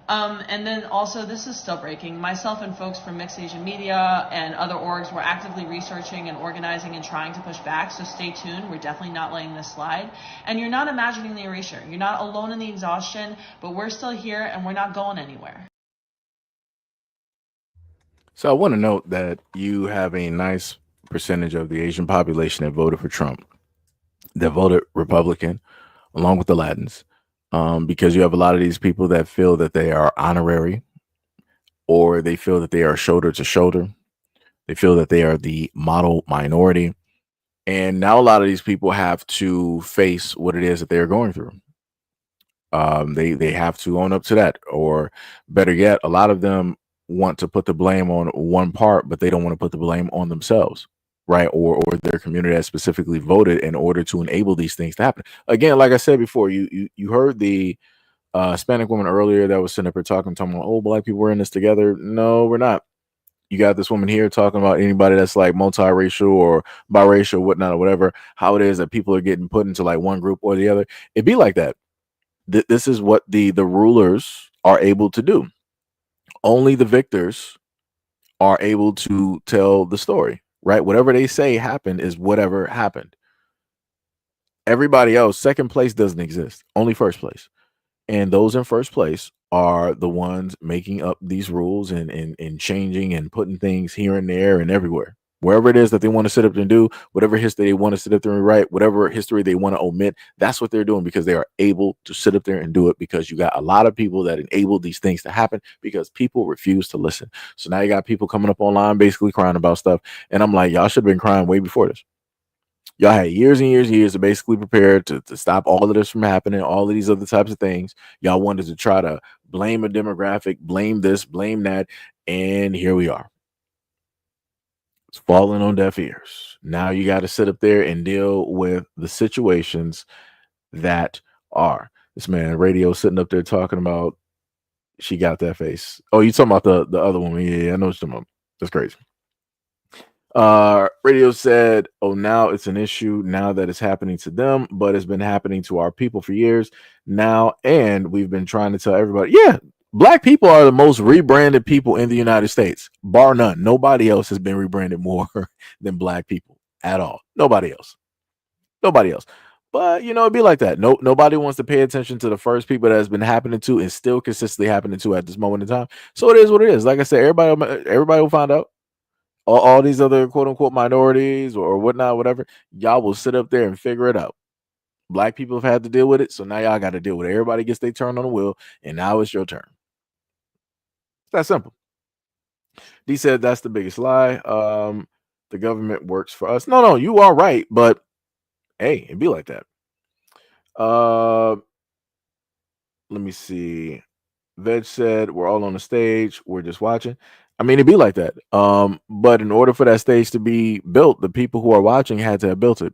And then also, this is still breaking. Myself and folks from Mixed Asian Media and other orgs were actively researching and organizing and trying to push back, so stay tuned. We're definitely not letting this slide. And you're not imagining the erasure. You're not alone in the exhaustion, but we're still here and we're not going anywhere. So I want to note that you have a nice percentage of the Asian population that voted for Trump, that voted Republican, along with the Latins. Because you have a lot of these people that feel that they are honorary, or they feel that they are shoulder to shoulder. They feel that they are the model minority. And now a lot of these people have to face what it is that they're going through. They have to own up to that, or better yet, a lot of them want to put the blame on one part, but they don't want to put the blame on themselves, right? Or their community that specifically voted in order to enable these things to happen. Again, like I said before, you heard the Hispanic woman earlier that was sitting up here talking about, oh, black people, we're in this together. No, we're not. You got this woman here talking about anybody that's like multiracial or biracial, whatnot, or whatever, how it is that people are getting put into like one group or the other. It'd be like that. This is what the rulers are able to do. Only the victors are able to tell the story, right? Whatever they say happened is whatever happened. Everybody else, second place doesn't exist. Only first place. And those in first place are the ones making up these rules and changing and putting things here and there and everywhere. Wherever it is that they want to sit up and do, whatever history they want to sit up there and write, whatever history they want to omit, that's what they're doing because they are able to sit up there and do it because you got a lot of people that enable these things to happen because people refuse to listen. So now you got people coming up online basically crying about stuff. And I'm like, y'all should have been crying way before this. Y'all had years and years and years to basically prepare to stop all of this from happening, all of these other types of things. Y'all wanted to try to blame a demographic, blame this, blame that, and here we are. It's falling on deaf ears. Now you got to sit up there and deal with the situations that are. This man radio sitting up there talking about she got that face. Oh, you talking about the other woman? Yeah, I know what you're talking about. That's crazy. Radio said, oh, now it's an issue now that it's happening to them, but it's been happening to our people for years now. And we've been trying to tell everybody, yeah, black people are the most rebranded people in the United States, bar none. Nobody else has been rebranded more than black people at all. Nobody else. Nobody else. But it'd be like that. Nobody wants to pay attention to the first people that has been happening to and still consistently happening to at this moment in time. So it is what it is. Like I said, everybody will find out. All these other quote unquote minorities or whatnot, whatever, y'all will sit up there and figure it out. Black people have had to deal with it, so now y'all got to deal with it. Everybody gets their turn on the wheel, and now it's your turn. It's that simple. D said that's the biggest lie. The government works for us. No, you are right, but hey, it'd be like that. Let me see. Veg said we're all on the stage, we're just watching. I mean, it'd be like that. But in order for that stage to be built, the people who are watching had to have built it.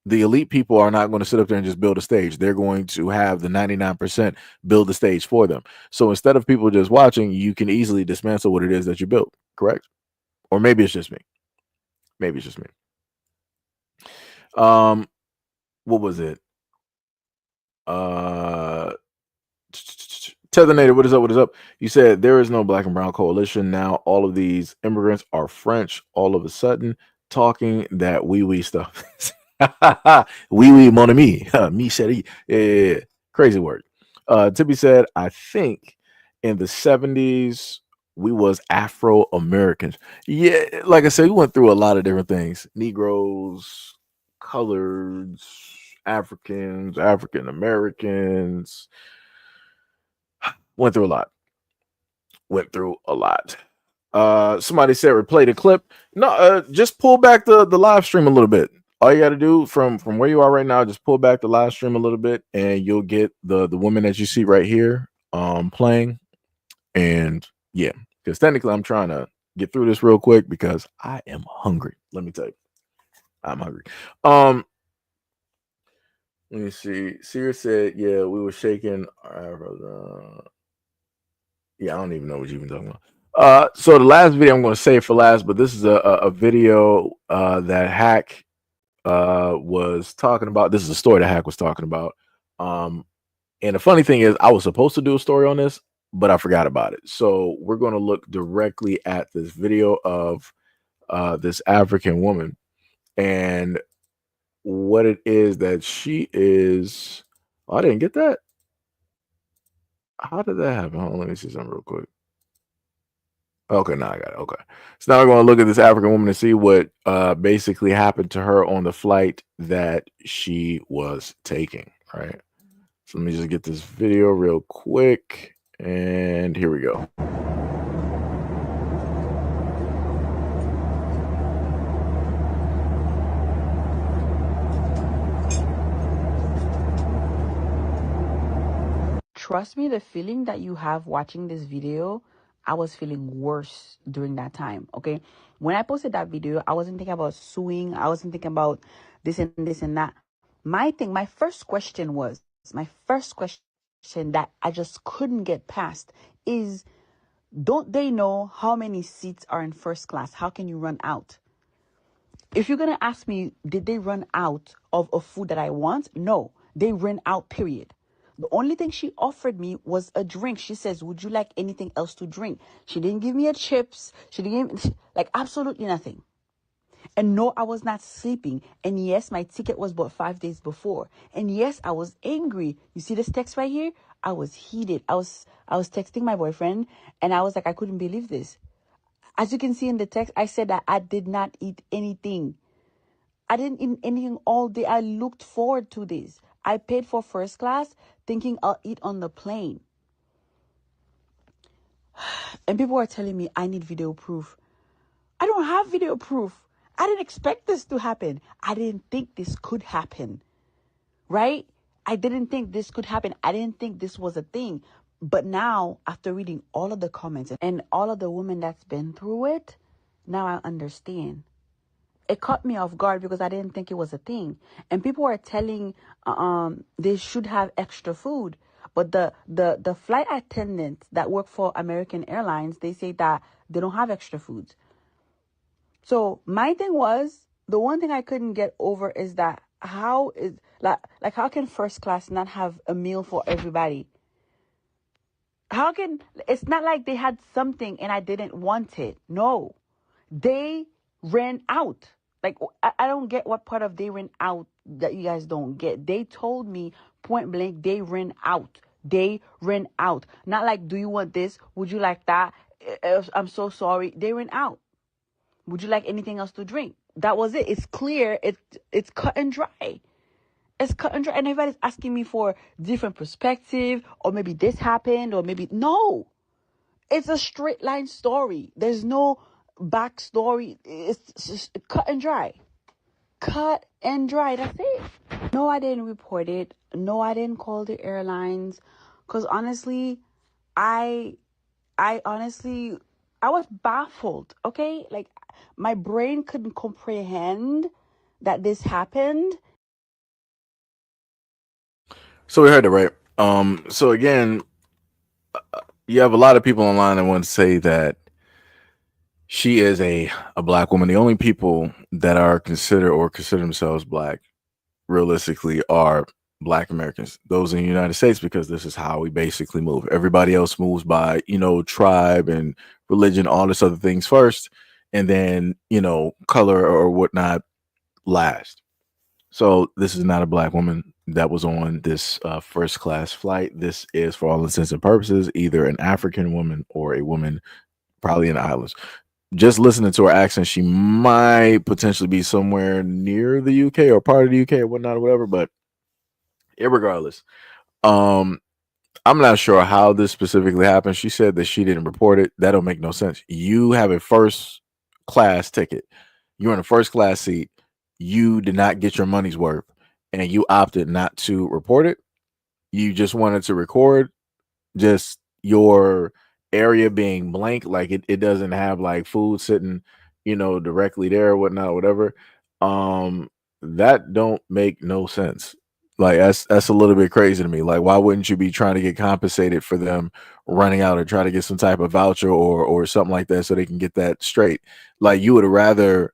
The elite people are not going to sit up there and just build a stage. They're going to have the 99% build the stage for them. So instead of people just watching, you can easily dismantle what it is that you built, correct? Or maybe it's just me. Maybe it's just me. What was it? Tethernator, what is up? What is up? You said there is no black and brown coalition now. All of these immigrants are French all of a sudden talking that wee stuff. Wee mon ami. Me chérie. Yeah. Crazy word. Tippy said, I think in the 70s we was Afro-Americans. Yeah, like I said, we went through a lot of different things. Negroes, coloreds, Africans, African Americans. Went through a lot. Somebody said replay the clip. No, just pull back the live stream a little bit. All you got to do from where you are right now, just pull back the live stream a little bit, and you'll get the woman that you see right here playing. And yeah, because technically I'm trying to get through this real quick because I am hungry. Let me tell you, I'm hungry. Let me see. Sear said, yeah, we were shaking. Yeah, I don't even know what you've been talking about. So the last video I'm going to save for last, but this is a video that Hack was talking about. This is a story that Hack was talking about. And the funny thing is, I was supposed to do a story on this, but I forgot about it. So we're going to look directly at this video of this African woman and what it is that she is. Oh, I didn't get that. How did that happen? Hold on, let me see something real quick. Okay, now I got it. Okay. So now we're going to look at this African woman and see what basically happened to her on the flight that she was taking, right? So let me just get this video real quick. And here we go. Trust me, the feeling that you have watching this video, I was feeling worse during that time, okay? When I posted that video, I wasn't thinking about suing. I wasn't thinking about this and that. My first question that I just couldn't get past is, don't they know how many seats are in first class? How can you run out? If you're going to ask me, did they run out of a food that I want? No, they ran out, period. The only thing she offered me was a drink. She says, would you like anything else to drink? She didn't give me a chips. She didn't give me, like, absolutely nothing. And no, I was not sleeping. And yes, my ticket was bought 5 days before. And yes, I was angry. You see this text right here? I was heated. I was texting my boyfriend and I was like, I couldn't believe this. As you can see in the text, I said that I did not eat anything. I didn't eat anything all day. I looked forward to this. I paid for first class thinking I'll eat on the plane. And people are telling me I need video proof. I don't have video proof. I didn't expect this to happen. I didn't think this could happen. Right? I didn't think this could happen. I didn't think this was a thing. But now, after reading all of the comments and all of the women that's been through it, now I understand. It caught me off guard because I didn't think it was a thing. And people are telling they should have extra food. But the flight attendants that work for American Airlines, they say that they don't have extra foods. So my thing was, the one thing I couldn't get over is that how how can first class not have a meal for everybody? How can, it's not like they had something and I didn't want it. No, they ran out. Like, I don't get what part of they ran out that you guys don't get. They told me point blank, they ran out. They ran out. Not like, do you want this? Would you like that? I'm so sorry. They ran out. Would you like anything else to drink? That was it. It's clear. It's cut and dry. It's cut and dry. And everybody's asking me for different perspective, or maybe this happened, or maybe no. It's a straight line story. There's no backstory. It's just cut and dry. Cut and dry. That's it. No, I didn't report it. No, I didn't call the airlines. Because honestly, I was baffled. Okay? Like, my brain couldn't comprehend that this happened. So we heard it, right? So again, you have a lot of people online that want to say that she is a black woman. The only people that are consider themselves black realistically are black Americans, those in the United States, because this is how we basically move. Everybody else moves by, tribe and religion, all this other things first, and then, color or whatnot last. So this is not a black woman that was on this first class flight. This is, for all intents and purposes, either an African woman or a woman probably in the islands. Just listening to her accent, she might potentially be somewhere near the UK or part of the UK or whatnot or whatever. But irregardless, I'm not sure how this specifically happened. She said that she didn't report it. That don't make no sense. You have a first class ticket. You're in a first class seat. You did not get your money's worth, and you opted not to report it. You just wanted to record just your area being blank, like it doesn't have like food sitting, directly there or whatnot, whatever. That don't make no sense. Like that's a little bit crazy to me. Like, why wouldn't you be trying to get compensated for them running out or try to get some type of voucher or something like that so they can get that straight? Like, you would rather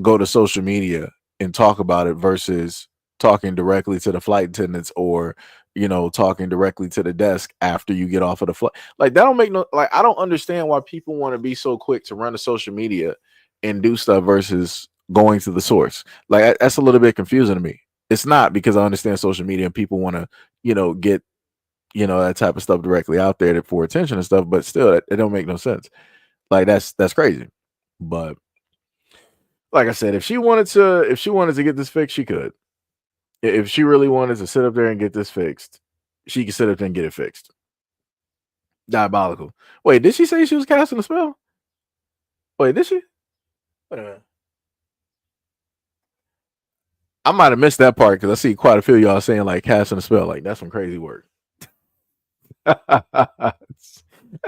go to social media and talk about it versus talking directly to the flight attendants or talking directly to the desk after you get off of the flight. Like, that don't make no, like, I don't understand why people want to be so quick to run to social media and do stuff versus going to the source. Like, that's a little bit confusing to me. It's not, because I understand social media and people want to get that type of stuff directly out there for attention and stuff, but still it don't make no sense. Like, that's crazy. But like I said, if she wanted to get this fixed, she could. If she really wanted to sit up there and get this fixed, she could sit up there and get it fixed. Diabolical. Wait, did she say she was casting a spell? Wait, did she? Wait a minute. I might have missed that part because I see quite a few of y'all saying like casting a spell. Like, that's some crazy work. That's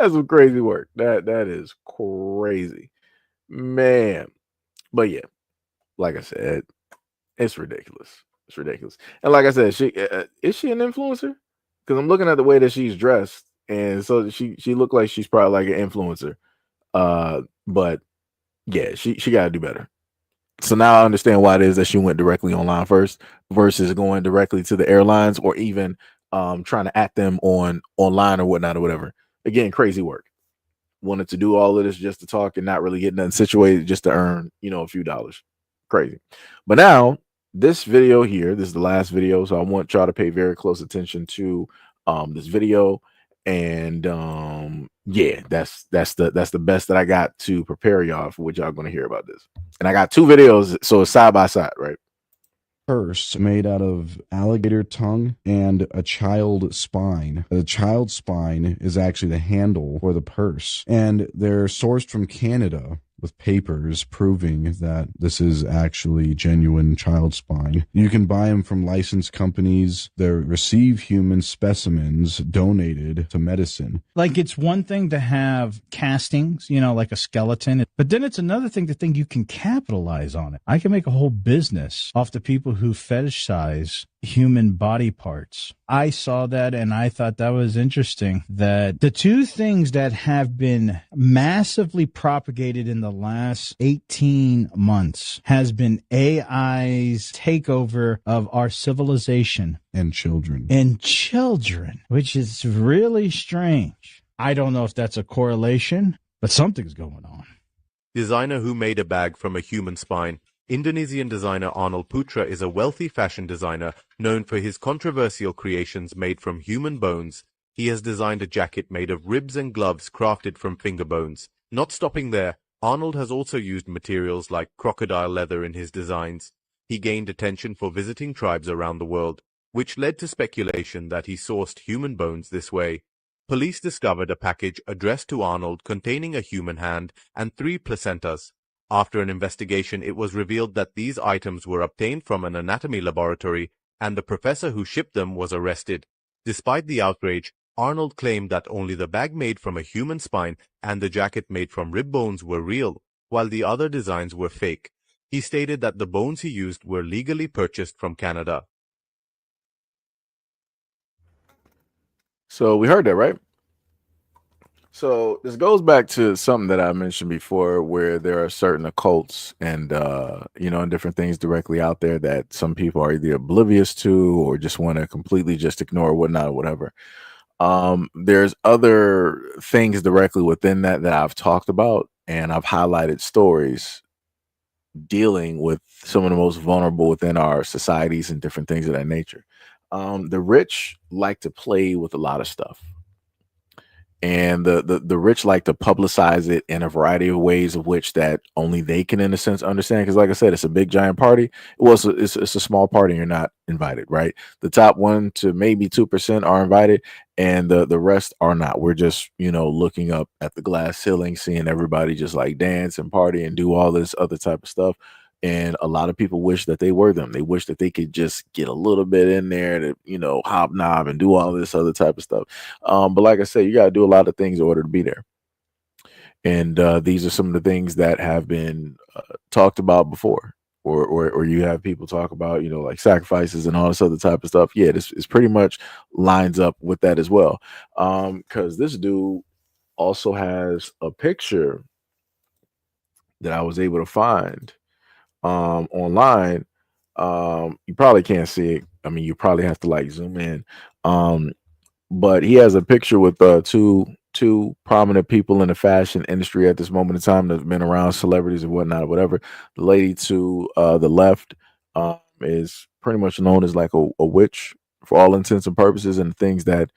some crazy work. That is crazy, man. But yeah, like I said, it's ridiculous. It's ridiculous. And like I said, she is she an influencer? Because I'm looking at the way that she's dressed, and so she looked like she's probably like an influencer. But yeah, she got to do better. So now I understand why it is that she went directly online first versus going directly to the airlines or even trying to at them online or whatnot or whatever. Again, crazy work. Wanted to do all of this just to talk and not really get nothing situated, just to earn a few dollars. Crazy. But now this video here, this is the last video, so I want y'all to pay very close attention to this video. And yeah, that's the best that I got to prepare y'all for what y'all gonna hear about this. And I got two videos, so it's side by side, right? Purse made out of alligator tongue and a child spine. The child spine is actually the handle for the purse, and they're sourced from Canada with papers proving that this is actually genuine child spine. You can buy them from licensed companies. They receive human specimens donated to medicine. Like, it's one thing to have castings, like a skeleton, but then it's another thing to think you can capitalize on it. I can make a whole business off the people who fetishize human body parts. I saw that and I thought that was interesting, that the two things that have been massively propagated in the last 18 months has been AI's takeover of our civilization and children, which is really strange. I don't know if that's a correlation, but something's going on. Designer who made a bag from a human spine. Indonesian designer Arnold Putra is a wealthy fashion designer known for his controversial creations made from human bones. He has designed a jacket made of ribs and gloves crafted from finger bones. Not stopping there, Arnold has also used materials like crocodile leather in his designs. He gained attention for visiting tribes around the world, which led to speculation that he sourced human bones this way. Police discovered a package addressed to Arnold containing a human hand and 3 placentas. After an investigation, it was revealed that these items were obtained from an anatomy laboratory, and the professor who shipped them was arrested. Despite the outrage, Arnold claimed that only the bag made from a human spine and the jacket made from rib bones were real, while the other designs were fake. He stated that the bones he used were legally purchased from Canada. So we heard that, right? So this goes back to something that I mentioned before, where there are certain occults and and different things directly out there that some people are either oblivious to or just want to completely just ignore or whatnot or whatever. There's other things directly within that I've talked about, and I've highlighted stories dealing with some of the most vulnerable within our societies and different things of that nature. The rich like to play with a lot of stuff. And the rich like to publicize it in a variety of ways, of which that only they can, in a sense, understand. Because, like I said, it's a big giant party. Well, it's a small party, and you're not invited, right? The top 1 to maybe 2% are invited, and the rest are not. We're just looking up at the glass ceiling, seeing everybody just like dance and party and do all this other type of stuff. And a lot of people wish that they were them. They wish that they could just get a little bit in there to, hobnob and do all this other type of stuff. But like I said, you got to do a lot of things in order to be there. And these are some of the things that have been talked about before, or you have people talk about, like sacrifices and all this other type of stuff. Yeah, this is pretty much lines up with that as well. Because this dude also has a picture that I was able to find online. You probably can't see it. I mean, you probably have to like zoom in. But he has a picture with two prominent people in the fashion industry at this moment in time that have been around, celebrities and whatnot or whatever. The lady to the left is pretty much known as like a witch for all intents and purposes, and things that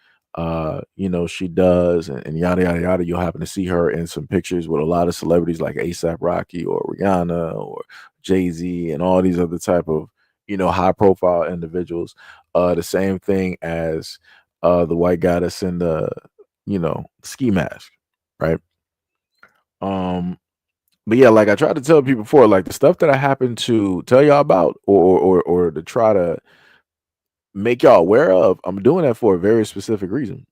she does and yada yada yada. You'll happen to see her in some pictures with a lot of celebrities like ASAP Rocky or Rihanna or Jay-Z and all these other type of high profile individuals. The same thing as the white guy that's in the ski mask, right? But yeah, like I tried to tell people before, like the stuff that I happen to tell y'all about or to try to make y'all aware of, I'm doing that for a very specific reason.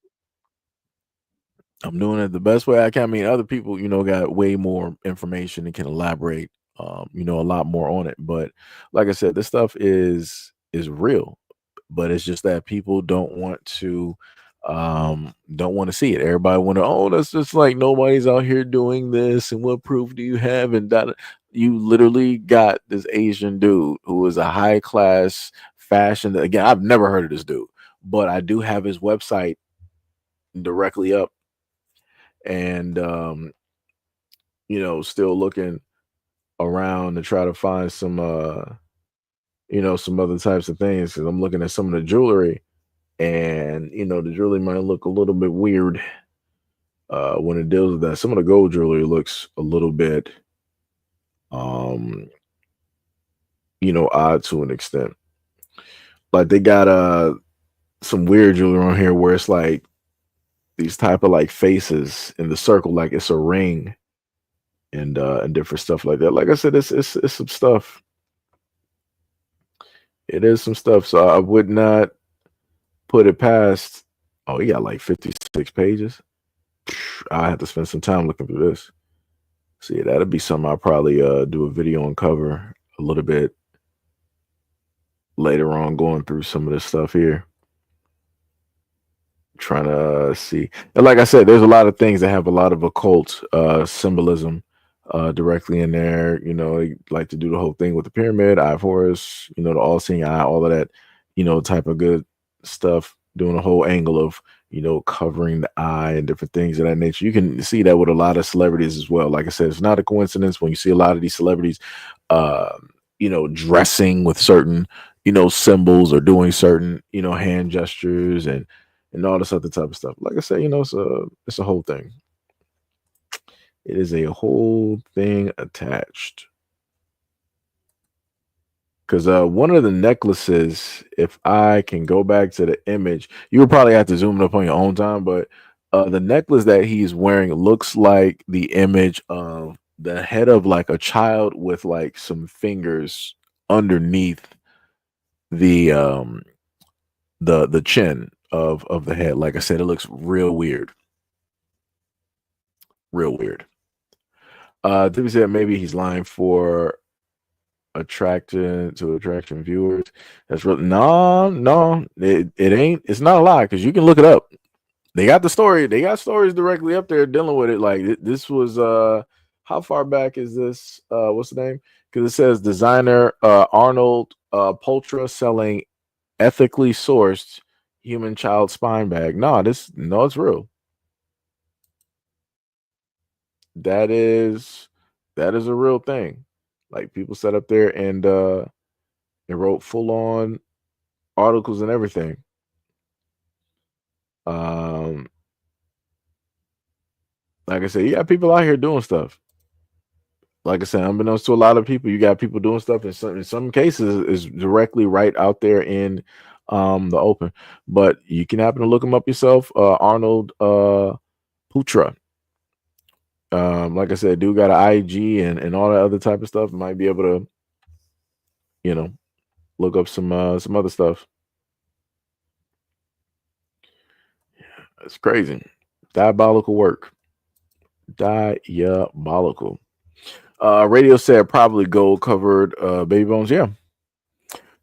I'm doing it the best way I can. I mean, other people, got way more information and can elaborate, a lot more on it. But like I said, this stuff is real, but it's just that people don't want to see it. Everybody want to, oh, that's just like nobody's out here doing this, and what proof do you have? And that you literally got this Asian dude who is a high class fashion. Again, I've never heard of this dude, but I do have his website directly up, and still looking around to try to find some some other types of things, because I'm looking at some of the jewelry, and the jewelry might look a little bit weird when it deals with that. Some of the gold jewelry looks a little bit um odd to an extent. Like they got some weird jewelry on here where it's like these type of like faces in the circle, like it's a ring, and different stuff like that. Like I said, it's some stuff. It is some stuff. So I would not put it past. Oh, he got like 56 pages. I have to spend some time looking through this. See, that'd be something I'll probably do a video and cover a little bit later on, going through some of this stuff here. Trying to see. And like I said, there's a lot of things that have a lot of occult symbolism directly in there. They like to do the whole thing with the pyramid, eye of Horus, the all-seeing eye, all of that, type of good stuff, doing a whole angle of, covering the eye and different things of that nature. You can see that with a lot of celebrities as well. Like I said, it's not a coincidence when you see a lot of these celebrities, dressing with certain, symbols, or doing certain, hand gestures and all this other type of stuff. Like I said, it's a whole thing. It is a whole thing attached. Because one of the necklaces, if I can go back to the image, you would probably have to zoom it up on your own time, but the necklace that he's wearing looks like the image of the head of like a child with like some fingers underneath the chin of the head. Like I said, it looks real weird. Real weird. Tippy said maybe he's lying for attraction viewers. That's real. No, it ain't. It's not a lie, because you can look it up. They got the story. They got stories directly up there dealing with it. Like this was how far back is this? What's the name? Because it says designer Arnold Pultra selling ethically sourced human child spine bag. No, it's real. That is a real thing. Like people sat up there and wrote full on articles and everything. Like I said, you got people out here doing stuff. Like I said, unbeknownst to a lot of people, you got people doing stuff in some cases is directly right out there in the open. But you can happen to look them up yourself. Arnold Putra. Like I said, dude got an IG and all that other type of stuff. Might be able to, look up some other stuff. Yeah, it's crazy. Diabolical work. Diabolical. Radio said probably gold covered baby bones. Yeah.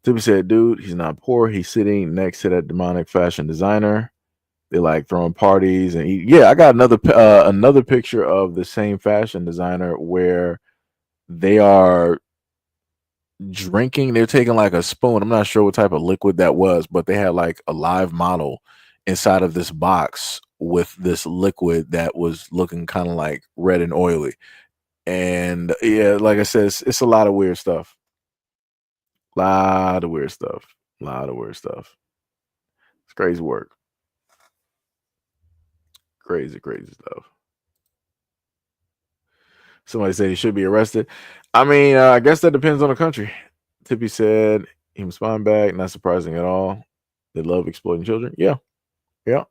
Tippy said, dude, he's not poor. He's sitting next to that demonic fashion designer. They like throwing parties and yeah, I got another picture of the same fashion designer where they are drinking. They're taking like a spoon. I'm not sure what type of liquid that was, but they had like a live model inside of this box with this liquid that was looking kind of like red and oily. And yeah, like I said, it's a lot of weird stuff. Lot of weird stuff. It's crazy work. Crazy stuff. Somebody said he should be arrested. I mean, I guess that depends on the country. Tippy said he was spine back. Not surprising at all. They love exploiting children. Yeah. Yep.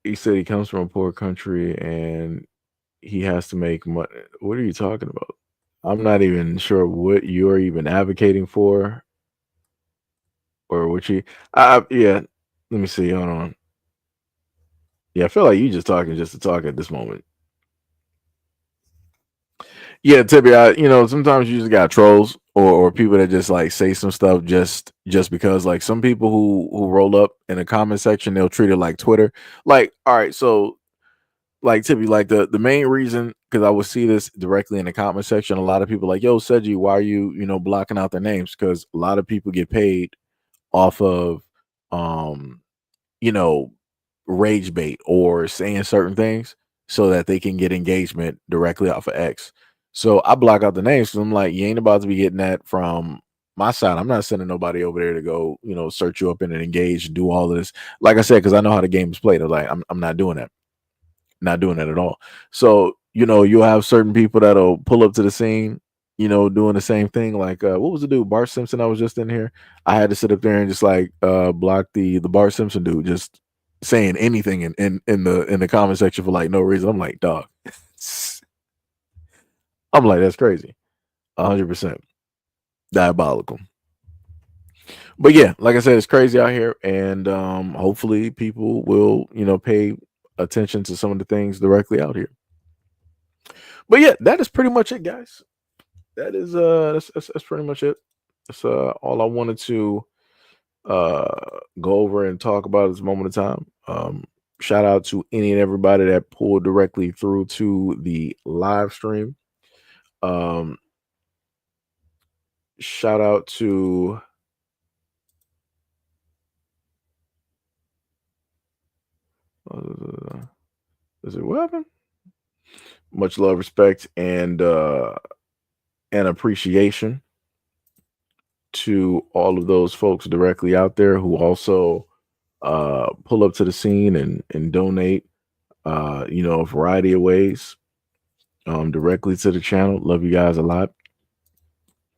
He said he comes from a poor country and he has to make money. What are you talking about? I'm not even sure what you're even advocating for, or what you. Yeah. Let me see. Hold on. Yeah, I feel like you just talking just to talk at this moment. Yeah, Tippy. Sometimes you just got trolls or people that just like say some stuff just because. Like some people who roll up in the comment section, they'll treat it like Twitter. Like, all right, so like Tippy, like the main reason, because I would see this directly in the comment section. A lot of people like, yo, Seiji, why are you blocking out their names? Because a lot of people get paid off of rage bait or saying certain things so that they can get engagement directly off of X. So I block out the names because I'm like, you ain't about to be getting that from my side. I'm not sending nobody over there to go, search you up and engage and do all of this. Like I said, because I know how the game is played. I'm not doing that. Not doing that at all. So, you'll have certain people that'll pull up to the scene, doing the same thing. Like, what was the dude, Bart Simpson? I was just in here. I had to sit up there and just like block the Bart Simpson dude, just saying anything in the comment section for like no reason. I'm like, dog. I'm like, that's crazy. 100% diabolical. But yeah, like I said, it's crazy out here, and hopefully people will, pay attention to some of the things directly out here. But yeah, that is pretty much it, guys. That is that's pretty much it. That's all I wanted to go over and talk about at this moment of time. Shout out to any and everybody that pulled directly through to the live stream. Shout out to is it what happened? Much love, respect, and appreciation to all of those folks directly out there who also pull up to the scene and donate a variety of ways directly to the channel. Love you guys a lot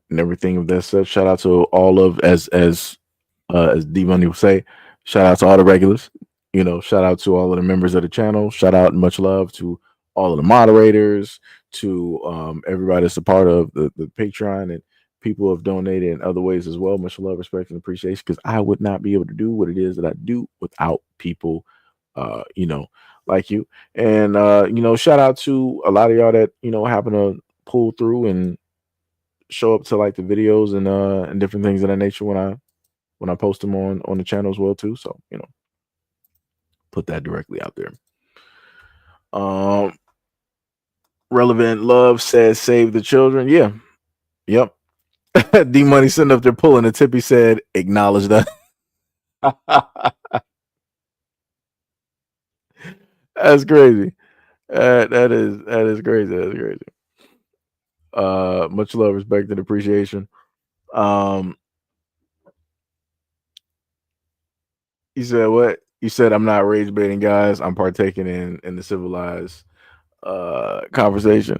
and everything of that such. Shout out to all of as D Money would say, shout out to all the regulars. Shout out to all of the members of the channel. Shout out and much love to all of the moderators, to everybody that's a part of the Patreon, and people who have donated in other ways as well. Much love, respect, and appreciation, because I would not be able to do what it is that I do without people, like you. And shout out to a lot of y'all that happen to pull through and show up to like the videos and different things of that nature when I post them on the channel as well too. So put that directly out there. Relevant Love says save the children. Yeah. Yep. D Money sitting up there pulling a tip. He said acknowledge that. That's crazy. That is crazy. That's crazy. Much love, respect, and appreciation. You said what? You said I'm not rage baiting, guys. I'm partaking in the civilized conversation.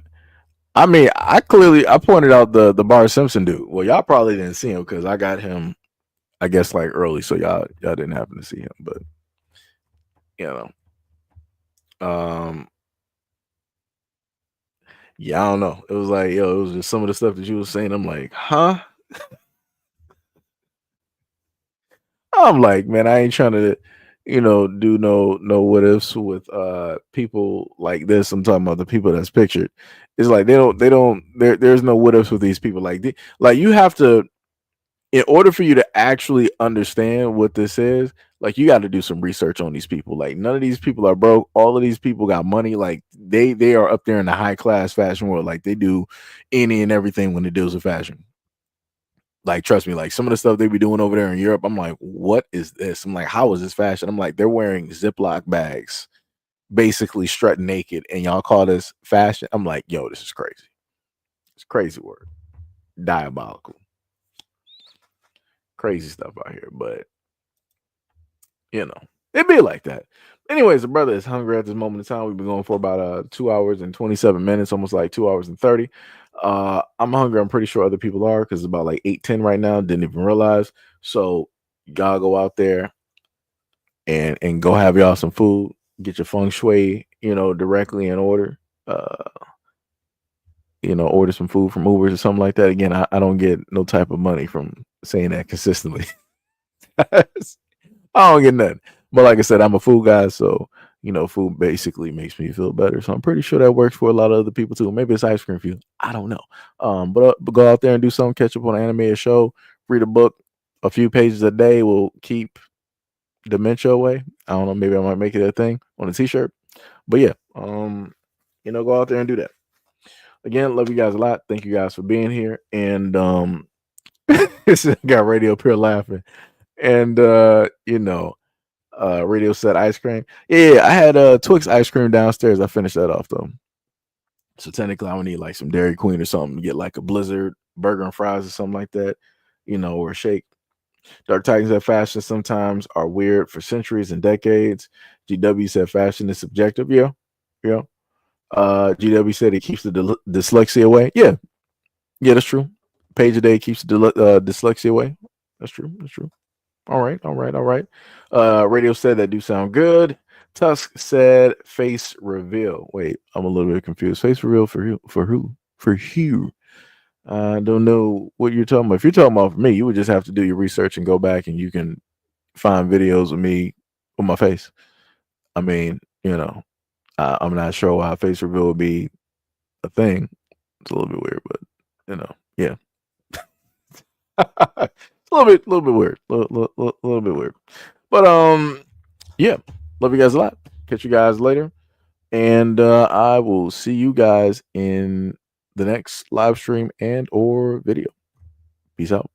I mean, I pointed out the Bart Simpson dude. Well, y'all probably didn't see him because I got him, I guess, like early, so y'all didn't happen to see him. But yeah, I don't know. It was like, it was just some of the stuff that you was saying. I'm like, huh? I'm like, man, I ain't trying to, do no what ifs with people like this. I'm talking about the people that's pictured. It's like there's no what ifs with these people. Like you have to, in order for you to actually understand what this is, like you got to do some research on these people. Like none of these people are broke. All of these people got money. Like they are up there in the high class fashion world. Like they do any and everything when it deals with fashion. Like, trust me, like some of the stuff they be doing over there in Europe, I'm like, what is this? I'm like, how is this fashion? I'm like, they're wearing Ziploc bags, basically strutting naked, and y'all call this fashion? I'm like, yo, this is crazy. It's crazy word. Diabolical. Crazy stuff out here, but it be like that. Anyways, the brother is hungry at this moment in time. We've been going for about 2 hours and 27 minutes, almost like 2 hours and 30. I'm hungry. I'm pretty sure other people are, because it's about like 8:10 right now. Didn't even realize. So y'all go out there and go have y'all some food. Get your feng shui, directly in order. Order some food from Ubers or something like that. Again, I don't get no type of money from saying that consistently. I don't get nothing. But like I said, I'm a food guy, so food basically makes me feel better. So I'm pretty sure that works for a lot of other people too. Maybe it's ice cream for you. I don't know. But go out there and do something, catch up on an animated show, read a book. A few pages a day will keep dementia away. I don't know. Maybe I might make it a thing on a t-shirt. But yeah, go out there and do that. Again, love you guys a lot. Thank you guys for being here. And got radio up here laughing. And Radio said ice cream. Yeah, I had Twix ice cream downstairs. I finished that off though. So technically, I would need like some Dairy Queen or something to get like a Blizzard burger and fries or something like that, or a shake. Dark Titans said fashion sometimes are weird for centuries and decades. GW said fashion is subjective. Yeah, yeah. GW said it keeps the dyslexia away. Yeah, yeah, that's true. Page a day keeps the dyslexia away. That's true. That's true. All right, all right, all right. Radio said that do sound good. Tusk said face reveal. Wait, I'm a little bit confused. Face reveal for who? For who? For who? I don't know what you're talking about. If you're talking about for me, you would just have to do your research and go back and you can find videos of me with my face. I mean, I'm not sure why face reveal would be a thing. It's a little bit weird, but yeah. It's a little bit weird. Little bit weird. But yeah. Love you guys a lot. Catch you guys later. And I will see you guys in the next live stream and or video. Peace out.